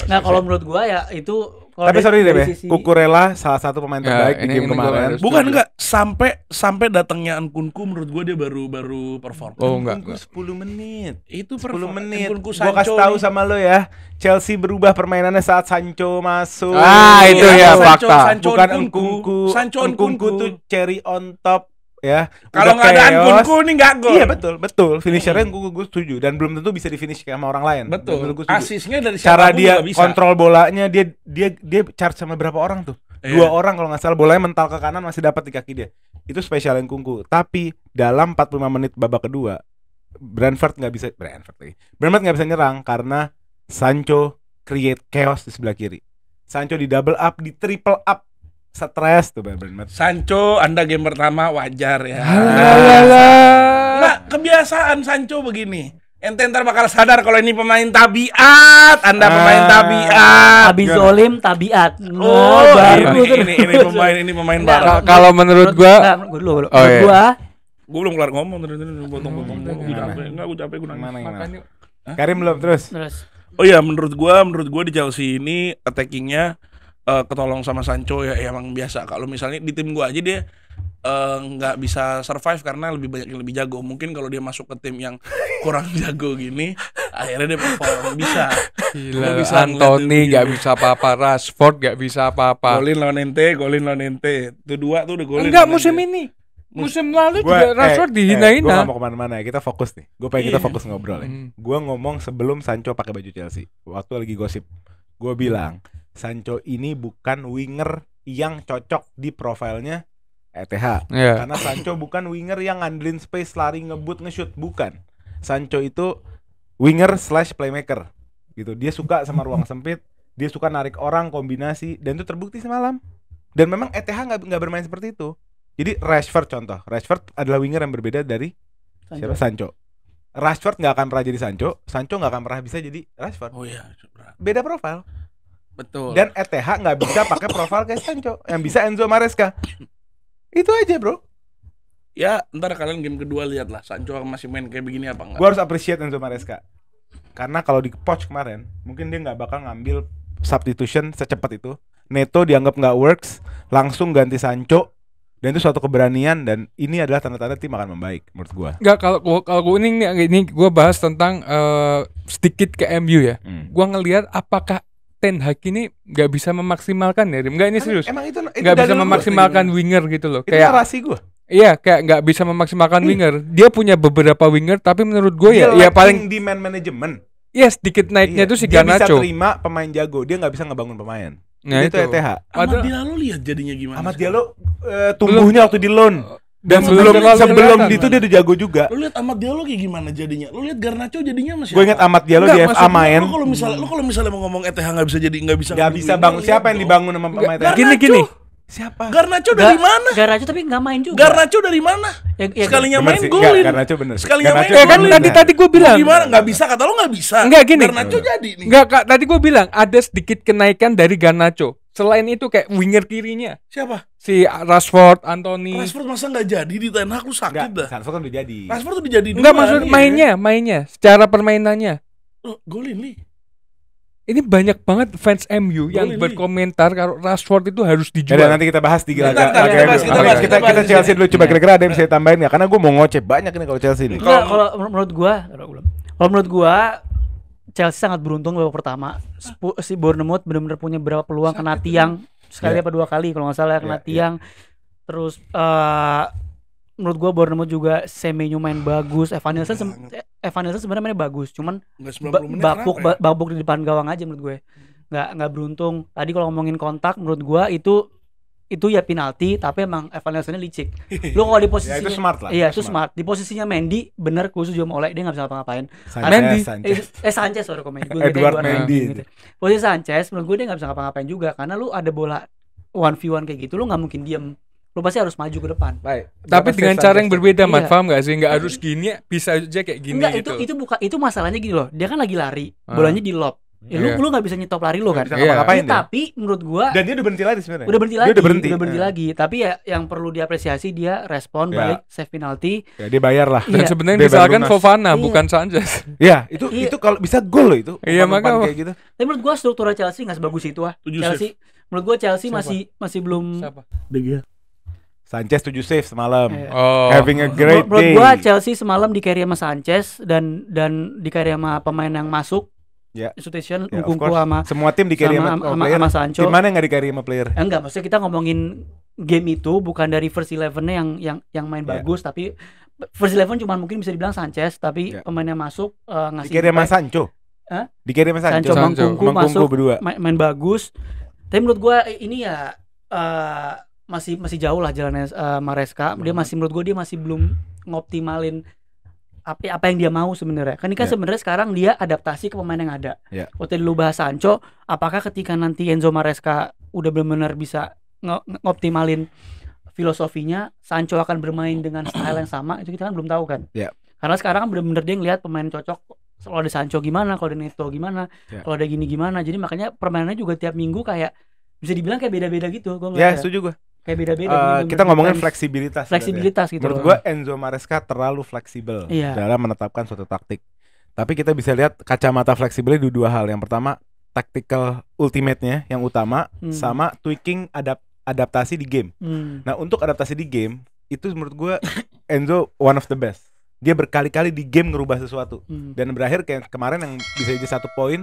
Speaker 3: Nah, kalau menurut gua ya itu kalau
Speaker 1: Tapi sorry deh,
Speaker 3: dari
Speaker 1: Be.
Speaker 3: sisi-
Speaker 1: Kukurela salah satu pemain
Speaker 4: Ya,
Speaker 1: terbaik di
Speaker 4: ini
Speaker 1: game
Speaker 4: gua
Speaker 1: kemarin.
Speaker 4: harus-
Speaker 5: Bukan enggak sampai datangnya Nkunku menurut gua dia baru perform.
Speaker 4: Oh enggak.
Speaker 1: Tunggu 10 menit.
Speaker 5: Itu
Speaker 1: 10
Speaker 5: perform.
Speaker 1: menit.
Speaker 5: Nkunku
Speaker 1: Gua kasih tahu
Speaker 5: nih.
Speaker 1: sama lo ya. Chelsea berubah permainannya saat Sancho masuk.
Speaker 4: Ah, itu ya
Speaker 5: Sancho,
Speaker 4: fakta.
Speaker 5: Sancho
Speaker 1: Bukan
Speaker 5: Nkunku.
Speaker 1: Nkunku.
Speaker 5: Sancho
Speaker 1: Nkunku
Speaker 5: Nkunku
Speaker 1: tuh cherry on top ya.
Speaker 5: Kalau
Speaker 1: udah
Speaker 5: nggak ada
Speaker 1: chaos.
Speaker 5: Nkunku nih nggak gol.
Speaker 1: Iya betul. Finishernya gue setuju dan belum tentu bisa di finish sama orang lain.
Speaker 5: Betul.
Speaker 1: Belum tentu gua setuju.
Speaker 5: Asisnya dari
Speaker 1: Cara
Speaker 5: siapapun
Speaker 1: dia
Speaker 5: juga bisa.
Speaker 1: kontrol bolanya, dia charge sama berapa orang tuh?
Speaker 5: Iya.
Speaker 1: 2 orang kalau nggak salah, bolanya mental ke kanan masih dapat di kaki dia. Itu spesial Nkunku. Tapi dalam 45 menit babak kedua, Brentford nggak bisa nyerang karena Sancho create chaos di sebelah kiri. Sancho di double up, di triple up, stres tuh Brentford.
Speaker 5: Sancho, Anda game pertama wajar ya. Nggak, kebiasaan Sancho begini. Ente ntar bakal sadar kalau ini pemain tabiat. Anda pemain tabiat.
Speaker 3: Habis zolim tabiat.
Speaker 5: Oh,
Speaker 3: baru tuh.
Speaker 5: ini pemain baru.
Speaker 4: Kalau menurut gua
Speaker 3: dulu.
Speaker 4: Oh, iya.
Speaker 3: Gua
Speaker 5: Gue belum kelar ngomong tadi potong-potong. Gue capek, gue capek gue nangis.
Speaker 1: Gimana? Karim belum terus.
Speaker 5: Oh ya, menurut gua di Chelsea ini attackingnya ketolong sama Sancho ya, emang biasa. Kalau misalnya di tim gua aja dia nggak bisa survive karena lebih banyak yang lebih jago. Mungkin kalau dia masuk ke tim yang kurang jago gini, akhirnya dia perform bisa.
Speaker 4: Gila,
Speaker 5: Bisa
Speaker 4: Anthony
Speaker 5: ngeliat
Speaker 4: nggak
Speaker 5: itu.
Speaker 4: bisa apa-apa, Rashford nggak bisa apa-apa.
Speaker 5: Golin lawan ente. Itu 2 tuh udah golin.
Speaker 4: Enggak
Speaker 5: lawan
Speaker 4: musim
Speaker 5: ente.
Speaker 4: ini. Musim lalu juga Rashford
Speaker 1: Gue
Speaker 4: dihina-hina.
Speaker 1: gak mau kemana-mana ya, kita fokus nih. Gue pengen kita fokus ngobrol ya. Gue ngomong sebelum Sancho pakai baju Chelsea, waktu lagi gosip, gue bilang Sancho ini bukan winger yang cocok di profilnya ETH.
Speaker 4: Iya.
Speaker 1: Karena Sancho bukan winger yang ngandelin space, lari, ngebut, nge-shoot, bukan. Sancho itu winger / playmaker gitu. Dia suka sama ruang sempit, dia suka narik orang, kombinasi, dan itu terbukti semalam. Dan memang ETH nggak bermain seperti itu. Jadi Rashford contoh, Rashford adalah winger yang berbeda dari siapa? Sancho. Rashford nggak akan pernah jadi Sancho nggak akan pernah bisa jadi Rashford.
Speaker 5: Oh iya,
Speaker 1: Beda profil.
Speaker 5: betul.
Speaker 1: Dan ETH nggak bisa pakai profil kayak Sancho, yang bisa Enzo Maresca. Itu aja bro.
Speaker 5: Ya, ntar kalian game kedua lihat lah Sancho masih main kayak begini apa enggak.
Speaker 1: Gue harus appreciate Enzo Maresca. Karena kalau di Poch kemarin, mungkin dia nggak bakal ngambil substitution secepat itu. Neto dianggap nggak works, langsung ganti Sancho. Dan itu suatu keberanian, dan ini adalah tanda-tanda tim akan membaik menurut gua.
Speaker 4: Enggak, kalau gua ini gua bahas tentang sedikit ke MU ya. Gua ngelihat apakah Ten Hag ini nggak bisa memaksimalkan ya. Enggak, ini serius.
Speaker 1: Emang itu
Speaker 4: Nggak bisa
Speaker 1: dalil gua.
Speaker 4: memaksimalkan winger gitu loh.
Speaker 1: Itu
Speaker 4: Kayak
Speaker 1: narasi gua.
Speaker 4: iya, kayak nggak bisa memaksimalkan winger. Dia punya beberapa winger, tapi menurut gue
Speaker 1: Dia
Speaker 4: ya
Speaker 1: lacking
Speaker 4: paling
Speaker 1: di man management.
Speaker 4: ya sedikit naiknya
Speaker 1: Iya.
Speaker 4: itu si
Speaker 1: Dia bisa
Speaker 4: Garnacho.
Speaker 1: terima pemain jago, dia nggak bisa ngebangun pemain.
Speaker 4: Nah,
Speaker 1: itu ETH.
Speaker 5: Ahmad Diallo lihat jadinya gimana.
Speaker 1: Ahmad
Speaker 5: sekarang?
Speaker 1: Diallo tumbuhnya waktu di loan. Dan
Speaker 4: belum terlalu
Speaker 1: sebelum
Speaker 4: kelihatan.
Speaker 1: itu dia udah jago juga.
Speaker 5: Lu lihat Ahmad Diallo kayak gimana jadinya? Lu lihat Garnacho jadinya masih.
Speaker 1: Gue ingat Ahmad Diallo
Speaker 4: Enggak,
Speaker 1: di FA
Speaker 4: maksud
Speaker 1: main.
Speaker 5: Lu kalau misalnya mau ngomong ETH nggak bisa jadi nggak bisa.
Speaker 1: Gak bisa bangun. Siapa yang dibangun sama pemain ETH?
Speaker 4: Gini.
Speaker 1: Siapa?
Speaker 5: Garnacho dari mana?
Speaker 3: Garnacho tapi nggak main juga.
Speaker 5: Garnacho dari mana?
Speaker 3: Ya,
Speaker 5: Sekalinya
Speaker 1: Bener
Speaker 5: main
Speaker 1: sih.
Speaker 5: golin.
Speaker 1: Garnacho bener.
Speaker 5: Sekalinya main
Speaker 1: Garnacho
Speaker 4: kan
Speaker 5: golin.
Speaker 4: tadi gue bilang.
Speaker 5: Gimana? Nggak bisa kata lu nggak bisa.
Speaker 4: Enggak, gini.
Speaker 5: Garnacho jadi nih.
Speaker 4: Enggak, Kak, tadi gue bilang ada sedikit kenaikan dari Garnacho. Selain itu kayak winger kirinya
Speaker 5: Siapa?
Speaker 4: si Rashford, Anthony.
Speaker 5: Rashford masa nggak jadi di Ten Hag, lu sakit dah.
Speaker 1: Sancho kan udah jadi.
Speaker 5: Rashford tuh udah jadi.
Speaker 4: Enggak,
Speaker 5: duluan,
Speaker 4: maksud
Speaker 5: iya.
Speaker 4: mainnya secara permainannya.
Speaker 5: Golin li.
Speaker 4: Ini banyak banget fans MU yang
Speaker 5: Boleh,
Speaker 4: berkomentar kalau Rashford itu harus
Speaker 1: Yaudah,
Speaker 4: dijual.
Speaker 1: nanti kita bahas di
Speaker 5: Bentar,
Speaker 1: laga.
Speaker 5: kita bahas, kita bahas, kita bahas
Speaker 1: Kita
Speaker 5: di
Speaker 1: Chelsea
Speaker 5: sini.
Speaker 1: dulu. Coba kira-kira ada yang bisa ditambahin nggak? Karena gue mau ngoceh banyak ini kalau Chelsea ini.
Speaker 3: Enggak, kalau menurut gua Chelsea sangat beruntung babak pertama. Si Bournemouth benar-benar punya berapa peluang kena tiang sekali apa 2 kali kalau nggak salah kena tiang. Terus menurut gua Bournemouth juga Semenyo main bagus. Evan Nilsson sebenarnya mainnya bagus, cuman
Speaker 5: Nggak 90 menit kenapa ya?
Speaker 3: babuk di depan gawang aja menurut gue. Nggak beruntung. Tadi kalau ngomongin kontak menurut gua itu ya penalti, tapi emang Evan Nilsson-nya licik. Lu kalau di posisi
Speaker 1: Ya, itu smart lah.
Speaker 3: Iya, itu smart. Di posisinya Mendy bener khusus juga Oleh dia nggak bisa ngapa-ngapain.
Speaker 4: Mendy.
Speaker 3: Sanchez sorry kok Mendy.
Speaker 1: Edward Mendy.
Speaker 3: Gitu. Posisi Sanchez menurut gue dia nggak bisa ngapa-ngapain juga karena lu ada bola 1v1 kayak gitu lu nggak mungkin diem. Lu pasti harus maju ke depan.
Speaker 1: Baik.
Speaker 4: Tapi dengan cara yang berbeda,
Speaker 3: Iya.
Speaker 4: Mat, paham gak sih? Nggak harus gini, bisa aja kayak gini
Speaker 3: Enggak,
Speaker 4: gitu.
Speaker 3: itu bukan itu masalahnya gini loh. Dia kan lagi lari, bolanya di lob. Ya lu
Speaker 4: Iya.
Speaker 3: lu nggak bisa nyetop lari lu kan.
Speaker 1: Bisa
Speaker 4: Iya.
Speaker 1: ngapa-ngapain dia.
Speaker 3: Tapi menurut gua
Speaker 1: Dan dia udah berhenti lagi sebenarnya.
Speaker 3: udah berhenti
Speaker 1: Dia
Speaker 3: lagi,
Speaker 1: udah berhenti.
Speaker 3: lagi. Tapi ya yang perlu diapresiasi dia respon
Speaker 1: Ya.
Speaker 3: balik save penalti.
Speaker 1: Ya, dia bayar lah.
Speaker 4: Dan
Speaker 3: Iya.
Speaker 4: sebenarnya
Speaker 1: Dia
Speaker 4: misalkan
Speaker 1: baru lunas.
Speaker 4: Fofana
Speaker 3: Iya.
Speaker 4: bukan Sanchez.
Speaker 1: Ya, itu
Speaker 3: Iya.
Speaker 1: kalau bisa gol loh itu.
Speaker 4: Iya,
Speaker 1: Umpan-umpan
Speaker 4: makanya.
Speaker 1: kayak gitu.
Speaker 3: Tapi menurut gua struktur Chelsea nggak sebagus itu ah.
Speaker 5: 7
Speaker 3: Chelsea menurut gua Chelsea
Speaker 4: Siapa?
Speaker 3: masih belum.
Speaker 4: Siapa?
Speaker 5: De Gea.
Speaker 1: Sanchez 7 save semalam.
Speaker 3: Iya.
Speaker 4: Oh.
Speaker 1: Having a great
Speaker 3: Menurut
Speaker 1: day.
Speaker 3: gua Chelsea semalam di carry sama Sanchez dan di carry sama pemain yang masuk.
Speaker 1: Ya.
Speaker 3: Institution
Speaker 1: Ya, of
Speaker 3: Nkunku
Speaker 1: course.
Speaker 3: sama
Speaker 1: Semua tim di carry sama player.
Speaker 3: sama Sancho.
Speaker 1: Tim mana yang nggak di carry sama player?
Speaker 3: Enggak, maksudnya kita ngomongin game itu bukan dari first 11-nya yang main bagus, tapi first 11 cuma mungkin bisa dibilang Sanchez, tapi pemainnya masuk ngasih
Speaker 1: Dikirim sama Sancho. Dikirim sama Sancho.
Speaker 3: Mangkungku masuk
Speaker 1: berdua.
Speaker 3: main bagus. Tapi menurut gua ini ya masih jauh lah jalannya Maresca. Dia masih, menurut gua dia masih belum ngoptimalin apa yang dia mau sebenarnya. Kan ini kan sebenarnya sekarang dia adaptasi ke pemain yang ada. Waktu lu bahas Sancho, apakah ketika nanti Enzo Maresca udah benar-benar bisa ngoptimalin filosofinya, Sancho akan bermain dengan style yang sama, itu kita kan belum tahu kan. Karena sekarang kan benar-benar dia ngelihat pemain cocok. Kalau ada Sancho gimana, kalau ada Neto gimana, kalau ada gini gimana. Jadi makanya permainannya juga tiap minggu kayak bisa dibilang kayak beda-beda gitu.
Speaker 1: Setuju gue.
Speaker 3: Kayak beda-beda.
Speaker 1: Kita ngomongin fleksibilitas
Speaker 3: gitu.
Speaker 1: Menurut gue Enzo Maresca terlalu fleksibel dalam menetapkan suatu taktik. Tapi kita bisa lihat kacamata fleksibelnya di dua hal. Yang pertama, tactical ultimate-nya yang utama, sama tweaking adaptasi di game. Nah, untuk adaptasi di game itu menurut gue Enzo one of the best. Dia berkali-kali di game ngerubah sesuatu dan berakhir kayak kemarin yang bisa jadi 1 poin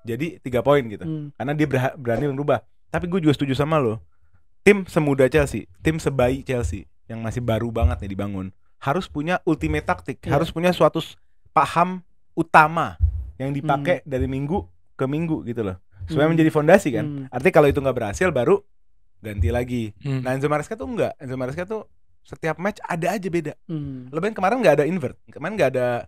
Speaker 1: jadi 3 poin gitu. Karena dia berani merubah. Tapi gue juga setuju sama lo. Tim semuda Chelsea, tim sebaik Chelsea yang masih baru banget nih dibangun, harus punya ultimate taktik, harus punya suatu paham utama yang dipakai dari minggu ke minggu gitu loh. Supaya menjadi fondasi kan. Artinya kalau itu nggak berhasil baru ganti lagi. Nah, Enzo Maresca tuh enggak. Enzo Maresca tuh setiap match ada aja beda. Lebih kemarin nggak ada invert. Kemarin nggak ada.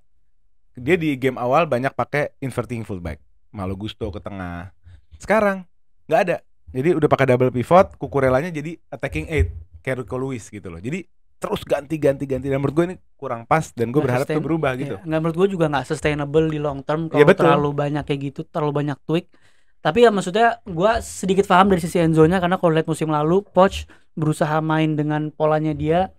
Speaker 1: Dia di game awal banyak pakai inverting fullback, Malo Gusto ke tengah. Sekarang nggak ada. Jadi udah pakai double pivot, Cucurellanya jadi attacking 8 kayak Rico Lewis gitu loh. Jadi terus ganti. Dan menurut gue ini kurang pas dan gue berharap itu berubah gitu.
Speaker 3: Menurut gue juga nggak sustainable di long term kalau terlalu banyak kayak gitu, terlalu banyak tweak. Tapi ya maksudnya gue sedikit paham dari sisi Enzo-nya, karena kalau lihat musim lalu Poch berusaha main dengan polanya dia,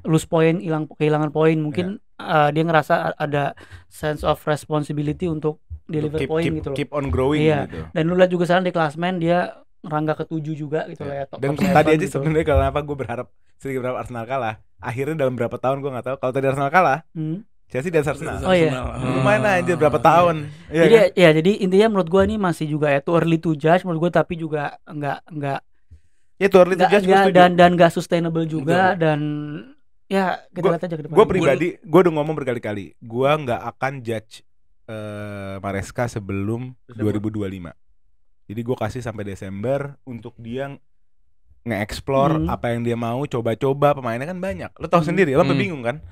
Speaker 3: lose point, kehilangan poin, mungkin dia ngerasa ada sense of responsibility untuk deliver poin gitu loh.
Speaker 1: Keep on growing gitu.
Speaker 3: Dan lu lihat juga sekarang di klasmen dia rangga ke-7 juga gitu lah ya.
Speaker 1: Dan tadi aja gitu. Sebenarnya kenapa gue sedikit berharap Arsenal kalah. Akhirnya dalam berapa tahun gue nggak tahu. Kalau tadi Arsenal kalah, Chelsea dan Arsenal.
Speaker 3: Oh iya.
Speaker 1: Lumayan aja berapa tahun.
Speaker 3: Jadi intinya menurut gue ini masih juga too early to judge menurut gue, tapi juga enggak
Speaker 1: too early to judge
Speaker 3: dan enggak sustainable juga. Dan ya kita lihat aja ke depan.
Speaker 1: Gue pribadi, gue udah ngomong berkali-kali, gue nggak akan judge Maresca sebelum 2025. Jadi gue kasih sampai Desember untuk dia nge-explore apa yang dia mau, coba-coba. Pemainnya kan banyak. Lo tahu sendiri, lo bingung kan?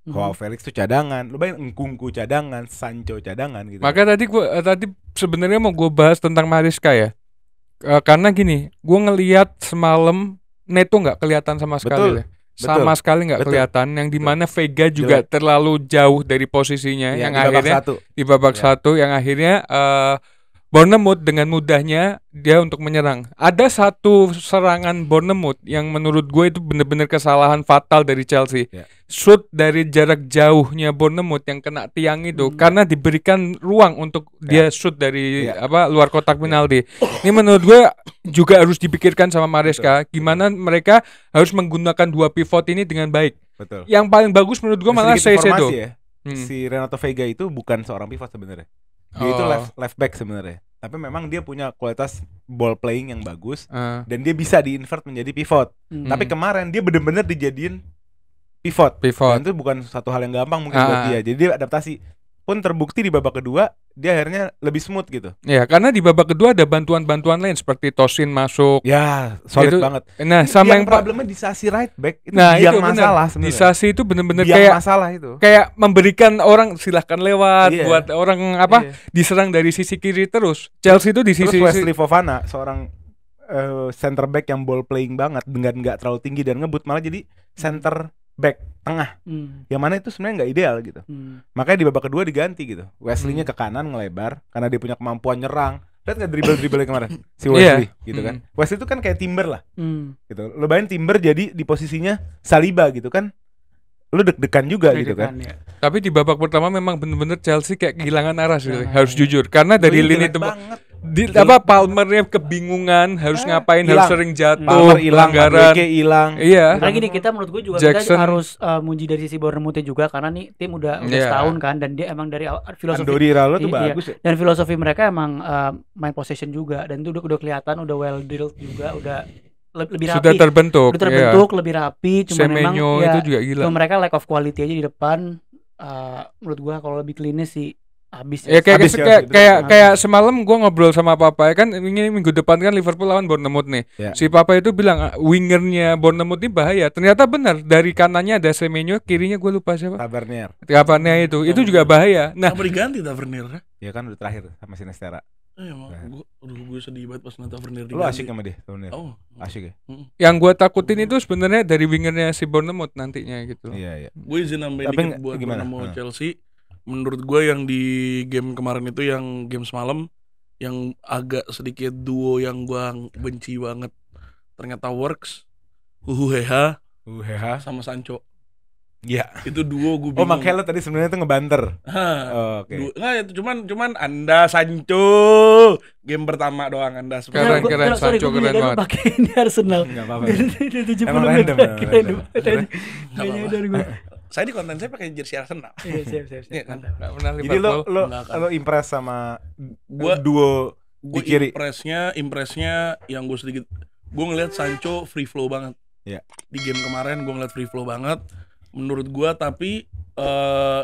Speaker 1: Joao Felix tuh cadangan, lo bayangin Nkunku cadangan, Sancho cadangan gitu.
Speaker 4: Maka tadi sebenarnya mau gue bahas tentang Maresca ya. Karena gini, gue ngelihat semalam Neto nggak kelihatan sama sekali. Sama sekali nggak kelihatan. Yang dimana Vega juga terlalu jauh dari posisinya. Yang akhirnya di babak satu, yang akhirnya Bournemouth dengan mudahnya dia untuk menyerang. Ada satu serangan Bournemouth yang menurut gue itu benar-benar kesalahan fatal dari Chelsea. Shoot dari jarak jauhnya Bournemouth yang kena tiang itu karena diberikan ruang untuk dia shoot dari luar kotak penalti. Ini menurut gue juga harus dipikirkan sama Maresca, gimana mereka harus menggunakan 2 pivot ini dengan baik. Yang paling bagus menurut gue malah Caicedo.
Speaker 1: Si Renato Vega itu bukan seorang pivot sebenarnya. Dia itu left back sebenarnya. Tapi memang dia punya kualitas ball playing yang bagus dan dia bisa di-invert menjadi pivot. Tapi kemarin dia benar-benar dijadiin pivot. Dan itu bukan satu hal yang gampang mungkin buat dia. Jadi dia adaptasi. Pun terbukti di babak kedua dia akhirnya lebih smooth gitu.
Speaker 4: Ya, karena di babak kedua ada bantuan-bantuan lain seperti Tosin masuk.
Speaker 1: Ya, solid banget.
Speaker 4: Nah, sama yang
Speaker 1: problemnya di Sasi right back itu yang masalah sebenarnya.
Speaker 4: Di Sasi itu benar-benar
Speaker 1: kayak masalah itu.
Speaker 4: Kayak memberikan orang silahkan lewat buat orang diserang dari sisi kiri terus. Chelsea itu di sisi
Speaker 1: Wesley Fofana, seorang center back yang ball playing banget dengan nggak terlalu tinggi dan ngebut, malah jadi center back tengah, yang mana itu sebenarnya nggak ideal gitu. Makanya di babak kedua diganti gitu. Wesley-nya ke kanan ngelebar karena dia punya kemampuan nyerang. Lihat nggak dribble kemarin si Wesley gitu kan. Wesley itu kan kayak Timber lah, gitu. Lo bayangin Timber jadi di posisinya Saliba gitu kan. Lo deg-degan juga gitu kan.
Speaker 4: Ya. Tapi di babak pertama memang benar-benar Chelsea kayak kehilangan arah sih, harus jujur. Karena dari lini Palmernya kebingungan harus ngapain, harus sering jatuh, pelanggaran. Iya.
Speaker 3: Karena gini, kita menurut gue juga kita harus muji dari sisi Bournemouth juga, karena nih tim udah setahun kan, dan dia emang dari filosofi
Speaker 1: Andori Raiola tuh bagus ya.
Speaker 3: Dan filosofi mereka emang main possession juga, dan itu udah kelihatan, udah well drilled juga, udah lebih rapi.
Speaker 4: Sudah terbentuk.
Speaker 3: Udah terbentuk, lebih rapi, cuman memang
Speaker 4: Semenyo
Speaker 3: ya,
Speaker 4: itu juga gila.
Speaker 3: cuma mereka lack of quality aja di depan. Menurut gua kalau lebih klinis sih habis
Speaker 4: Ya kayak
Speaker 1: Habis
Speaker 4: kayak
Speaker 1: Chelsea,
Speaker 4: kayak,
Speaker 1: betul.
Speaker 4: kayak semalam gua ngobrol sama Papa ya kan ini minggu depan kan Liverpool lawan Bournemouth nih.
Speaker 1: Ya.
Speaker 4: Si Papa itu bilang wingernya Bournemouth ini bahaya. Ternyata benar dari kanannya ada Semenyo, kirinya gua lupa siapa.
Speaker 1: Tavernier.
Speaker 4: Kapannya itu juga bahaya. Nah,
Speaker 5: Apa diganti Tavernier?
Speaker 1: Ya kan udah terakhir sama Sinistera.
Speaker 5: Gue sedih banget pas nonton Tavernier
Speaker 1: Lu asik sama dia, Tavernier.
Speaker 5: Oh,
Speaker 1: Asik ya?
Speaker 4: yang gua takutin itu sebenarnya dari wingernya si Bournemouth nantinya gitu.
Speaker 1: Iya, iya.
Speaker 5: gue izin nambahin
Speaker 1: Tapi
Speaker 5: dikit buat
Speaker 1: gimana?
Speaker 5: Bournemouth Chelsea. Menurut gue yang di game kemarin itu yang game semalam yang agak sedikit duo yang gue benci banget ternyata works. Huhuheha
Speaker 1: Heha.
Speaker 5: sama Sancho.
Speaker 1: Iya.
Speaker 5: Itu duo gue
Speaker 1: Oh,
Speaker 5: bingung.
Speaker 1: makanya lo tadi sebenarnya tuh ngebanter.
Speaker 5: Hah.
Speaker 1: Oh, oke.
Speaker 5: Nggak, itu cuman Anda Sancho game pertama doang Anda
Speaker 4: Keren,
Speaker 5: sebenarnya.
Speaker 4: keren, Sancho keren banget.
Speaker 3: Pakai ini Arsenal.
Speaker 1: Enggak apa-apa.
Speaker 3: Dari 70
Speaker 1: Emang
Speaker 3: menit
Speaker 1: random,
Speaker 3: terakhir,
Speaker 1: random.
Speaker 3: random.
Speaker 5: Nggak
Speaker 3: Nggak
Speaker 5: apa-apa.
Speaker 3: nyadar gue.
Speaker 5: Saya di konten saya pakai jersey Arsenal.
Speaker 3: Iya, siap.
Speaker 5: Iya kan?
Speaker 3: Mantap.
Speaker 4: Nggak pernah
Speaker 1: Jadi
Speaker 4: Liverpool.
Speaker 1: lo
Speaker 5: Belakang.
Speaker 1: lo impress sama
Speaker 5: Gua-
Speaker 1: duo
Speaker 5: Gue
Speaker 1: di kiri.
Speaker 5: impresnya yang gue sedikit gue ngeliat Sancho free flow banget.
Speaker 1: Iya.
Speaker 5: Di game kemarin gue ngeliat free flow banget. Menurut gue tapi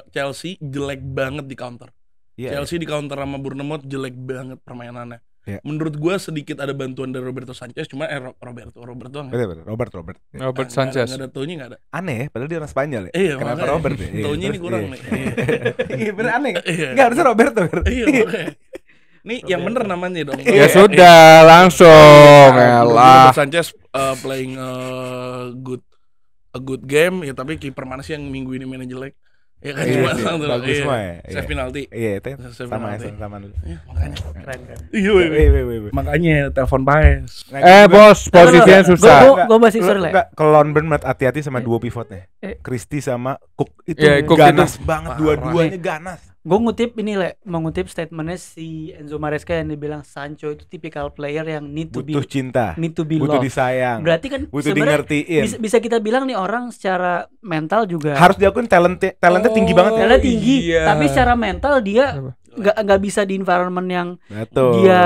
Speaker 5: Chelsea jelek banget di counter.
Speaker 1: Iya.
Speaker 5: Chelsea di counter sama Bournemouth jelek banget permainannya.
Speaker 1: Iya.
Speaker 5: Menurut gue sedikit ada bantuan dari Roberto Sanchez, cuma Roberto doang.
Speaker 1: Betul, betul. Robert.
Speaker 4: Robert Sanchez.
Speaker 5: Nggak ada taunya nggak ada.
Speaker 1: Aneh ya, padahal dia orang Spanyol ya.
Speaker 5: Iya,
Speaker 1: Kenapa
Speaker 5: makanya.
Speaker 1: Robert ya? Iya,
Speaker 5: Taunya ini
Speaker 1: terus,
Speaker 5: kurang
Speaker 1: iya.
Speaker 5: nih.
Speaker 1: Iya, bener aneh kan?
Speaker 5: Iya.
Speaker 1: Enggak, harusnya Roberto.
Speaker 5: Iya makanya. Ini yang bener namanya dong.
Speaker 4: Ya sudah, langsung
Speaker 5: Robert
Speaker 4: elah.
Speaker 5: Sanchez playing a good game ya, tapi kiper mana sih yang minggu ini mainnya jelek? Ya kan
Speaker 1: Iya
Speaker 5: cuma
Speaker 1: sih,
Speaker 5: satu.
Speaker 1: bagus
Speaker 5: Iya.
Speaker 1: semua ya.
Speaker 5: Save penalti.
Speaker 1: Iya, itu
Speaker 5: Save
Speaker 1: sama
Speaker 5: penalti.
Speaker 1: sama dulu.
Speaker 5: Iya, makanya.
Speaker 3: Keren.
Speaker 5: Iya,
Speaker 1: Wih.
Speaker 5: makanya telepon Paes.
Speaker 4: Bos, posisinya susah.
Speaker 3: Gue masih sorry lah.
Speaker 1: Enggak, kalau lawan Bournemouth hati-hati sama duo pivotnya.
Speaker 3: Eh.
Speaker 1: Christie sama Cook itu
Speaker 4: Iya, Cook
Speaker 1: ganas
Speaker 4: itu
Speaker 1: banget,
Speaker 5: parah.
Speaker 1: dua-duanya ganas.
Speaker 3: Gue ngutip ini mengutip statementnya si Enzo Maresca yang dibilang Sancho itu tipikal player yang need to
Speaker 1: Butuh cinta,
Speaker 3: be
Speaker 1: butuh
Speaker 3: loved.
Speaker 1: disayang,
Speaker 3: Berarti kan
Speaker 1: butuh
Speaker 3: sebenarnya
Speaker 1: dingertiin.
Speaker 3: bisa kita bilang nih orang secara mental juga
Speaker 1: Harus diakuin talentnya tinggi banget ya.
Speaker 3: talentnya tinggi,
Speaker 4: iya.
Speaker 3: tapi secara mental dia
Speaker 4: Apa?
Speaker 3: nggak bisa di environment yang
Speaker 1: Betul.
Speaker 3: dia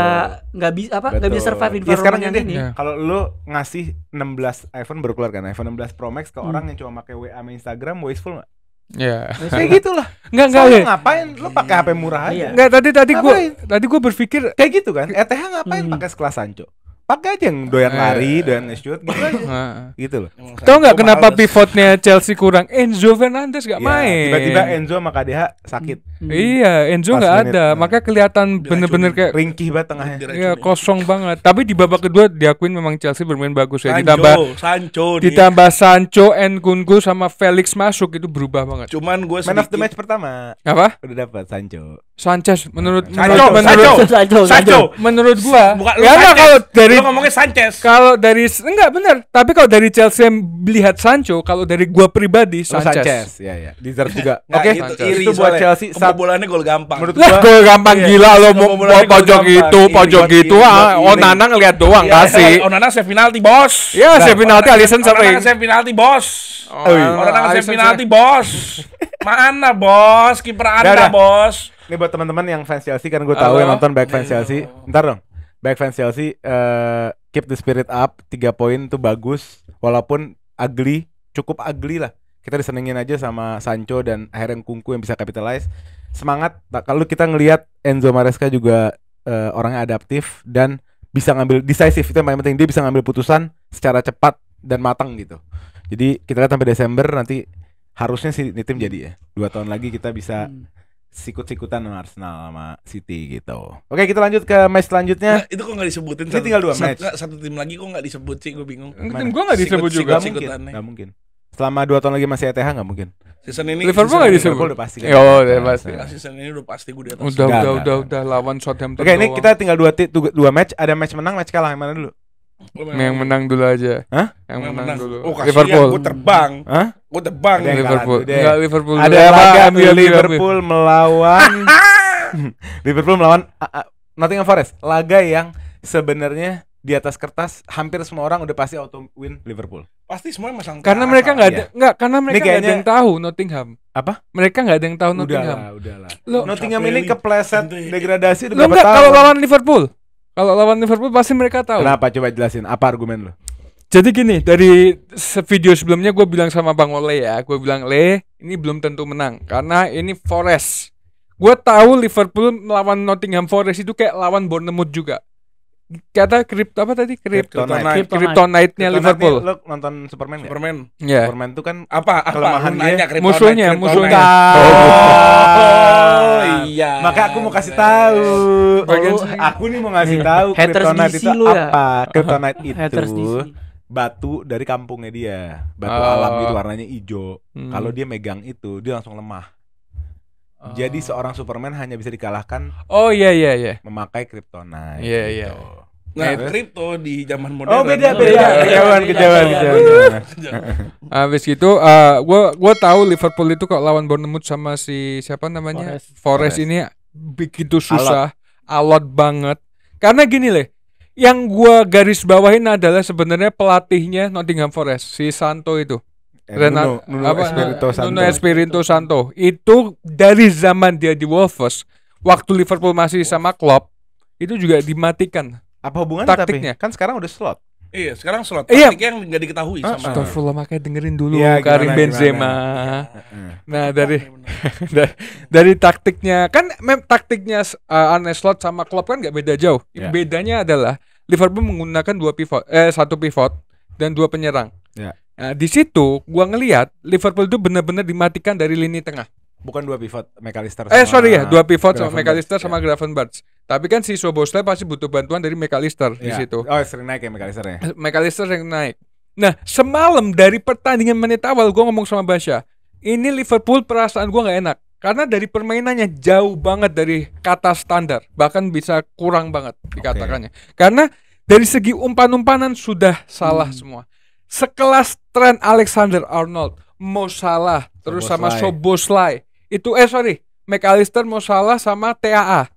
Speaker 3: nggak bisa nggak bisa
Speaker 1: Betul.
Speaker 3: survive
Speaker 1: Ya,
Speaker 3: environment
Speaker 1: sekarang
Speaker 3: yang
Speaker 1: gini,
Speaker 3: ini.
Speaker 4: Ya.
Speaker 1: kalau lu ngasih 16 iPhone baru keluar kan, iPhone 16 Pro Max ke orang yang cuma pakai WA sama Instagram, wasteful nggak?
Speaker 4: Ya.
Speaker 1: Kayak gitulah.
Speaker 4: Enggak
Speaker 1: Soalnya
Speaker 4: ya.
Speaker 1: ngapain? Lu pakai HP murah aja.
Speaker 3: Iya.
Speaker 4: Enggak
Speaker 1: Ngapain?
Speaker 4: tadi gua berpikir
Speaker 1: Kayak gitu kan? ETH ngapain pakai sekelas Sancho? Pakai aja yang doyan lari, doyan nge-shoot gitu aja.
Speaker 4: Nah.
Speaker 1: Gitu loh.
Speaker 4: Tahu nggak kenapa pivotnya Chelsea kurang? Enzo Fernandes nggak
Speaker 1: Ya,
Speaker 4: main.
Speaker 1: tiba-tiba Enzo sama KDH sakit.
Speaker 4: Iya, Enzo
Speaker 1: Pas
Speaker 4: nggak
Speaker 1: menit,
Speaker 4: ada.
Speaker 1: nah.
Speaker 4: Makanya kelihatan bener-bener kayak
Speaker 1: Ringkih banget tengahnya.
Speaker 4: ya kosong banget. Tapi di babak kedua diakuin memang Chelsea bermain bagus ya.
Speaker 5: Sancho nih.
Speaker 4: Ditambah Sancho, Nkunku sama Felix masuk itu berubah banget.
Speaker 5: Cuman gue
Speaker 1: Man of the match pertama
Speaker 4: Apa?
Speaker 1: udah dapat Sancho.
Speaker 4: Sanchez menurut
Speaker 5: Sancho.
Speaker 4: menurut gua.
Speaker 5: Bukan
Speaker 4: Ya nggak, kalau dari
Speaker 5: lu ngomongnya Sanchez.
Speaker 4: kalau dari enggak benar, tapi kalau dari Chelsea yang melihat Sancho, kalau dari gua pribadi
Speaker 1: Oh,
Speaker 4: Sanchez.
Speaker 1: Ya ya, deserve juga.
Speaker 5: Nggak,
Speaker 1: Oke,
Speaker 5: itu iri
Speaker 1: itu buat
Speaker 5: soalnya.
Speaker 1: Chelsea saat
Speaker 5: Kebobolannya gol gampang.
Speaker 1: menurut
Speaker 4: Lah,
Speaker 1: gua
Speaker 4: gol gampang
Speaker 5: Iya.
Speaker 4: gila lo mau
Speaker 5: Kebobolannya gol
Speaker 4: pojok
Speaker 5: gampang.
Speaker 4: itu,
Speaker 1: Iri
Speaker 4: pojok
Speaker 1: buat
Speaker 4: itu
Speaker 1: iri,
Speaker 4: ah,
Speaker 1: buat iri.
Speaker 4: Onana ngeliat doang
Speaker 5: Iya,
Speaker 4: kasih.
Speaker 5: Onana save penalti, bos.
Speaker 4: Ya, save penalti Alisson
Speaker 5: Onana
Speaker 4: sering.
Speaker 5: save penalti, bos. Onana save
Speaker 4: Alisson
Speaker 5: penalti, bos. Mana bos? Kiper Anda,
Speaker 1: Udah.
Speaker 5: bos.
Speaker 1: ini buat teman-teman yang fans Chelsea kan gue tahu yang nonton back fans Chelsea. Ntar dong. Back fans Chelsea keep the spirit up. 3 poin tuh bagus walaupun ugly, cukup ugly lah. Kita disenengin aja sama Sancho dan akhirnya Nkunku yang bisa capitalize. Semangat. Kalau kita ngelihat Enzo Maresca juga orangnya adaptif dan bisa ngambil decisive, itu yang paling penting. Dia bisa ngambil putusan secara cepat dan matang gitu. Jadi kita lihat sampai Desember nanti harusnya sih ini tim jadi ya. 2 tahun lagi kita bisa sikut-sikutan sama Arsenal sama City gitu. Oke, kita lanjut ke match selanjutnya.
Speaker 5: Nah, itu kok nggak disebutin?
Speaker 1: Ini tinggal 2 match.
Speaker 5: Satu tim lagi kok nggak disebut sih? Gue bingung.
Speaker 4: Tim gua enggak disebut
Speaker 5: Sikut-
Speaker 4: juga.
Speaker 1: Gak mungkin,
Speaker 5: Sikutannya.
Speaker 1: gak mungkin. Selama 2 tahun lagi masih ETH gak mungkin.
Speaker 5: Season ini
Speaker 4: Liverpool
Speaker 5: season
Speaker 4: nggak
Speaker 5: ini-
Speaker 4: disebut.
Speaker 1: Liverpool udah pasti kan.
Speaker 4: Oh, udah pasti.
Speaker 5: Season ini udah pasti gue di atas.
Speaker 4: Udah lawan Southampton.
Speaker 1: Oke, ini
Speaker 4: doang.
Speaker 1: kita tinggal 2 match. Ada match menang, match kalah. Yang mana dulu?
Speaker 4: yang menang dulu aja.
Speaker 1: Hah?
Speaker 4: Yang menang dulu.
Speaker 5: Oh,
Speaker 4: Liverpool.
Speaker 5: Gue terbang.
Speaker 1: Hah?
Speaker 5: Gue terbang.
Speaker 1: Ada yang
Speaker 4: Liverpool.
Speaker 1: kalah dulu deh.
Speaker 4: Enggak Liverpool.
Speaker 1: Ada
Speaker 4: dulu.
Speaker 1: laga
Speaker 4: MU.
Speaker 1: Liverpool melawan Liverpool melawan Nottingham Forest. Laga yang sebenarnya di atas kertas hampir semua orang udah pasti auto win Liverpool.
Speaker 5: Pasti semuanya masang.
Speaker 4: Karena
Speaker 5: tas,
Speaker 4: mereka nggak ada,
Speaker 1: iya.
Speaker 4: nggak karena mereka nggak ada
Speaker 1: kayaknya-
Speaker 4: yang tahu Nottingham.
Speaker 1: Apa?
Speaker 4: Mereka nggak ada yang tahu Nottingham.
Speaker 1: Udahlah.
Speaker 4: Lo-
Speaker 1: Nottingham
Speaker 5: Capek
Speaker 1: ini
Speaker 5: li-
Speaker 1: kepleset
Speaker 5: Ente.
Speaker 1: degradasi udah
Speaker 4: Lo
Speaker 1: berapa
Speaker 4: nggak
Speaker 1: tahun.
Speaker 4: kalau lawan Liverpool? Kalau lawan Liverpool pasti mereka tahu.
Speaker 1: Kenapa? Coba jelasin. Apa argumen lo?
Speaker 4: Jadi gini, dari video sebelumnya gue bilang sama Bang Ole ya, gue bilang Le, ini belum tentu menang karena ini Forest. Gue tahu Liverpool melawan Nottingham Forest itu kayak lawan Bournemouth juga. Kata apa tadi? Kryptonite-nya Liverpool.
Speaker 1: Lo nonton Superman nggak?
Speaker 5: Superman.
Speaker 4: Ya.
Speaker 1: Superman tuh kan
Speaker 5: Apa?
Speaker 1: kelemahan
Speaker 5: Lu
Speaker 1: dia
Speaker 5: nanya Kryptonite,
Speaker 4: musuhnya.
Speaker 5: Oh, iya.
Speaker 1: Maka aku mau kasih tahu.
Speaker 4: Bagian
Speaker 1: Oh, aku nih mau ngasih tahu
Speaker 3: Haters
Speaker 1: Kryptonite
Speaker 3: DC
Speaker 1: itu
Speaker 3: lu ya.
Speaker 1: apa? Kryptonite
Speaker 3: Haters
Speaker 1: itu
Speaker 3: DC.
Speaker 1: batu dari kampungnya dia. Batu
Speaker 4: Oh.
Speaker 1: alam gitu warnanya hijau. Kalau
Speaker 4: Hmm.
Speaker 1: dia megang itu, dia langsung lemah. Jadi seorang Superman hanya bisa dikalahkan
Speaker 4: Oh iya.
Speaker 1: memakai Kryptonite.
Speaker 4: Iya,
Speaker 1: gitu.
Speaker 4: iya.
Speaker 5: Nah,
Speaker 1: Terus?
Speaker 5: kripto di zaman modern.
Speaker 1: Oh beda.
Speaker 3: Kejauhan.
Speaker 4: Habis gitu gua tahu Liverpool itu kok lawan Bournemouth sama si siapa namanya? Forest ini begitu susah, alot banget. Karena gini Le, yang gua garis bawahin adalah sebenarnya pelatihnya Nottingham Forest, si Santo itu.
Speaker 1: Nuno
Speaker 4: Apa?
Speaker 1: Espirito Santo.
Speaker 4: Nuno Espirito Santo. Itu dari zaman dia di Wolves, waktu Liverpool masih sama Klopp, itu juga dimatikan.
Speaker 1: Apa hubungannya
Speaker 4: Taktiknya.
Speaker 1: tapi? Kan sekarang udah slot.
Speaker 5: Iya, sekarang slot.
Speaker 4: Iya.
Speaker 5: Taktiknya yang nggak diketahui sama.
Speaker 4: Astagfirullah, makanya dengerin dulu
Speaker 1: Iya,
Speaker 4: Karim
Speaker 1: gimana,
Speaker 4: Benzema.
Speaker 1: Heeh.
Speaker 4: Nah, dari taktiknya kan taktiknya Arne Slot sama Klopp kan nggak beda jauh.
Speaker 1: Ya.
Speaker 4: Bedanya adalah Liverpool menggunakan satu pivot dan 2 penyerang.
Speaker 1: Ya.
Speaker 4: Nah, di situ gua ngelihat Liverpool itu benar-benar dimatikan dari lini tengah.
Speaker 1: Bukan 2 pivot, McAllister.
Speaker 4: 2 pivot sama
Speaker 1: Gravenberch,
Speaker 4: McAllister
Speaker 1: ya.
Speaker 4: sama Gravenberch. Tapi kan si Szoboszlai pasti butuh bantuan dari McAllister di
Speaker 1: Ya.
Speaker 4: situ.
Speaker 1: Oh, sering naik ya McAllister ya.
Speaker 4: McAllister yang naik. Nah, semalam dari pertandingan menit awal gue ngomong sama Basya, ini Liverpool perasaan gue nggak enak karena dari permainannya jauh banget dari kata standar, bahkan bisa kurang banget dikatakannya. Karena dari segi umpan-umpanan sudah salah semua. Sekelas Trent Alexander-Arnold, Mo Salah, terus sama Szoboszlai. Itu McAllister, Mo Salah sama TAA.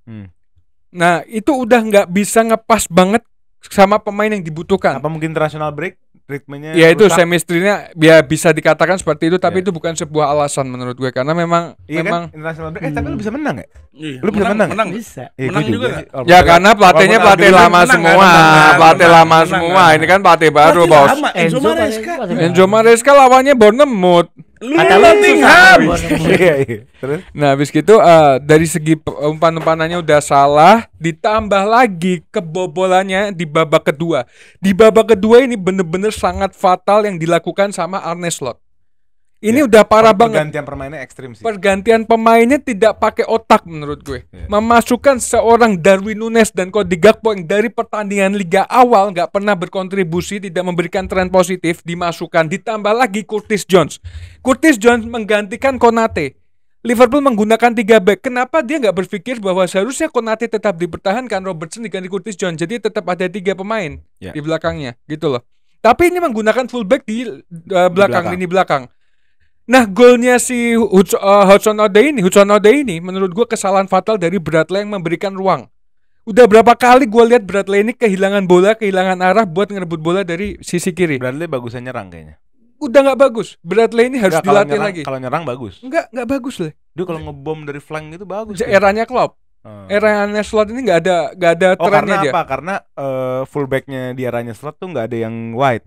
Speaker 4: Nah, itu udah nggak bisa ngepas banget sama pemain yang dibutuhkan.
Speaker 1: Apa mungkin international break ritmenya
Speaker 4: Ya itu
Speaker 1: rusak?
Speaker 4: chemistry-nya bisa dikatakan seperti itu, tapi
Speaker 1: Iya.
Speaker 4: itu bukan sebuah alasan menurut gue karena memang
Speaker 1: Iya
Speaker 4: memang
Speaker 1: kan international break. Tapi lu bisa menang ya?
Speaker 5: Iya.
Speaker 1: Lu bisa menang?
Speaker 5: Menang.
Speaker 3: Bisa.
Speaker 1: Iya,
Speaker 5: Menang
Speaker 1: gua
Speaker 5: juga
Speaker 1: sih.
Speaker 5: nggak?
Speaker 4: ya karena pelatihnya
Speaker 1: Walaupun
Speaker 4: pelatih
Speaker 1: Alvin
Speaker 4: lama
Speaker 5: menang,
Speaker 4: semua,
Speaker 5: menang,
Speaker 4: pelatih
Speaker 5: menang,
Speaker 4: lama
Speaker 5: menang,
Speaker 4: semua.
Speaker 5: menang.
Speaker 4: Ini kan pelatih baru,
Speaker 5: Pelatih
Speaker 4: Bos.
Speaker 5: lama, Enzo Maresca.
Speaker 4: Enzo Maresca lawannya Bournemouth.
Speaker 5: Lu
Speaker 3: Kata lu
Speaker 5: Nottingham.
Speaker 1: Iya. Terus
Speaker 4: Nah, habis gitu dari segi umpan-umpanannya udah salah, ditambah lagi kebobolannya di babak kedua. Di babak kedua ini bener-bener sangat fatal yang dilakukan sama Arne Slot. Ini udah parah banget.
Speaker 1: pergantian permainnya ekstrim sih.
Speaker 4: Pergantian pemainnya tidak pakai otak menurut gue.
Speaker 1: Iya.
Speaker 4: Memasukkan seorang Darwin Núñez dan Cody Gakpo yang dari pertandingan liga awal nggak pernah berkontribusi, tidak memberikan tren positif, dimasukkan. Ditambah lagi Curtis Jones. Curtis Jones menggantikan Konate. Liverpool menggunakan 3 back. Kenapa dia nggak berpikir bahwa seharusnya Konate tetap dipertahankan, Robertson diganti Curtis Jones, jadi tetap ada 3 pemain
Speaker 1: Ya.
Speaker 4: di belakangnya, gitu loh. Tapi ini menggunakan fullback di belakang, lini belakang. Nah, golnya si Hudson Odoi ini menurut gue kesalahan fatal dari Bradley yang memberikan ruang. Udah berapa kali gue lihat Bradley ini kehilangan bola, kehilangan arah buat ngerebut bola dari sisi kiri.
Speaker 1: Bradley bagusnya nyerang kayaknya.
Speaker 4: Udah nggak bagus. Bradley ini harus
Speaker 1: Nggak, kalau
Speaker 4: dilatih
Speaker 1: nyerang-
Speaker 4: lagi.
Speaker 1: Kalau nyerang bagus.
Speaker 4: Nggak bagus lah.
Speaker 1: Dia kalau ngebom dari flank itu bagus.
Speaker 4: Eranya Klopp. Era Arne Slot ini nggak ada
Speaker 1: Oh,
Speaker 4: trennya
Speaker 1: karena
Speaker 4: dia.
Speaker 1: apa? Karena fullbacknya di arahnya slot tuh nggak ada yang wide.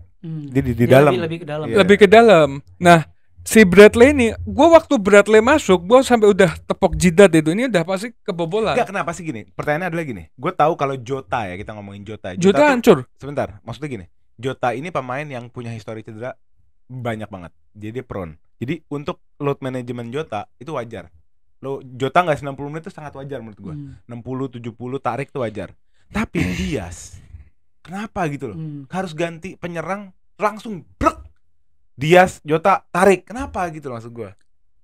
Speaker 1: Jadi di
Speaker 3: Dia
Speaker 1: dalam.
Speaker 3: lebih ke dalam.
Speaker 1: Iya.
Speaker 4: Lebih ke dalam. Nah, si Bradley ini, waktu Bradley masuk, gue sampai udah tepok jidat itu. Ini udah pasti kebobolan.
Speaker 1: Enggak, kenapa sih gini? Pertanyaannya adalah gini. Gue tahu kalau Jota ya, kita ngomongin Jota.
Speaker 4: Jota
Speaker 1: tuh-
Speaker 4: hancur.
Speaker 1: Sebentar, maksudnya gini. Jota ini pemain yang punya histori cedera banyak banget. Jadi dia prone. Jadi untuk load management Jota itu wajar. Jota nggak 90 menit itu sangat wajar menurut gue. 60-70 tarik itu wajar. Tapi Diaz, kenapa gitu loh? Harus ganti penyerang langsung brek. Diaz, Jota tarik. Kenapa gitu maksud gue?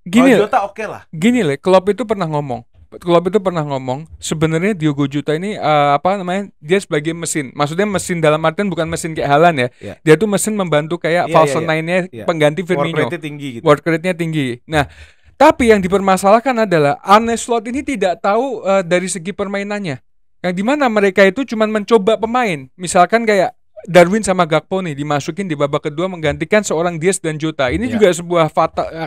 Speaker 4: Gini,
Speaker 1: Kalau Jota oke lah.
Speaker 4: gini Le, Klopp itu pernah ngomong. Sebenarnya Diogo Jota ini dia sebagai mesin. Maksudnya mesin dalam artian bukan mesin kayak Haaland ya.
Speaker 1: Iya.
Speaker 4: Dia tuh mesin membantu kayak
Speaker 1: Iya,
Speaker 4: false
Speaker 1: iya, iya.
Speaker 4: nine-nya
Speaker 1: Iya.
Speaker 4: pengganti
Speaker 1: Work
Speaker 4: Firmino.
Speaker 1: rate-nya tinggi gitu.
Speaker 4: Work rate-nya tinggi. Nah, tapi yang dipermasalahkan adalah Arne Slot ini tidak tahu dari segi permainannya. Yang dimana mereka itu cuma mencoba pemain. Misalkan kayak Darwin sama Gakpo nih dimasukin di babak kedua menggantikan seorang Diaz dan Jota. Ini
Speaker 1: Ya.
Speaker 4: juga sebuah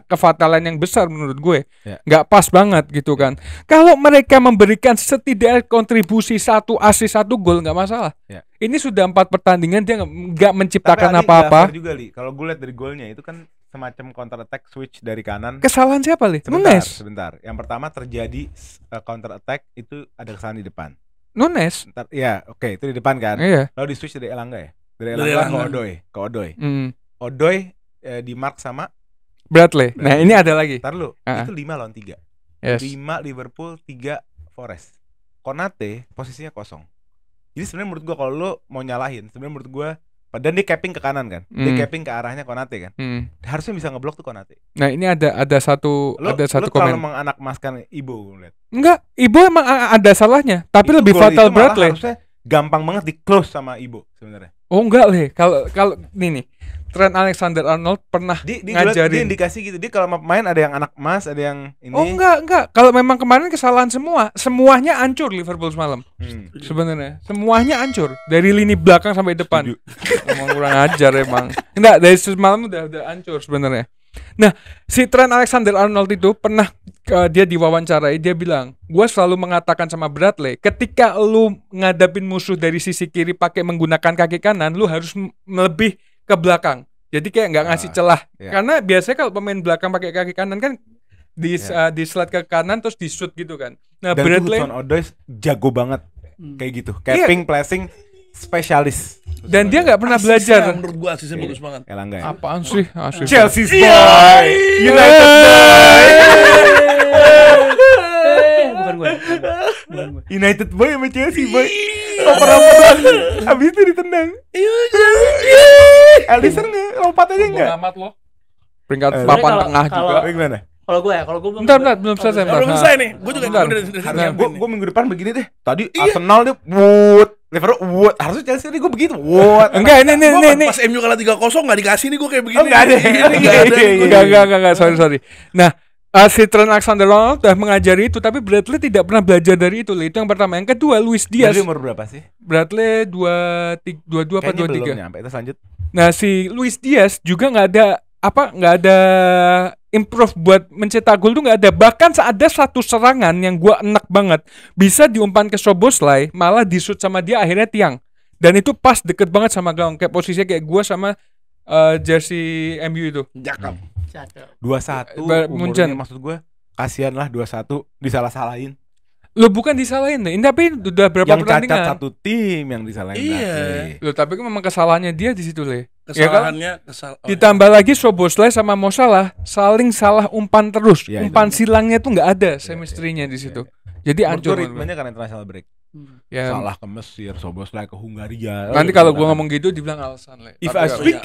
Speaker 4: kefatalan yang besar menurut gue.
Speaker 1: Ya.
Speaker 4: Nggak pas banget gitu kan. Kalau mereka memberikan setidaknya kontribusi 1 assist 1 gol nggak masalah.
Speaker 1: Ya.
Speaker 4: Ini sudah 4 pertandingan dia nggak menciptakan
Speaker 1: Tapi Adi
Speaker 4: apa-apa.
Speaker 1: nggak fair juga Li. Kalau gue lihat dari golnya itu kan semacam counter attack switch dari kanan.
Speaker 4: Kesalahan siapa, Li? Nunes.
Speaker 1: Sebentar. Yang pertama terjadi counter attack itu ada kesalahan di depan.
Speaker 4: Nunes.
Speaker 1: Ntar, ya, oke, itu di depan kan.
Speaker 4: Iya.
Speaker 1: Lalu di switch dari Elanga ya. Dari
Speaker 5: Dari
Speaker 1: Elanga
Speaker 5: Elanga.
Speaker 1: ke Odoi.
Speaker 4: Mm.
Speaker 1: Odoi di mark sama
Speaker 4: Bradley. Nah, ini ada lagi.
Speaker 1: Ntar lu,
Speaker 4: Ah.
Speaker 1: itu 5 lawan 3.
Speaker 4: Yes.
Speaker 1: 5 Liverpool, 3 Forest. Konate posisinya kosong. Jadi sebenarnya menurut gua kalau lu mau nyalahin, sebenarnya menurut gua dan dia capping ke kanan kan. Dia capping ke arahnya Konate kan. Harusnya bisa ngeblok tuh Konate.
Speaker 4: Nah, ini ada satu
Speaker 1: Lu
Speaker 4: komen.
Speaker 1: terlalu menganakmaskan Ibo gua lihat.
Speaker 4: Enggak, Ibo emang ada salahnya, tapi
Speaker 1: Itu
Speaker 4: lebih
Speaker 1: gol
Speaker 4: fatal
Speaker 1: itu malah
Speaker 4: Bradley.
Speaker 1: harusnya gampang banget di close sama Ibo sebenarnya.
Speaker 4: Oh enggak, Le. Kalau nih Trent Alexander-Arnold pernah
Speaker 1: Dia
Speaker 4: ngajarin.
Speaker 1: indikasi gitu. Dia kalau mau main ada yang anak emas, ada yang ini.
Speaker 4: Oh enggak. Kalau memang kemarin kesalahan semuanya hancur Liverpool semalam. Sebenarnya semuanya hancur dari lini belakang sampai depan. Emang kurang ajar emang. Enggak, dari semalam udah hancur sebenarnya. Nah, si Trent Alexander-Arnold itu pernah dia diwawancarai, dia bilang, "Gua selalu mengatakan sama Bradley, ketika lu ngadapin musuh dari sisi kiri pakai menggunakan kaki kanan, lu harus lebih ke belakang. Jadi kayak nggak ngasih celah.
Speaker 1: Iya.
Speaker 4: Karena biasanya kalau pemain belakang pakai kaki kanan kan di slide ke kanan terus di shoot gitu kan. Nah,
Speaker 1: Dan
Speaker 4: Bradley
Speaker 1: Hudson Odoi jago banget kayak gitu. Capping, placing, spesialis.
Speaker 4: dan dia nggak pernah
Speaker 5: Asisnya,
Speaker 4: belajar.
Speaker 5: menurut gua asisnya bagus banget.
Speaker 1: Elangga ya.
Speaker 4: Apaan sih? Asik.
Speaker 1: Chelsea's boy.
Speaker 3: United bukan gue.
Speaker 1: United boy sama Chelsea boy. Oper-operan. Habis itu ditendang. Alisson nggak lompat aja nggak?
Speaker 4: Amat lo. Peringkat
Speaker 1: Eh,
Speaker 4: papan
Speaker 3: kalau-
Speaker 4: tengah
Speaker 3: kalau-
Speaker 4: juga.
Speaker 1: Gimana?
Speaker 3: Kalau gue belum.
Speaker 4: Bentar, belum selesai.
Speaker 5: Belum selesai nih. Gua juga
Speaker 4: Bentar.
Speaker 1: Karena gue minggu depan begini deh. Tadi Arsenal dia wood, Liverpool wood. Harusnya Chelsea tadi gue begitu wood.
Speaker 4: Enggak, ini.
Speaker 5: Pas MU kalah 3-0 enggak dikasih nih gua kayak begini.
Speaker 1: Oh, nggak ada.
Speaker 5: Nggak ada.
Speaker 4: Enggak, sorry. Nah, si Trent Alexander-Arnold udah mengajari itu, tapi Bradley tidak pernah belajar dari itu. Itu yang pertama. Yang kedua, Luis
Speaker 1: Dia
Speaker 4: Diaz.
Speaker 1: umur berapa sih?
Speaker 4: Bradley 22 apa
Speaker 1: Kayaknya belum
Speaker 4: 23.
Speaker 1: nyampe. Itu lanjut.
Speaker 4: Nah, si Luis Diaz juga nggak ada improve buat mencetak gol tuh nggak ada. Bahkan ada satu serangan yang gua enak banget, bisa diumpan ke Szoboszlai, malah di-shoot sama dia akhirnya tiang. Dan itu pas deket banget sama gawang, kayak posisinya kayak gua sama jersey MU itu.
Speaker 5: Jakap.
Speaker 1: 21
Speaker 4: Munchen.
Speaker 1: umurnya, maksud gue kasihan lah 21 disalah-salahin.
Speaker 4: Lo bukan disalahin deh, ini tapi udah berapa
Speaker 1: Yang cacat
Speaker 4: pertandingan?
Speaker 1: satu tim yang disalahin
Speaker 5: Iya.
Speaker 1: Bradley.
Speaker 4: Loh, tapi kan memang kesalahannya dia di situ, Le.
Speaker 5: Kesalahannya
Speaker 4: Ditambah lagi Szoboszlai sama Mo Salah saling salah umpan terus.
Speaker 1: Ya,
Speaker 4: Umpan
Speaker 1: itu.
Speaker 4: silangnya tuh nggak ada chemistry-nya di situ. Jadi
Speaker 1: Menurut
Speaker 4: hancur.
Speaker 1: gue ritmenya karena international break.
Speaker 4: Ya,
Speaker 1: Salah ke Mesir, Szoboszlai ke Hungaria.
Speaker 4: nanti kalau gua ngomong gitu dibilang alasan, Le.
Speaker 1: If
Speaker 4: Tapi
Speaker 1: I
Speaker 4: nggak-
Speaker 1: speak,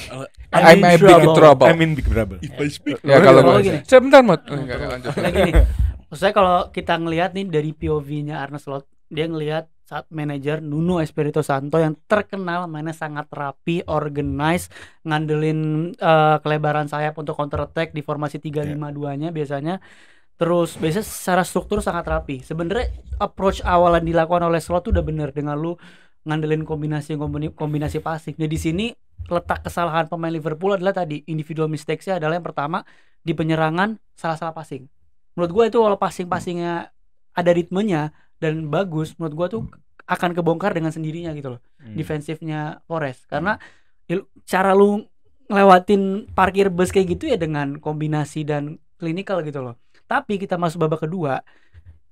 Speaker 4: I'm a big in trouble.
Speaker 1: I'm in big trouble.
Speaker 5: If I speak.
Speaker 4: Ya kalau
Speaker 3: Kalau
Speaker 4: gua
Speaker 3: gini.
Speaker 4: sebentar, Mot. Enggak, lanjut.
Speaker 3: Lagi nih. Maksudnya kalau kita ngelihat nih dari POV-nya Arne Slot, dia ngelihat saat manajer Nuno Espirito Santo yang terkenal mainnya sangat rapi, organize, ngandelin kelebaran sayap untuk counter attack di formasi 3-5-2-nya biasanya. Terus biasanya secara struktur sangat rapi. Sebenarnya approach awal yang dilakukan oleh Slot tuh udah bener dengan lu ngandelin kombinasi passing. Jadi di sini letak kesalahan pemain Liverpool adalah tadi individual mistakes-nya adalah yang pertama di penyerangan salah-salah passing. Menurut gue itu kalau passingnya ada ritmenya dan bagus, menurut gue tuh akan kebongkar dengan sendirinya gitu loh. Defensifnya Forest karena cara lu ngelewatin parkir bus kayak gitu ya dengan kombinasi dan klinikal gitu loh. Tapi kita masuk babak kedua,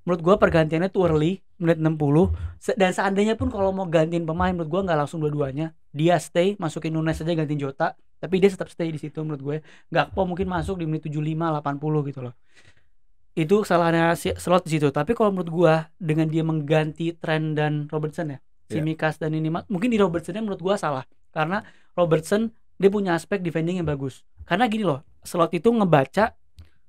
Speaker 3: menurut gua pergantiannya tuh early, menit 60. Dan seandainya pun kalau mau gantiin pemain, menurut gua nggak langsung dua-duanya. Dia stay, masukin Nunes aja gantiin Jota, tapi dia tetap stay di situ menurut gue. Gakpo mungkin masuk di menit 75 80 gitu loh. Itu kesalahannya Slot di situ. Tapi kalau menurut gua dengan dia mengganti Trent dan Robertson ya, Tsimikas dan ini mungkin di Robertsonnya menurut gua salah. Karena Robertson dia punya aspek defending yang bagus. Karena gini loh, Slot itu ngebaca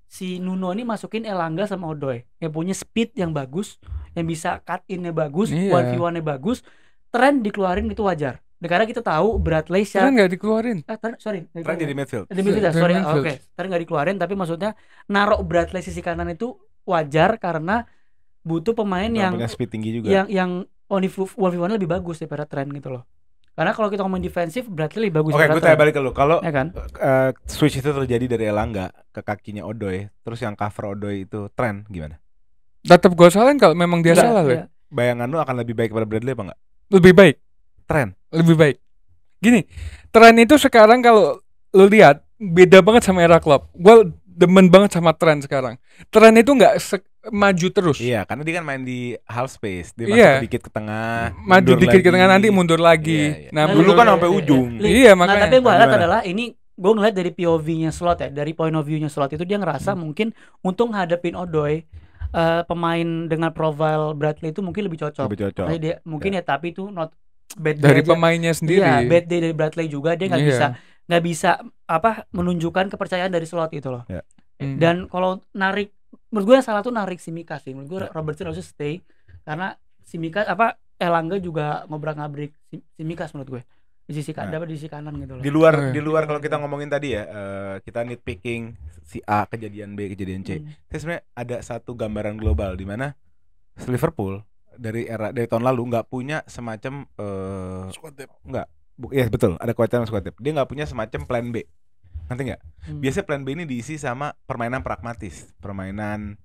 Speaker 3: si Nuno ini masukin Elanga sama Odoi yang punya speed yang bagus, yang bisa cut in-nya bagus,
Speaker 4: Iya.
Speaker 3: 1v1-nya bagus. Trend dikeluarin itu wajar. Karena kita tahu Bradley
Speaker 4: Kan nggak dikeluarin.
Speaker 3: sorry.
Speaker 1: Trent jadi midfield.
Speaker 3: Di midfield,
Speaker 4: Di
Speaker 3: sorry.
Speaker 4: midfield.
Speaker 3: Oke. Tadi nggak dikeluarin tapi maksudnya narok Bradley sisi kanan itu wajar karena butuh pemain yang
Speaker 1: punya speed tinggi juga.
Speaker 3: yang 1v1 lebih bagus daripada Trent gitu loh. Karena kalau kita ngomong defensif, Bradley lebih bagus.
Speaker 1: Oke, gue tanya balik ke lu. Kalau
Speaker 3: ya kan?
Speaker 1: switch itu terjadi dari Elanga ke kakinya Odoi, terus yang cover Odoi itu Trent gimana?
Speaker 4: Tetap gue salahin kalau memang dia
Speaker 3: Enggak,
Speaker 4: salah,
Speaker 3: iya.
Speaker 4: Le.
Speaker 1: Bayangan lu akan lebih baik pada Bradley apa enggak?
Speaker 4: Lebih baik.
Speaker 1: Trent.
Speaker 4: Lebih baik. Gini, Trent itu sekarang kalau lu lihat beda banget sama era Klopp. Gue demen banget sama Trent sekarang. Trent itu nggak maju terus.
Speaker 1: Iya, karena dia kan main di half space, dia
Speaker 4: Iya.
Speaker 1: masuk dikit ke tengah,
Speaker 4: Maju
Speaker 1: mundur
Speaker 4: dikit ke
Speaker 1: lagi.
Speaker 4: tengah nanti mundur lagi.
Speaker 1: Iya, iya.
Speaker 4: Nah,
Speaker 1: dulu kan
Speaker 4: menurut-
Speaker 1: sampai ujung.
Speaker 4: Iya,
Speaker 3: Nah,
Speaker 4: makanya.
Speaker 3: tapi yang gue lihat
Speaker 1: Gimana?
Speaker 3: adalah ini gue ngeliat dari POV-nya Slot ya, dari point of view-nya Slot itu dia ngerasa mungkin untuk ngadepin Odoi pemain dengan profile Bradley itu mungkin lebih cocok.
Speaker 1: Lebih cocok.
Speaker 3: Makanya dia mungkin ya tapi itu not bad day
Speaker 4: Dari
Speaker 3: aja.
Speaker 4: pemainnya sendiri.
Speaker 3: Iya, bad day dari Bradley juga dia nggak
Speaker 4: Iya.
Speaker 3: bisa apa menunjukkan kepercayaan dari Slot itu loh.
Speaker 1: Ya.
Speaker 4: Hmm.
Speaker 3: Dan kalau narik, menurut gue yang salah tuh narik Tsimikas sih. Menurut gue Robertson harusnya stay karena Tsimikas Elanga juga ngobrak-ngabrik Tsimikas menurut gue. Di sisi dapat di sisi kanan gitu loh.
Speaker 1: Di luar
Speaker 4: Oke.
Speaker 1: di luar kalau kita ngomongin tadi ya, kita nitpicking si A kejadian B kejadian C. Tapi sebenarnya ada satu gambaran global di mana Liverpool dari tahun lalu nggak punya semacam
Speaker 5: Squad depth.
Speaker 1: ya betul, ada kekuatan squad depth. Dia nggak punya semacam plan B. Ngerti nggak?
Speaker 3: Hmm.
Speaker 1: Biasanya plan B ini diisi sama permainan pragmatis, permainan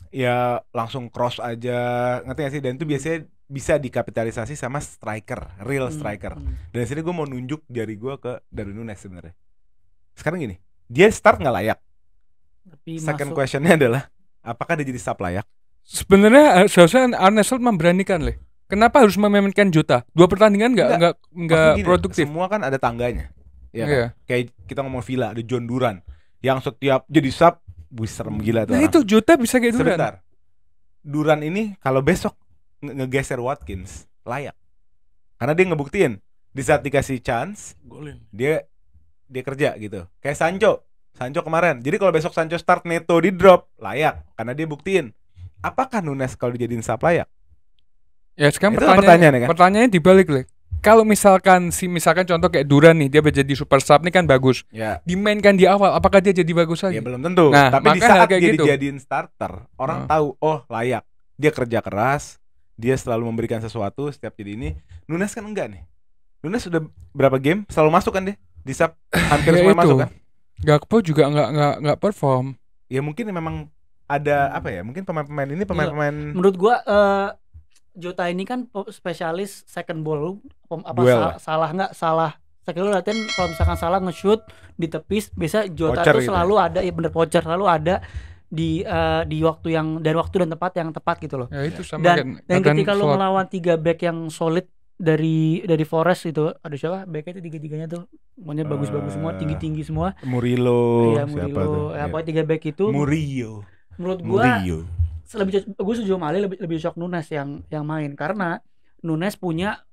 Speaker 1: ya langsung cross aja, ngerti nggak sih? Dan itu biasanya bisa dikapitalisasi sama striker, real striker. Dan di sini gue mau nunjuk jari gue ke Darwin Núñez sebenarnya. Sekarang gini, dia start nggak layak.
Speaker 3: Tapi
Speaker 1: Second
Speaker 3: masuk.
Speaker 1: questionnya adalah, apakah dia jadi sub layak?
Speaker 4: Sebenarnya seharusnya Arne Slot memberanikan, Le. Kenapa harus memainkan Jota? 2 pertandingan nggak
Speaker 1: Maksudnya gini,
Speaker 4: produktif.
Speaker 1: Semua kan ada tangganya. Ya kan?
Speaker 4: Iya.
Speaker 1: Kayak kita ngomong Villa, ada John Duran yang setiap jadi sub, serem gila tuh
Speaker 4: Nah
Speaker 1: orang.
Speaker 4: itu Jota bisa kayak Duran.
Speaker 1: Sebentar. Duran ini kalau besok ngegeser Watkins layak. Karena dia ngebuktiin di saat dikasih chance
Speaker 5: Golin.
Speaker 1: dia kerja gitu. Kayak Sancho kemarin. Jadi kalau besok Sancho start, Neto di drop, layak karena dia buktiin. Apakah Nunes kalau dijadiin sub layak?
Speaker 4: Ya sekarang
Speaker 1: Itu pertanyaannya kan?
Speaker 4: pertanyaannya dibalik, Le. Kalau misalkan contoh kayak Duran nih, dia menjadi super sub nih kan bagus.
Speaker 1: Ya,
Speaker 4: Dimainkan di awal, apakah dia jadi bagus lagi?
Speaker 1: ya belum tentu.
Speaker 4: Nah,
Speaker 1: Tapi di
Speaker 4: maka
Speaker 1: saat
Speaker 4: kayak
Speaker 1: dia
Speaker 4: gitu.
Speaker 1: dijadiin starter, orang tahu, oh layak. Dia kerja keras, dia selalu memberikan sesuatu setiap jadi ini. Nunes kan enggak nih. Nunes sudah berapa game selalu masuk kan dia? Di sub hampir
Speaker 4: Ya
Speaker 1: semua
Speaker 4: itu.
Speaker 1: masuk kan?
Speaker 4: Gakpo juga nggak perform.
Speaker 1: Ya mungkin memang ada apa ya? Mungkin pemain-pemain ini pemain-pemain
Speaker 3: Menurut gua Jota ini kan spesialis second ball.
Speaker 1: Duel.
Speaker 3: Salah second ball latihan kalau misalkan salah nge-shoot di tepis, biasa Jota
Speaker 1: Poacher
Speaker 3: tuh
Speaker 1: gitu
Speaker 3: selalu ada, ya bener poacher, selalu ada di waktu yang dan tepat gitu loh.
Speaker 4: Ya itu sama
Speaker 3: Dan
Speaker 4: kan
Speaker 3: ketika lu
Speaker 4: Slot.
Speaker 3: ngelawan 3 back yang solid dari Forest itu, ada siapa? Backnya itu tiga-tiganya tuh pokoknya bagus-bagus semua, tinggi-tinggi semua.
Speaker 1: Murillo,
Speaker 3: Iya,
Speaker 1: siapa tuh?
Speaker 3: Murillo. Ya, pokoknya 3 back itu
Speaker 1: Murillo.
Speaker 3: menurut gua
Speaker 1: Murillo.
Speaker 3: gue setuju sama Ali, lebih cocok Nunes yang main karena Nunes punya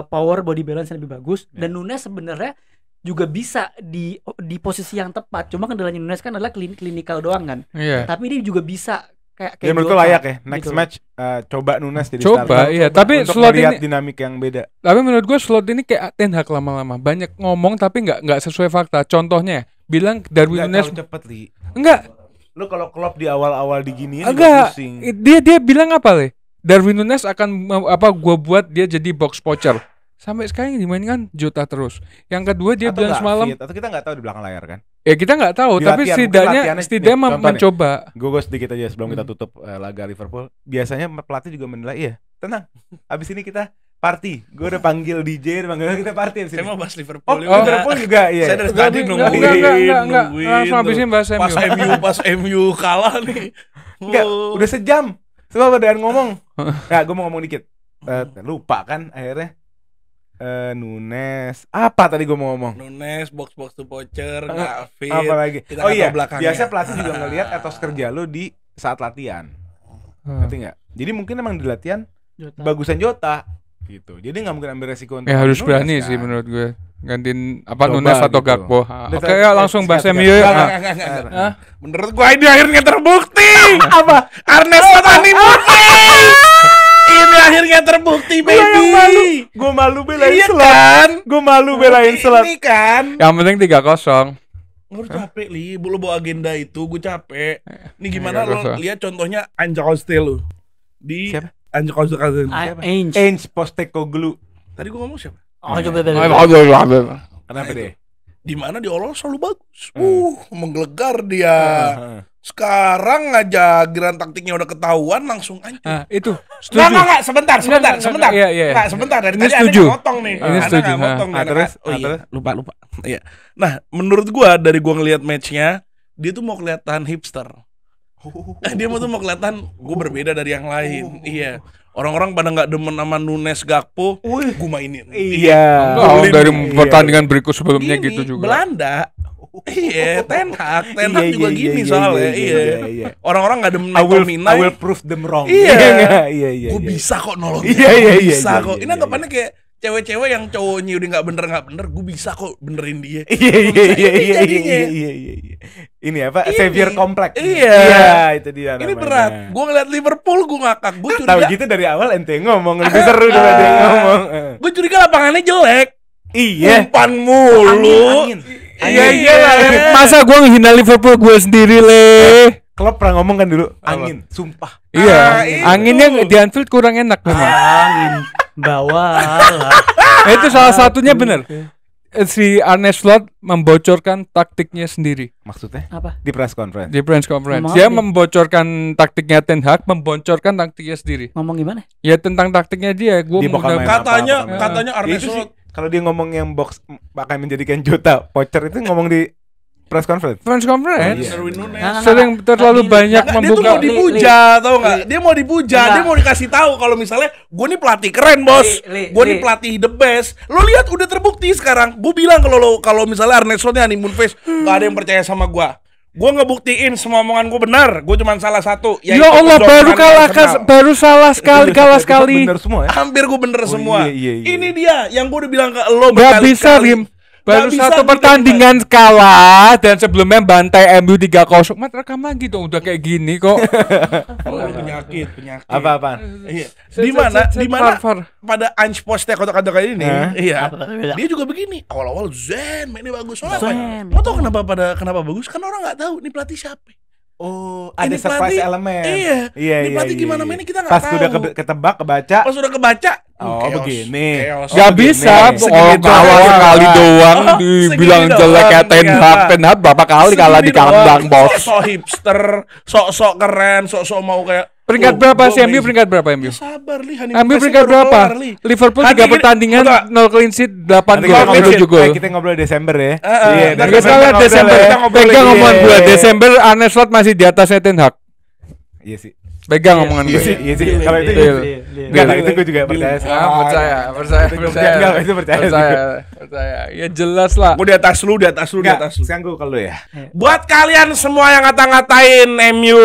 Speaker 3: power body balance yang lebih bagus dan Nunes sebenarnya juga bisa di posisi yang tepat. Cuma kendalanya Nunes kan adalah klinikal doang kan.
Speaker 4: Iya.
Speaker 3: Tapi dia juga bisa kayak
Speaker 1: Ya menurut
Speaker 3: Jota,
Speaker 1: layak ya. Next
Speaker 3: gitu.
Speaker 1: match coba Nunes jadi
Speaker 4: Coba,
Speaker 1: starter.
Speaker 4: iya. Tapi
Speaker 1: untuk
Speaker 4: Slot
Speaker 1: melihat
Speaker 4: ini,
Speaker 1: dinamik yang beda.
Speaker 4: tapi menurut gue Slot ini kayak Ten Hag lama-lama. Banyak ngomong tapi nggak sesuai fakta. Contohnya, bilang Darwin
Speaker 1: Enggak
Speaker 4: Núñez
Speaker 1: terlalu cepet, Li.
Speaker 4: enggak.
Speaker 1: Lu kalau Klopp di awal-awal diginiin juga
Speaker 4: Enggak,
Speaker 1: pusing.
Speaker 4: dia bilang apa, Le? Darwin Núñez akan gua buat dia jadi box poacher. Sampai sekarang yang dimainkan Jota terus. Yang kedua dia
Speaker 1: Atau
Speaker 4: bilang
Speaker 1: nggak
Speaker 4: semalam,
Speaker 1: fit, atau kita nggak tahu di belakang layar kan.
Speaker 4: ya kita nggak tahu,
Speaker 1: Di
Speaker 4: tapi
Speaker 1: latihan, mungkin latihannya-
Speaker 4: setidaknya
Speaker 1: nih, contoh nih.
Speaker 4: mencoba.
Speaker 1: Gue sedikit aja sebelum kita tutup laga Liverpool. Biasanya pelatih juga menilai, iya tenang. Abis ini kita party. Gue udah panggil DJ, kita party abis
Speaker 5: Saya
Speaker 1: ini.
Speaker 5: mau bahas Liverpool.
Speaker 1: Oh,
Speaker 5: ya udah.
Speaker 1: Liverpool juga iya.
Speaker 5: Saya dari
Speaker 4: Enggak,
Speaker 5: tadi
Speaker 4: enggak,
Speaker 5: nungguin.
Speaker 4: enggak. Langsung habisin bahas MU.
Speaker 5: Pas MU kalah nih.
Speaker 1: Enggak,
Speaker 5: Oh.
Speaker 1: udah sejam. Coba Badan ngomong. Nah, gue mau ngomong dikit. Lupa kan akhirnya. Nunes. Apa tadi gue mau ngomong?
Speaker 5: Nunes box to poacher, nggak fit.
Speaker 1: Apa lagi?
Speaker 5: Kita
Speaker 1: Oh
Speaker 5: nggak
Speaker 1: iya,
Speaker 5: tahu belakangnya.
Speaker 1: biasa pelatih juga ngelihat etos kerja lu di saat latihan. Ngerti nggak? Jadi mungkin emang di latihan
Speaker 3: Jota.
Speaker 1: bagusan Jota gitu. Jadi nggak mungkin ambil resiko untuk
Speaker 4: Ya harus
Speaker 1: Nunes,
Speaker 4: berani
Speaker 1: kan?
Speaker 4: sih menurut gue. Gantiin apa
Speaker 1: Coba
Speaker 4: Nunes atau
Speaker 1: gitu.
Speaker 4: Gakpo.
Speaker 1: Udah,
Speaker 4: Oke ya langsung bahas
Speaker 1: sikat,
Speaker 4: MU
Speaker 1: sikat.
Speaker 4: ya.
Speaker 1: Enggak,
Speaker 4: Ah.
Speaker 1: enggak.
Speaker 4: Hah?
Speaker 5: Menurut gua ini akhirnya terbukti. Apa? Ernest Tani Murphy. Ini akhirnya terbukti, baby.
Speaker 1: Gue malu belain
Speaker 5: Iya
Speaker 1: Slot.
Speaker 5: kan?
Speaker 1: Gue malu belain Slot.
Speaker 5: Ini kan.
Speaker 4: Yang penting 3-0.
Speaker 5: Gue capek, Li. Lu bawa agenda itu, gue capek. Ini gimana
Speaker 4: Iya,
Speaker 5: lo
Speaker 4: gosok.
Speaker 5: lihat contohnya Ancelotti lu. Di
Speaker 1: Siapa?
Speaker 5: Ancelotti.
Speaker 3: Ainge.
Speaker 1: Ainge Postecoglou.
Speaker 5: Tadi gue ngomong siapa?
Speaker 3: Oh, coba.
Speaker 1: Kenapa deh?
Speaker 5: Di mana di All selalu bagus. Menggelegar dia. Sekarang aja giliran taktiknya udah ketahuan langsung aja.
Speaker 4: Nah, itu setuju.
Speaker 5: Enggak, sebentar.
Speaker 4: Iya, iya.
Speaker 5: Enggak, sebentar. Dari
Speaker 4: Ini
Speaker 5: tadi
Speaker 4: setuju.
Speaker 5: Anda motong nih.
Speaker 4: Ini
Speaker 5: Anda
Speaker 4: setuju.
Speaker 5: nggak motong nih,
Speaker 1: Terus,
Speaker 5: oh iya,
Speaker 1: terus.
Speaker 5: lupa. Iya. Nah, menurut gua dari gua ngelihat matchnya, dia tuh mau kelihatan hipster. Dia mau kelihatan gua berbeda dari yang lain. Iya. Orang-orang pada nggak demen sama Nunes Gakpo, gua mainin.
Speaker 1: Iya.
Speaker 4: Oh,
Speaker 5: Beli
Speaker 4: dari
Speaker 5: nih.
Speaker 4: pertandingan berikut sebelumnya
Speaker 5: Ini
Speaker 4: gitu juga.
Speaker 5: Belanda. Iya, Ten Hag juga gini
Speaker 1: iya,
Speaker 5: soalnya.
Speaker 1: iya.
Speaker 5: Iya. Orang-orang nggak demen
Speaker 1: I will
Speaker 5: Minai.
Speaker 1: prove them wrong.
Speaker 5: Iya.
Speaker 1: Iya.
Speaker 5: Gue bisa kok nolong.
Speaker 1: Iya,
Speaker 5: Bisa
Speaker 1: iya,
Speaker 5: kok.
Speaker 1: iya,
Speaker 5: Ini anggapannya kayak cewek-cewek yang cowoknya udah nggak bener, gue bisa kok benerin dia.
Speaker 1: Iya. Ini apa?
Speaker 5: Ini.
Speaker 1: Savior kompleks.
Speaker 5: Iya.
Speaker 1: Itu dia
Speaker 5: Ini
Speaker 1: namanya.
Speaker 5: berat. Gue ngeliat Liverpool, gue ngakak. Gue
Speaker 1: Tahu
Speaker 5: curiga.
Speaker 1: gitu dari awal ente ngomong lebih seru daripada dia ngomong.
Speaker 5: Gue curiga lapangannya jelek.
Speaker 1: Iya.
Speaker 5: Umpan mulu.
Speaker 1: Iya.
Speaker 4: Masa gua ngehina Liverpool gue sendiri le?
Speaker 1: Klopp pernah ngomong kan dulu, angin, sumpah.
Speaker 4: Iya,
Speaker 5: itu.
Speaker 4: anginnya di Anfield kurang enak memang.
Speaker 3: Angin bawalah.
Speaker 4: Itu salah satunya benar. Si Arne Slot membocorkan taktiknya sendiri
Speaker 1: Maksudnya
Speaker 3: Apa?
Speaker 1: di press conference.
Speaker 4: di press conference.
Speaker 3: Ngomong
Speaker 4: Dia
Speaker 3: apa nih?
Speaker 4: membocorkan taktiknya Ten Hag, membocorkan taktiknya sendiri.
Speaker 3: Ngomong gimana?
Speaker 4: Ya tentang taktiknya dia, gua
Speaker 1: Dia bakal
Speaker 4: mudah-
Speaker 1: main
Speaker 5: Katanya
Speaker 1: apa,
Speaker 5: katanya
Speaker 1: Ya
Speaker 5: Arne
Speaker 1: itu sih,
Speaker 5: Slot.
Speaker 1: kalau dia ngomong yang box bakal menjadikan Jota voucher itu ngomong di press conference.
Speaker 4: press conference.
Speaker 1: Iya.
Speaker 5: Darwin Nunes.
Speaker 3: Nggak,
Speaker 4: Sering terlalu
Speaker 3: Tadi-
Speaker 4: banyak
Speaker 5: Dia tuh
Speaker 4: membuka.
Speaker 5: mau dipuja, tau nggak? Dia mau dipuja,
Speaker 3: Enggak.
Speaker 5: dia mau dikasih tahu kalau misalnya gue nih pelatih keren bos,
Speaker 3: Li,
Speaker 5: gue nih
Speaker 3: Li.
Speaker 5: pelatih the best. Lo lihat udah terbukti sekarang. Gue bilang kalau misalnya Arne Slot nih honeymoon phase, nggak ada yang percaya sama gue. Gue ngebuktiin semua omongan gue benar. Gue cuma salah satu.
Speaker 4: Ya Allah, baru salah sekali, kalah sekali.
Speaker 1: Bener semua ya.
Speaker 5: Hampir gue bener semua.
Speaker 1: iya.
Speaker 5: Ini dia yang gue udah bilang ke lo
Speaker 4: Gak bisa
Speaker 5: berkali-kali.
Speaker 4: Rim. Baru
Speaker 5: Nggak bisa
Speaker 4: satu
Speaker 5: gitu,
Speaker 4: pertandingan kalah dan sebelumnya bantai MU 3-0. Mat rekam lagi dong udah kayak gini kok.
Speaker 5: penyakit.
Speaker 1: Apa-apaan?
Speaker 5: Iya. Di mana
Speaker 4: Far.
Speaker 5: pada Ange Poste kata-kata ini,
Speaker 1: Hah?
Speaker 5: iya.
Speaker 3: Apa beda?
Speaker 5: Dia juga begini. Awal-awal Zen mainnya bagus. Soalnya apa?
Speaker 3: Zen.
Speaker 5: Mau tau kenapa bagus? Kan orang nggak tahu ini pelatih siapa.
Speaker 1: Oh,
Speaker 5: Ini
Speaker 1: ada surprise
Speaker 5: pelatih-
Speaker 1: elemen.
Speaker 5: Iya.
Speaker 1: Iya,
Speaker 5: Ini
Speaker 1: iya.
Speaker 5: pelatih
Speaker 1: iya,
Speaker 5: gimana
Speaker 1: iya.
Speaker 5: mainnya kita nggak
Speaker 1: Pas
Speaker 5: tahu.
Speaker 1: udah ketebak, kebaca.
Speaker 5: Pas udah kebaca.
Speaker 1: Oh, begini.
Speaker 5: chaos.
Speaker 4: Gak
Speaker 1: begini.
Speaker 4: bisa,
Speaker 5: Segini doang.
Speaker 4: awal sekali doang dibilang
Speaker 5: Segini
Speaker 4: jelek kayak
Speaker 5: doang,
Speaker 4: Ten Hag.
Speaker 5: ternyata.
Speaker 4: Ten Hag berapa kali kalah di
Speaker 5: Segini doang.
Speaker 4: kandang bos.
Speaker 5: Sok-sok hipster, sok-sok keren, sok-sok mau kayak
Speaker 4: Peringkat
Speaker 5: oh,
Speaker 4: berapa
Speaker 5: gua
Speaker 4: sih MU?
Speaker 5: amazing.
Speaker 4: Peringkat berapa MU?
Speaker 5: Sabar li,
Speaker 4: MU peringkat berapa? Liverpool 3 pertandingan 0 clean sheet 8
Speaker 1: Nanti
Speaker 4: gol,
Speaker 1: kita
Speaker 4: 7 gol.
Speaker 1: kita ngobrol Desember ya.
Speaker 5: Iya,
Speaker 1: dan
Speaker 4: Gak salah
Speaker 1: ngobrol
Speaker 4: Desember.
Speaker 1: ya.
Speaker 5: kita ngobrol
Speaker 4: Pegang
Speaker 5: lagi.
Speaker 4: omongan gue.
Speaker 1: Iya.
Speaker 4: Desember Arne Slot masih di atasnya Ten Hag.
Speaker 1: Iya sih.
Speaker 4: Pegang omongan
Speaker 1: Iya
Speaker 4: gue.
Speaker 1: sih, iya sih. Kalau itu
Speaker 4: Deal.
Speaker 1: enggak, itu gue juga percaya sih.
Speaker 4: Percaya.
Speaker 1: Enggak, itu percaya sih.
Speaker 4: Percaya. Ya jelas lah.
Speaker 5: Gue di atas lu.
Speaker 1: Enggak, sekarang gue kalau ya.
Speaker 5: Buat kalian semua yang ngata-ngatain MU,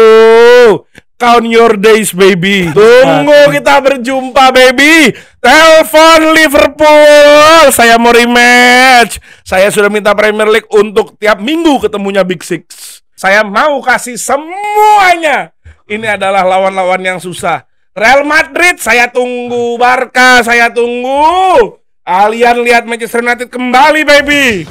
Speaker 5: count your days baby. Tunggu kita berjumpa baby. Telepon Liverpool. Saya mau rematch. Saya sudah minta Premier League untuk tiap minggu ketemunya Big Six. Saya mau kasih semuanya. Ini adalah lawan-lawan yang susah. Real Madrid saya tunggu, Barca saya tunggu. Kalian lihat Manchester United kembali baby.